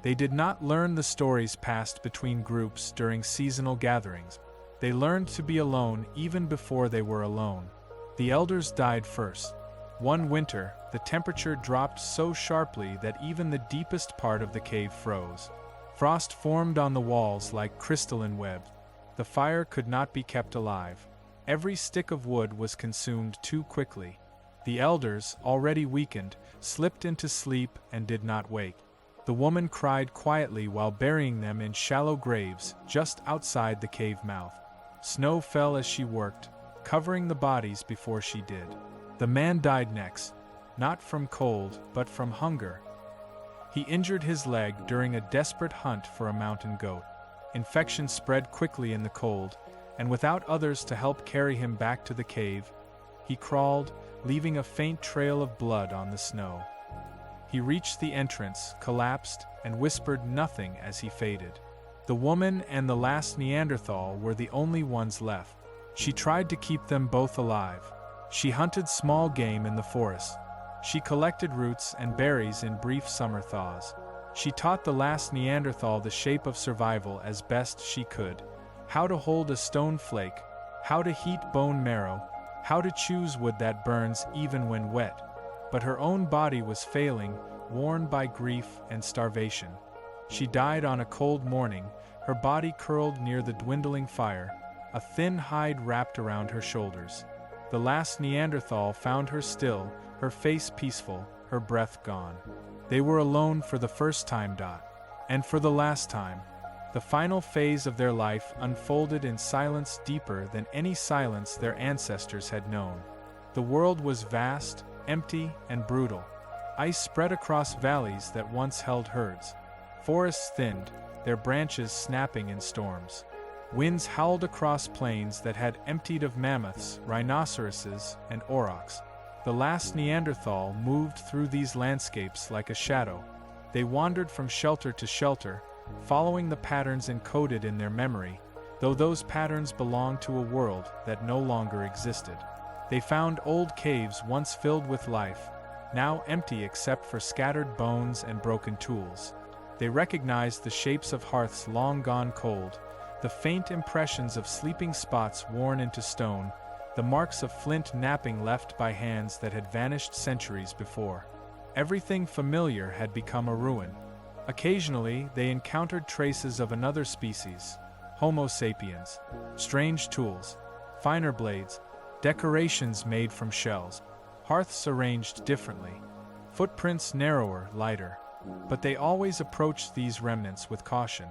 They did not learn the stories passed between groups during seasonal gatherings. They learned to be alone even before they were alone. The elders died first. One winter, the temperature dropped so sharply that even the deepest part of the cave froze. Frost formed on the walls like crystalline webs. The fire could not be kept alive. Every stick of wood was consumed too quickly. The elders, already weakened, slipped into sleep and did not wake. The woman cried quietly while burying them in shallow graves just outside the cave mouth. Snow fell as she worked, covering the bodies before she did. The man died next, not from cold but from hunger. He injured his leg during a desperate hunt for a mountain goat. Infection spread quickly in the cold, and without others to help carry him back to the cave, he crawled, leaving a faint trail of blood on the snow. He reached the entrance, collapsed, and whispered nothing as he faded. The woman and the last Neanderthal were the only ones left. She tried to keep them both alive. She hunted small game in the forest. She collected roots and berries in brief summer thaws. She taught the last Neanderthal the shape of survival as best she could, how to hold a stone flake, how to heat bone marrow, how to choose wood that burns even when wet. But her own body was failing, worn by grief and starvation. She died on a cold morning, her body curled near the dwindling fire, a thin hide wrapped around her shoulders. The last Neanderthal found her still, her face peaceful, her breath gone. They were alone for the first time. And for the last time. The final phase of their life unfolded in silence deeper than any silence their ancestors had known. The world was vast, empty, and brutal. Ice spread across valleys that once held herds. Forests thinned, their branches snapping in storms. Winds howled across plains that had emptied of mammoths, rhinoceroses, and aurochs. The last Neanderthal moved through these landscapes like a shadow. They wandered from shelter to shelter, following the patterns encoded in their memory, though those patterns belonged to a world that no longer existed. They found old caves once filled with life, now empty except for scattered bones and broken tools. They recognized the shapes of hearths long gone cold, the faint impressions of sleeping spots worn into stone, the marks of flint napping left by hands that had vanished centuries before. Everything familiar had become a ruin. Occasionally, they encountered traces of another species, Homo sapiens, strange tools, finer blades, decorations made from shells, hearths arranged differently, footprints narrower, lighter. But they always approached these remnants with caution.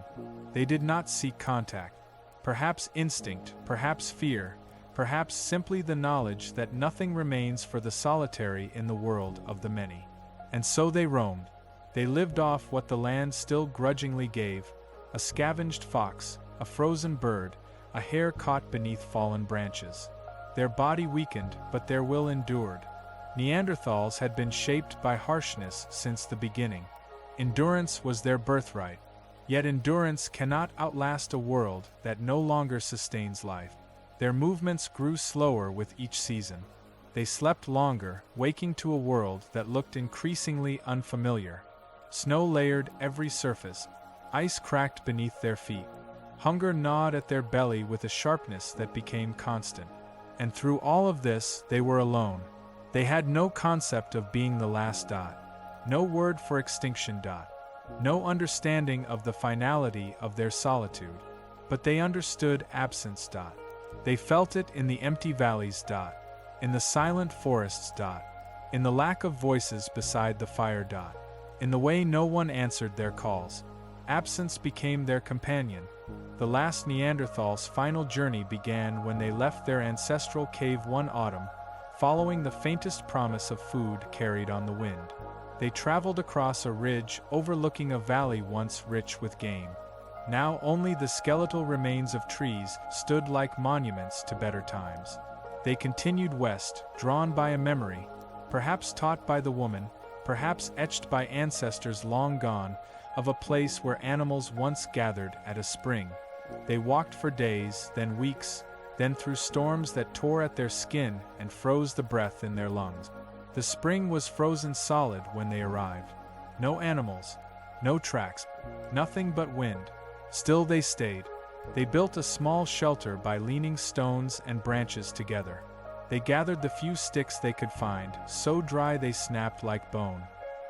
They did not seek contact. Perhaps instinct, perhaps fear, perhaps simply the knowledge that nothing remains for the solitary in the world of the many. And so they roamed. They lived off what the land still grudgingly gave, a scavenged fox, a frozen bird, a hare caught beneath fallen branches. Their body weakened, but their will endured. Neanderthals had been shaped by harshness since the beginning. Endurance was their birthright, yet endurance cannot outlast a world that no longer sustains life. Their movements grew slower with each season. They slept longer, waking to a world that looked increasingly unfamiliar. Snow layered every surface. Ice cracked beneath their feet. Hunger gnawed at their belly with a sharpness that became constant. And through all of this, they were alone. They had no concept of being the last. No word for extinction. No understanding of the finality of their solitude. But they understood absence. They felt it in the empty valleys. In the silent forests. In the lack of voices beside the fire. In the way no one answered their calls. Absence became their companion, The last Neanderthals' final journey began when they left their ancestral cave one autumn, following the faintest promise of food carried on the wind. They traveled across a ridge overlooking a valley once rich with game. Now only the skeletal remains of trees stood like monuments to better times. They continued west, drawn by a memory, perhaps taught by the woman, perhaps etched by ancestors long gone, of a place where animals once gathered at a spring. They walked for days, then weeks, then through storms that tore at their skin and froze the breath in their lungs. The spring was frozen solid when they arrived. No animals, no tracks, nothing but wind. Still they stayed. They built a small shelter by leaning stones and branches together. They gathered the few sticks they could find, so dry they snapped like bone.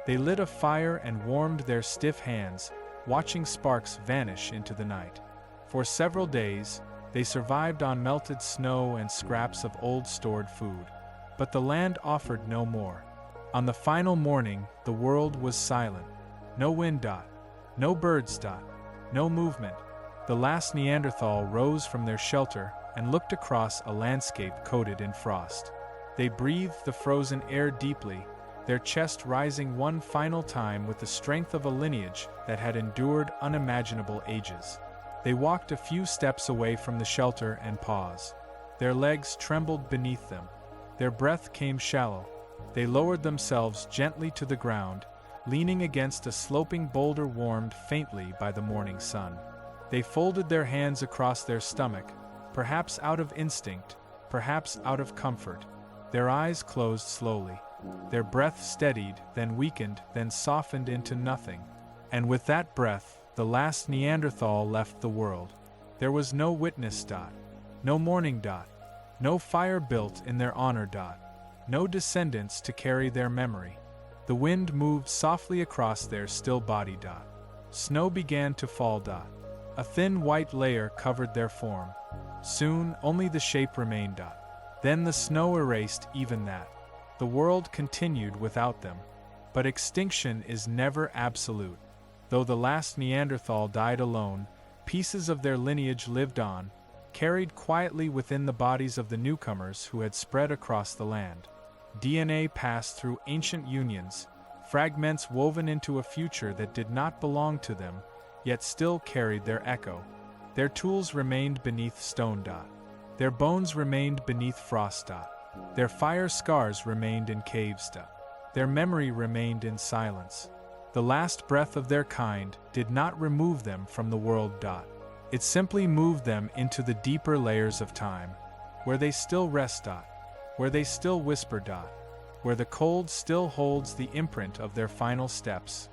They lit a fire and warmed their stiff hands, watching sparks vanish into the night. For several days, they survived on melted snow and scraps of old stored food. But the land offered no more. On the final morning, the world was silent. No wind. No birds. No movement. The last Neanderthal rose from their shelter and looked across a landscape coated in frost. They breathed the frozen air deeply, their chest rising one final time with the strength of a lineage that had endured unimaginable ages. They walked a few steps away from the shelter and paused. Their legs trembled beneath them. Their breath came shallow. They lowered themselves gently to the ground, leaning against a sloping boulder warmed faintly by the morning sun. They folded their hands across their stomach, perhaps out of instinct, perhaps out of comfort. Their eyes closed slowly. Their breath steadied, then weakened, then softened into nothing. And with that breath, the last Neanderthal left the world. There was no witness. No mourning. No fire built in their honor. No descendants to carry their memory. The wind moved softly across their still body. Snow began to fall. A thin white layer covered their form. Soon, only the shape remained. Then the snow erased even that. The world continued without them. But extinction is never absolute. Though the last Neanderthal died alone, pieces of their lineage lived on, carried quietly within the bodies of the newcomers who had spread across the land. DNA passed through ancient unions, fragments woven into a future that did not belong to them, yet still carried their echo. Their tools remained beneath stone. Their bones remained beneath frost. Their fire scars remained in caves. Their memory remained in silence. The last breath of their kind did not remove them from the world. It simply moved them into the deeper layers of time, where they still rest. Where they still whisper. Where the cold still holds the imprint of their final steps.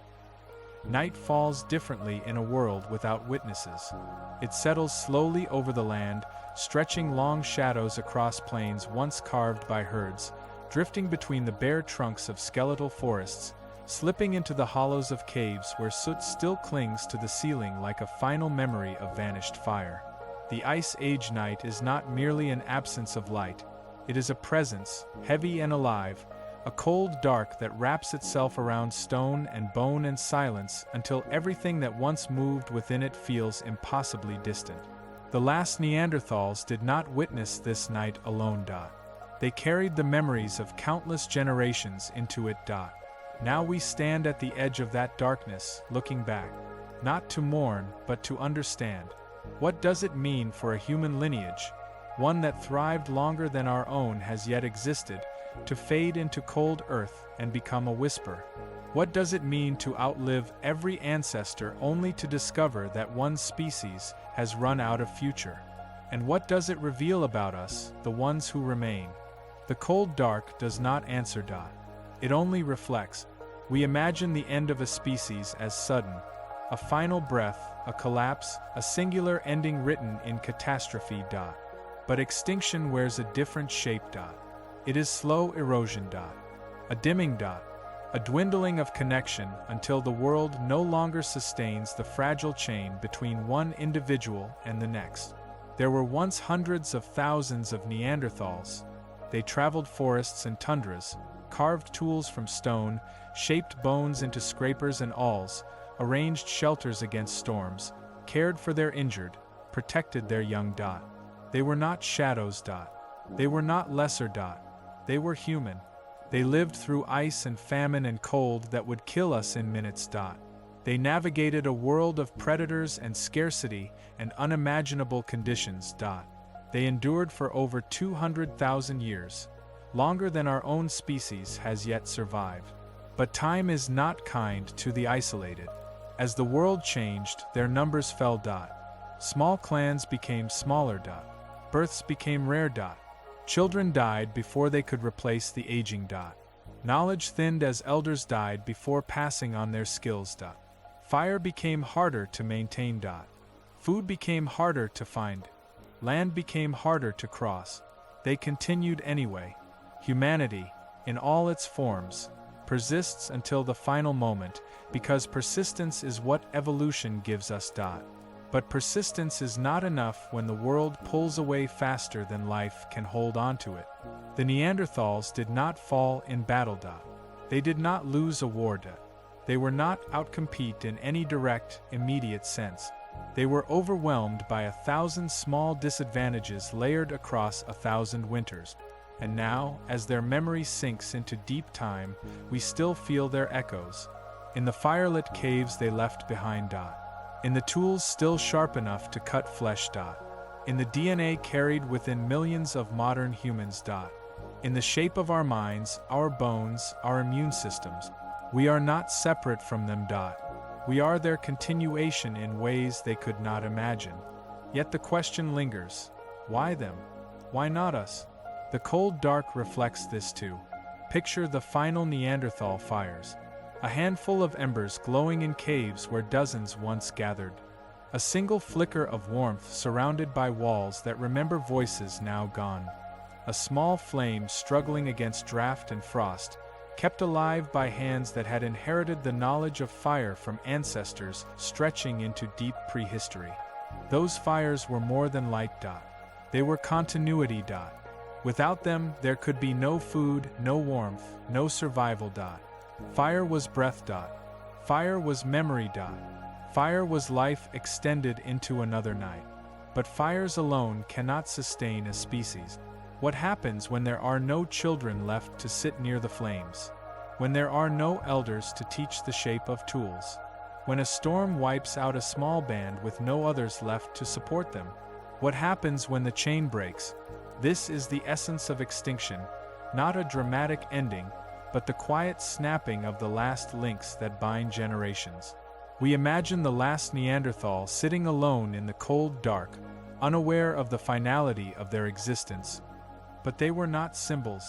Night falls differently in a world without witnesses. It settles slowly over the land, stretching long shadows across plains once carved by herds, drifting between the bare trunks of skeletal forests, slipping into the hollows of caves where soot still clings to the ceiling like a final memory of vanished fire. The Ice Age night is not merely an absence of light. It is a presence, heavy and alive, a cold dark that wraps itself around stone and bone and silence until everything that once moved within it feels impossibly distant. The last Neanderthals did not witness this night alone. They carried the memories of countless generations into it. Now we stand at the edge of that darkness, looking back, not to mourn, but to understand. What does it mean for a human lineage, one that thrived longer than our own has yet existed, to fade into cold earth and become a whisper? What does it mean to outlive every ancestor only to discover that one species has run out of future? And what does it reveal about us, the ones who remain? The cold dark does not answer. It only reflects. We imagine the end of a species as sudden, a final breath, a collapse, a singular ending written in catastrophe. But extinction wears a different shape. It is slow erosion. A dimming. A dwindling of connection until the world no longer sustains the fragile chain between one individual and the next. There were once hundreds of thousands of Neanderthals. They traveled forests and tundras, carved tools from stone, shaped bones into scrapers and awls, arranged shelters against storms, cared for their injured, protected their young. They were not shadows. They were not lesser. They were human. They lived through ice and famine and cold that would kill us in minutes. They navigated a world of predators and scarcity and unimaginable conditions. They endured for over 200,000 years, longer than our own species has yet survived. But time is not kind to the isolated. As the world changed, their numbers fell. Small clans became smaller. Births became rare. Children died before they could replace the aging. Knowledge thinned as elders died before passing on their skills. Fire became harder to maintain. Food became harder to find. Land became harder to cross. They continued anyway. Humanity, in all its forms, persists until the final moment, because persistence is what evolution gives us. But persistence is not enough when the world pulls away faster than life can hold on to it. The Neanderthals did not fall in battle. They did not lose a war. They were not outcompete in any direct, immediate sense. They were overwhelmed by 1,000 small disadvantages layered across 1,000 winters. And now, as their memory sinks into deep time, we still feel their echoes. In the firelit caves they left behind. In the tools still sharp enough to cut flesh. In the DNA carried within millions of modern humans. In the shape of our minds, our bones, our immune systems. We are not separate from them. We are their continuation in ways they could not imagine. Yet the question lingers: why them? Why not us? The cold dark reflects this too. Picture the final Neanderthal fires. A handful of embers glowing in caves where dozens once gathered. A single flicker of warmth surrounded by walls that remember voices now gone. A small flame struggling against draft and frost, kept alive by hands that had inherited the knowledge of fire from ancestors stretching into deep prehistory. Those fires were more than light. They were continuity. Without them, there could be no food, no warmth, no survival. Fire was breath. Fire was memory. Fire was life extended into another night. But fires alone cannot sustain a species. What happens when there are no children left to sit near the flames? When there are no elders to teach the shape of tools? When a storm wipes out a small band with no others left to support them? What happens when the chain breaks? This is the essence of extinction, not a dramatic ending, but the quiet snapping of the last links that bind generations. We imagine the last Neanderthal sitting alone in the cold dark, unaware of the finality of their existence. But they were not symbols.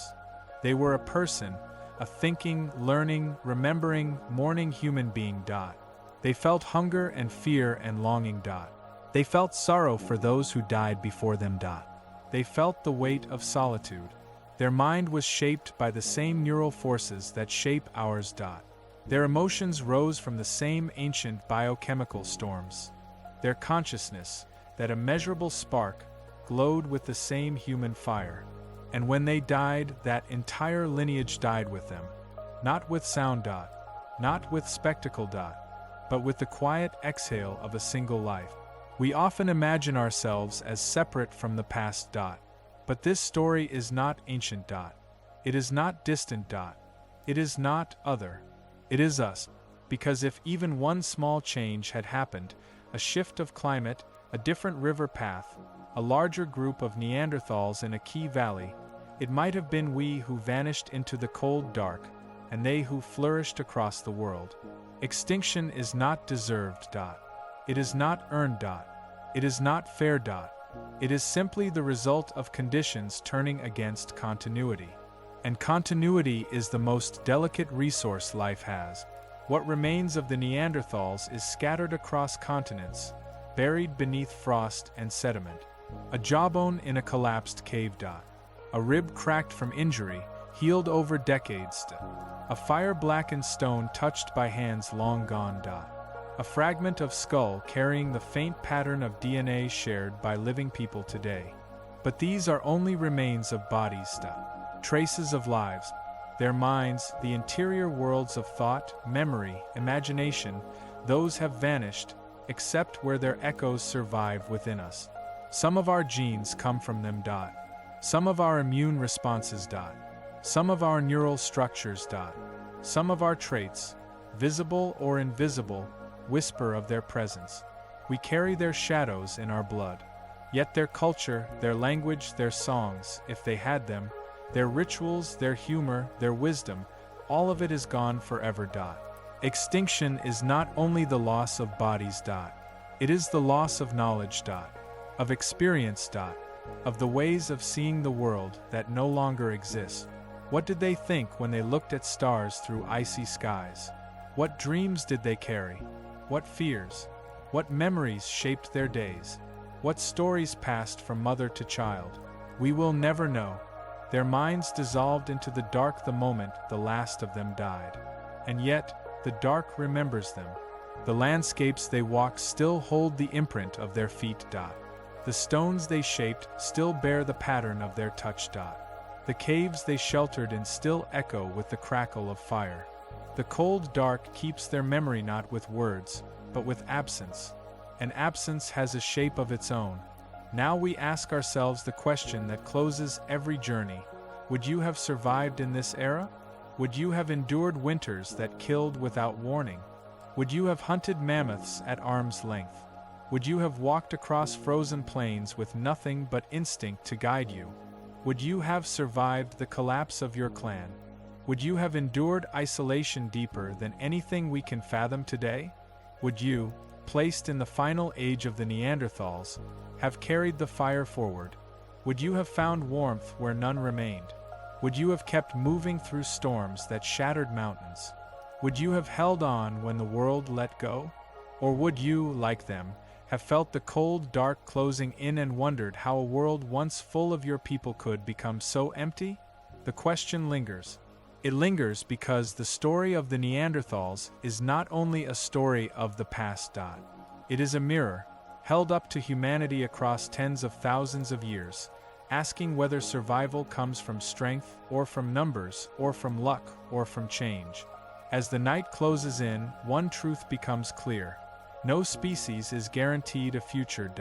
They were a person, a thinking, learning, remembering, mourning human being. They felt hunger and fear and longing. They felt sorrow for those who died before them. They felt the weight of solitude. Their mind was shaped by the same neural forces that shape ours. Their emotions rose from the same ancient biochemical storms. Their consciousness, that immeasurable spark, glowed with the same human fire. And when they died, that entire lineage died with them. Not with sound. Not with spectacle. But with the quiet exhale of a single life. We often imagine ourselves as separate from the past. But this story is not ancient. It is not distant. It is not other. It is us. Because if even one small change had happened, a shift of climate, a different river path, a larger group of Neanderthals in a key valley, it might have been we who vanished into the cold dark, and they who flourished across the world. Extinction is not deserved. It is not earned. It is not fair. It is simply the result of conditions turning against continuity. And continuity is the most delicate resource life has. What remains of the Neanderthals is scattered across continents, buried beneath frost and sediment. A jawbone in a collapsed cave. A rib cracked from injury, healed over decades. A fire-blackened stone touched by hands long gone. A fragment of skull carrying the faint pattern of DNA shared by living people today. But these are only remains of bodies. Traces of lives. Their minds, the interior worlds of thought, memory, imagination, those have vanished, except where their echoes survive within us. Some of our genes come from them. Some of our immune responses. Some of our neural structures. Some of our traits, visible or invisible, whisper of their presence. We carry their shadows in our blood. Yet their culture, their language, their songs, if they had them, their rituals, their humor, their wisdom, all of it is gone forever. Extinction is not only the loss of bodies. It is the loss of knowledge. Of experience. Of the ways of seeing the world that no longer exist. What did they think when they looked at stars through icy skies? What dreams did they carry? What fears? What memories shaped their days? What stories passed from mother to child? We will never know. Their minds dissolved into the dark the moment the last of them died. And yet, the dark remembers them. The landscapes they walked still hold the imprint of their feet. The stones they shaped still bear the pattern of their touch. The caves they sheltered in still echo with the crackle of fire. The cold dark keeps their memory not with words, but with absence. And absence has a shape of its own. Now we ask ourselves the question that closes every journey. Would you have survived in this era? Would you have endured winters that killed without warning? Would you have hunted mammoths at arm's length? Would you have walked across frozen plains with nothing but instinct to guide you? Would you have survived the collapse of your clan? Would you have endured isolation deeper than anything we can fathom today? Would you, placed in the final age of the Neanderthals, have carried the fire forward? Would you have found warmth where none remained? Would you have kept moving through storms that shattered mountains? Would you have held on when the world let go? Or would you, like them, have felt the cold dark closing in and wondered how a world once full of your people could become so empty? The question lingers. It lingers because the story of the Neanderthals is not only a story of the past. It is a mirror, held up to humanity across tens of thousands of years, asking whether survival comes from strength, or from numbers, or from luck, or from change. As the night closes in, one truth becomes clear. No species is guaranteed a future.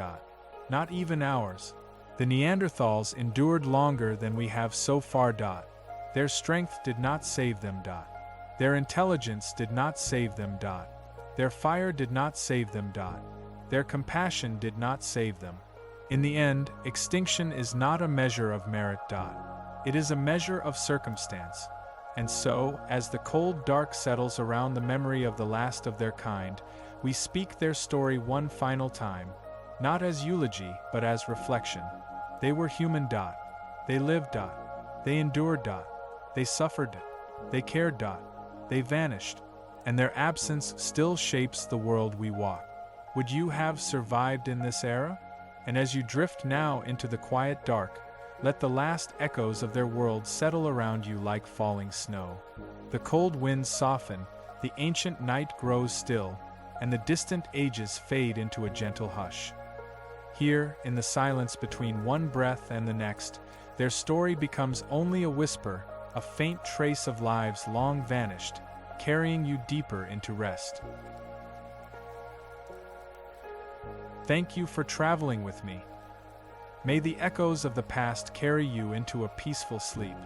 Not even ours. The Neanderthals endured longer than we have so far. Their strength did not save them. Their intelligence did not save them. Their fire did not save them. Their compassion did not save them. In the end, extinction is not a measure of merit. It is a measure of circumstance. And so, as the cold dark settles around the memory of the last of their kind, we speak their story one final time, not as eulogy, but as reflection. They were human. They lived. They endured. They suffered. They cared. They vanished. And their absence still shapes the world we walk. Would you have survived in this era? And as you drift now into the quiet dark, let the last echoes of their world settle around you like falling snow. The cold winds soften, the ancient night grows still, and the distant ages fade into a gentle hush. Here, in the silence between one breath and the next, their story becomes only a whisper, a faint trace of lives long vanished, carrying you deeper into rest. Thank you for traveling with me. May the echoes of the past carry you into a peaceful sleep.